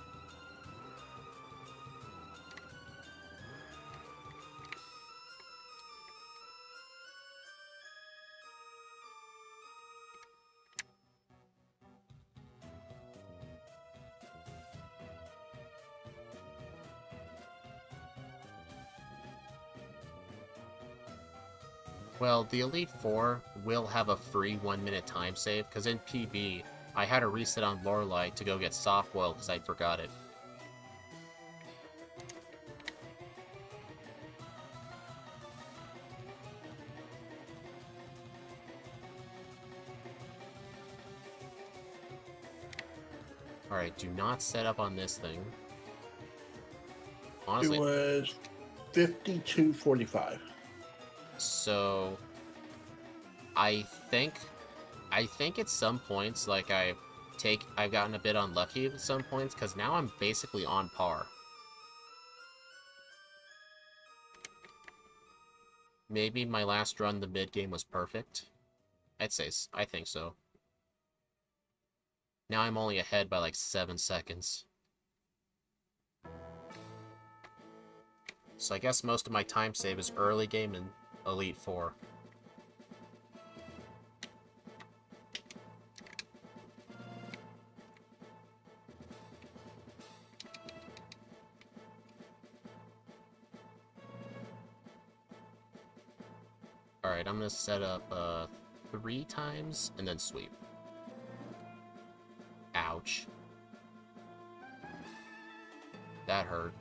Well, the Elite Four will have a free 1-minute time save, because in PB, I had a reset on Lorelei to go get Soft Boil because I forgot it. Alright, do not set up on this thing. Honestly, It was 52-45. So I think at some points, like I've gotten a bit unlucky at some points, because now I'm basically on par. Maybe my last run, the mid game was perfect. I think so. Now I'm only ahead by like 7 seconds. So I guess most of my time save is early game in Elite Four. Alright, I'm gonna set up 3 times and then sweep. Ouch. That hurt.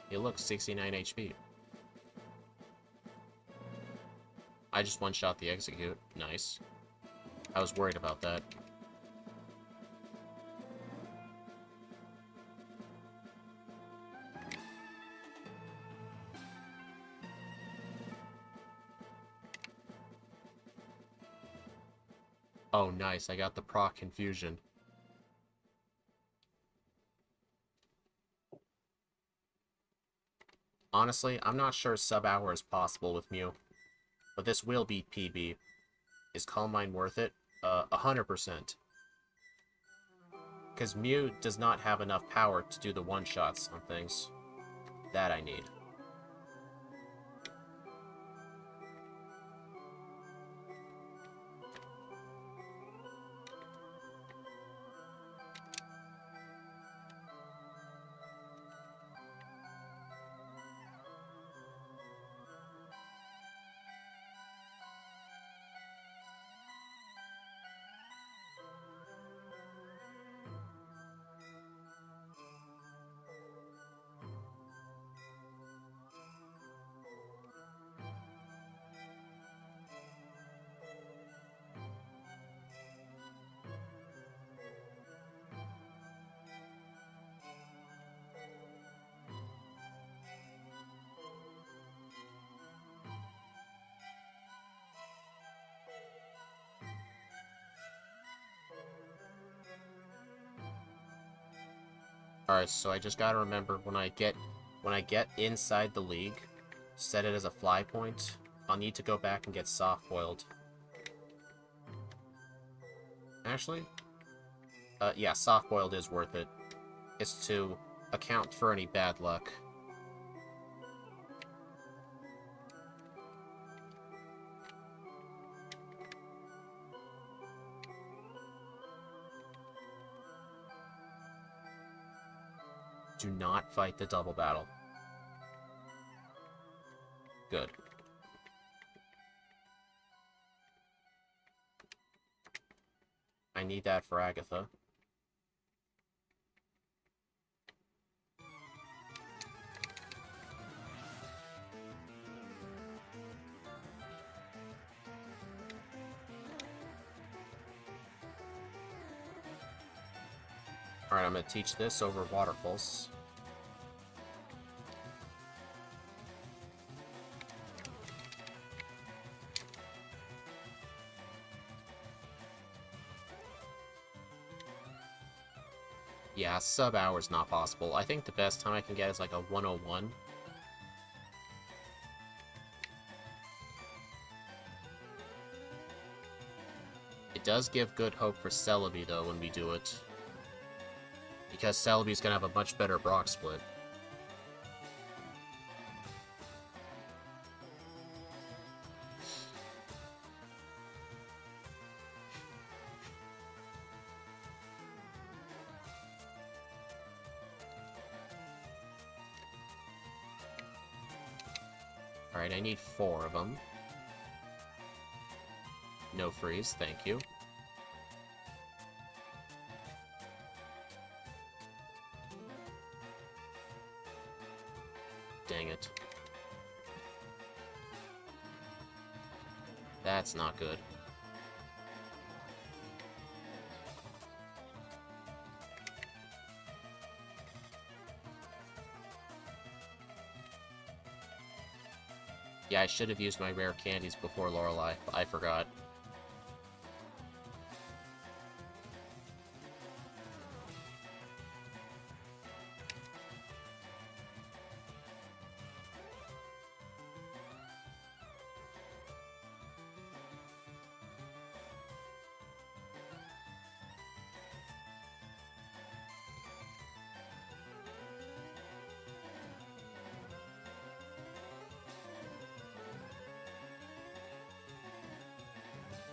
It looks 69 HP. I just one-shot the execute. Nice. I was worried about that. Oh, nice. I got the proc confusion. Honestly, I'm not sure sub-hour is possible with Mew, but this will beat PB. Is Calm Mind worth it? 100%. Because Mew does not have enough power to do the one-shots on things. That I need. Alright, so I just gotta remember when I get inside the league, set it as a fly point. I'll need to go back and get soft-boiled. Actually, yeah, soft-boiled is worth it. It's to account for any bad luck. Do not fight the double battle. Good. I need that for Agatha. Alright, I'm gonna teach this over waterfalls. Yeah, sub-hour's not possible. I think the best time I can get is like a 101. It does give good hope for Celebi, though, when we do it. Because Celebi's gonna have a much better Brock split. Alright, I need 4 of them. No freeze, thank you. Dang it. That's not good. Yeah, I should have used my rare candies before Lorelei, but I forgot.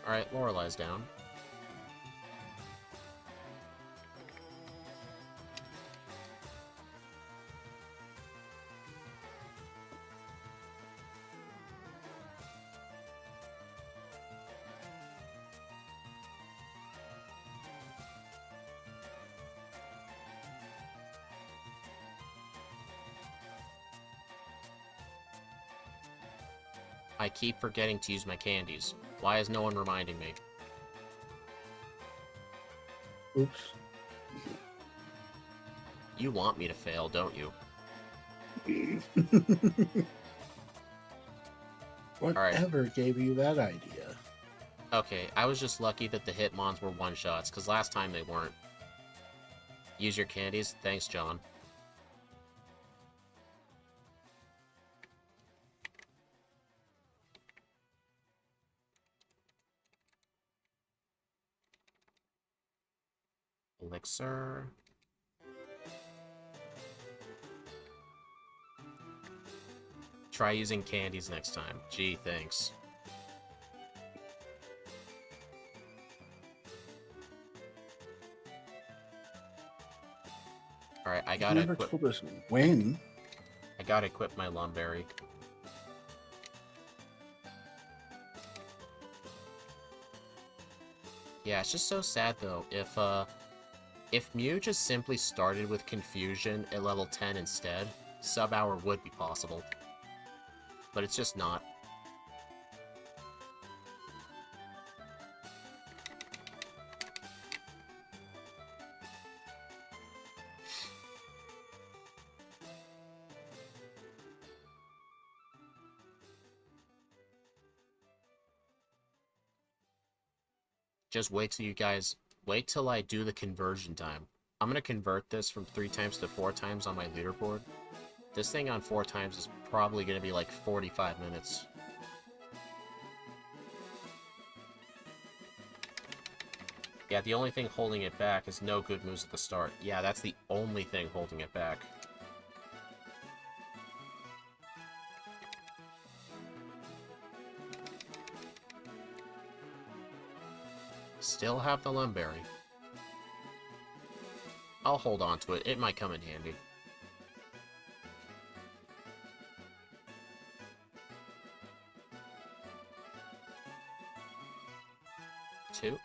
Alright, Lorelei's down. I keep forgetting to use my candies. Why is no one reminding me? Oops. You want me to fail, don't you? Whatever gave you that idea? Okay, I was just lucky that the Hitmons were one-shots, because last time they weren't. Use your candies? Thanks, John. Elixir. Try using candies next time. Gee, thanks. Alright, I gotta never equip... told us when. I gotta equip my Lumberry. Yeah, it's just so sad, though. If Mew just simply started with Confusion at level 10 instead, sub-hour would be possible. But it's just not. Just wait till you guys... Wait till I do the conversion time. I'm gonna convert this from 3 times to 4 times on my leaderboard. This thing on 4 times is probably gonna be like 45 minutes. Yeah, the only thing holding it back is no good moves at the start. Yeah, that's the only thing holding it back. Still have the Lumberry. I'll hold on to it. It might come in handy. Two.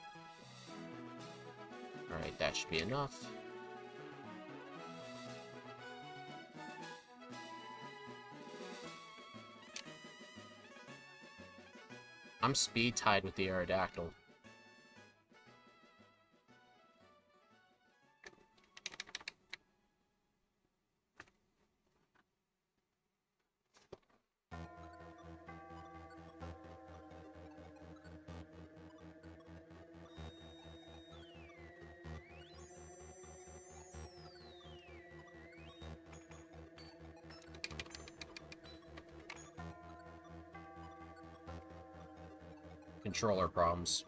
Alright, that should be enough. I'm speed tied with the Aerodactyl. Controller problems.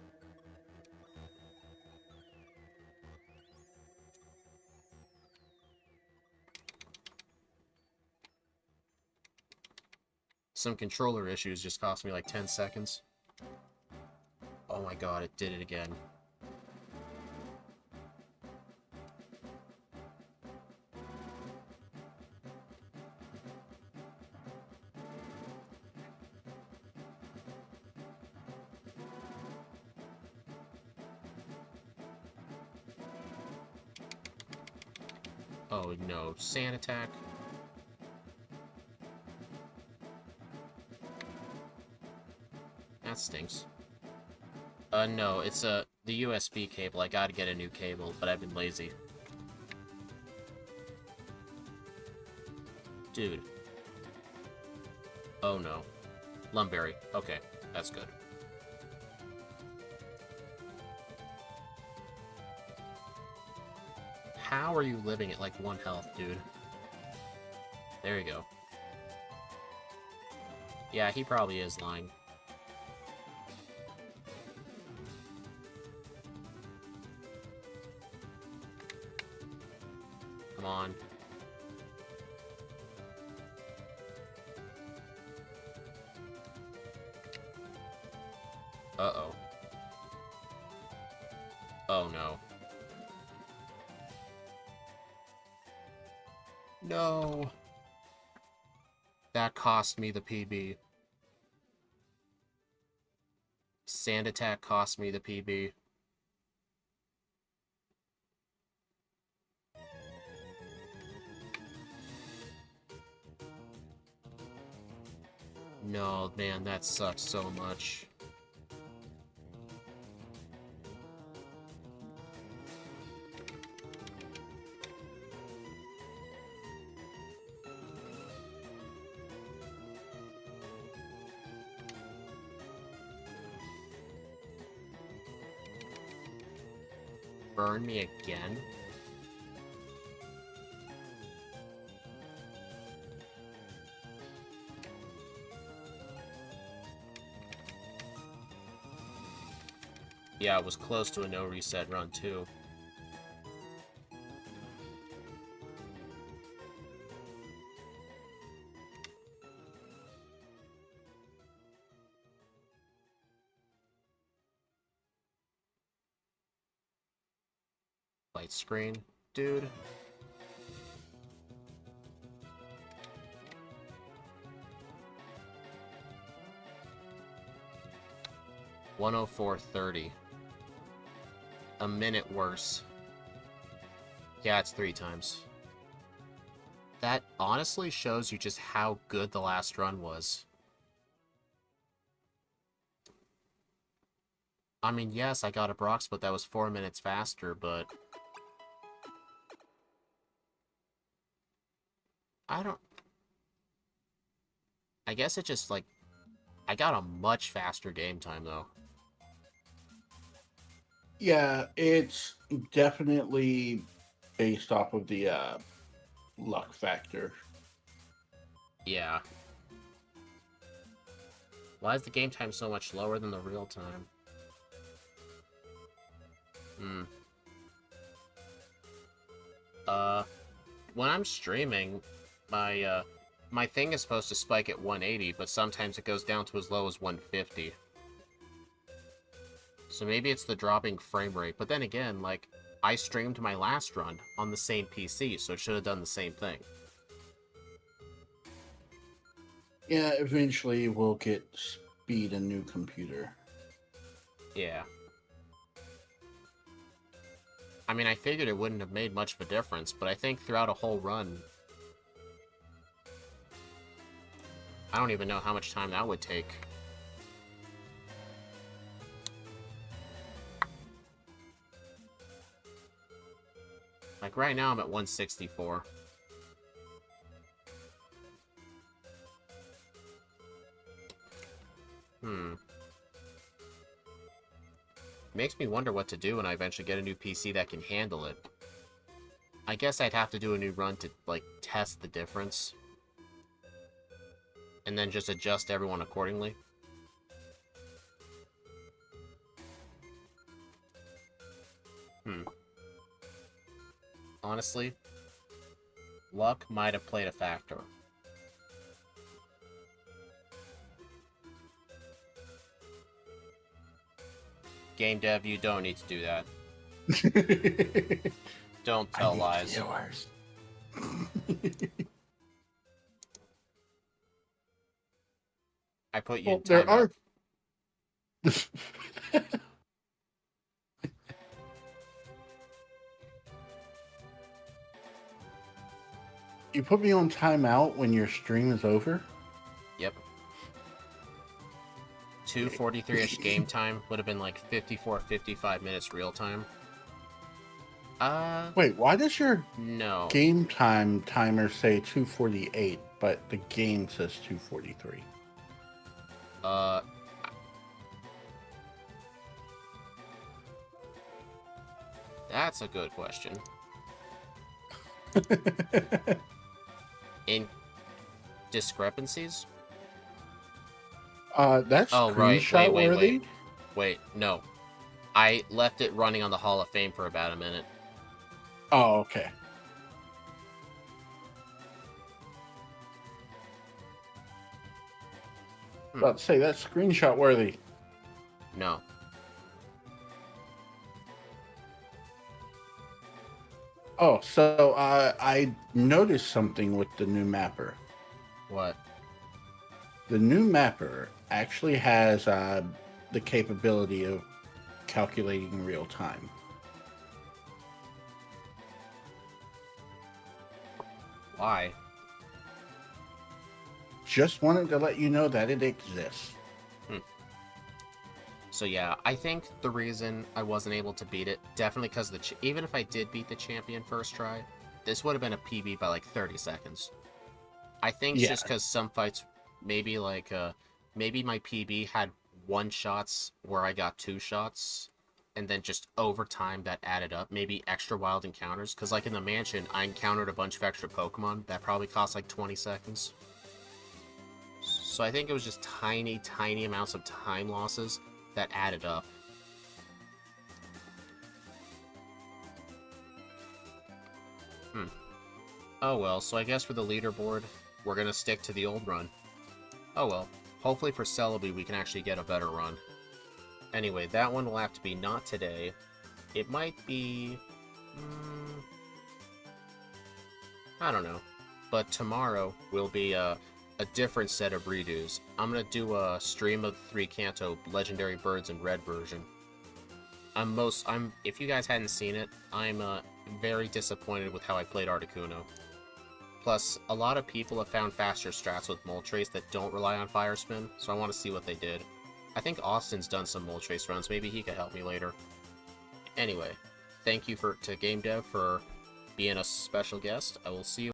Some controller issues just cost me like 10 seconds. Oh my god, it did it again. Oh no, sand attack. That stinks. No, it's the USB cable. I gotta get a new cable, but I've been lazy. Dude. Oh no. Lumberry. Okay, that's good. How are you living at like 1 health, dude? There you go. Yeah, he probably is lying. Come on. Uh-oh. Oh no. No. That cost me the PB. Sand attack cost me the PB. No, man, that sucks so much. Burn me again? Yeah, it was close to a no reset run too. Light screen, dude. $104.30. A minute worse. Yeah, it's 3 times. That honestly shows you just how good the last run was. I mean, yes, I got a Brock split that was 4 minutes faster, but... I guess it just, like... I got a much faster game time, though. Yeah, it's definitely based off of the luck factor. Yeah. Why is the game time so much lower than the real time? When I'm streaming, my thing is supposed to spike at 180, but sometimes it goes down to as low as 150. So maybe it's the dropping frame rate, but then again, like, I streamed my last run on the same PC, so it should have done the same thing. Yeah, eventually we'll get Speed a new computer. Yeah. I mean, I figured it wouldn't have made much of a difference, but I think throughout a whole run, I don't even know how much time that would take. Like, right now I'm at 164. Makes me wonder what to do when I eventually get a new PC that can handle it. I guess I'd have to do a new run to, like, test the difference. And then just adjust everyone accordingly. Honestly, luck might have played a factor. Game dev, you don't need to do that. Don't tell lies. Viewers. I put you in timeout. You put me on timeout when your stream is over? Yep. 2:43-ish game time would have been like 55 minutes real time. Wait, why does your no game time timer say 2:48, but the game says 2:43? That's a good question. In discrepancies? That's screenshot worthy. Wait, no. I left it running on the Hall of Fame for about a minute. Oh, okay. About to say, that's screenshot worthy. No. Oh, so I noticed something with the new mapper. What? The new mapper actually has the capability of calculating real time. Why? Just wanted to let you know that it exists. So yeah, I think the reason I wasn't able to beat it, definitely because even if I did beat the champion first try, this would have been a PB by like 30 seconds. I think it's just because some fights, maybe like, maybe my PB had 1 shots where I got 2 shots, and then just over time that added up. Maybe extra wild encounters, because like in the mansion, I encountered a bunch of extra Pokemon that probably cost like 20 seconds. So I think it was just tiny, tiny amounts of time losses that added up. Oh well, so I guess for the leaderboard, we're gonna stick to the old run. Oh well, hopefully for Celebi we can actually get a better run. Anyway, that one will have to be not today. It might be... I don't know. But tomorrow will be a different set of redos. I'm gonna do a stream of the 3 Kanto Legendary Birds in Red version. If you guys hadn't seen it, I'm very disappointed with how I played Articuno. Plus, a lot of people have found faster strats with Moltres that don't rely on Fire Spin, so I want to see what they did. I think Austin's done some Moltres runs, maybe he could help me later. Anyway, thank you to Game Dev for being a special guest. I will see you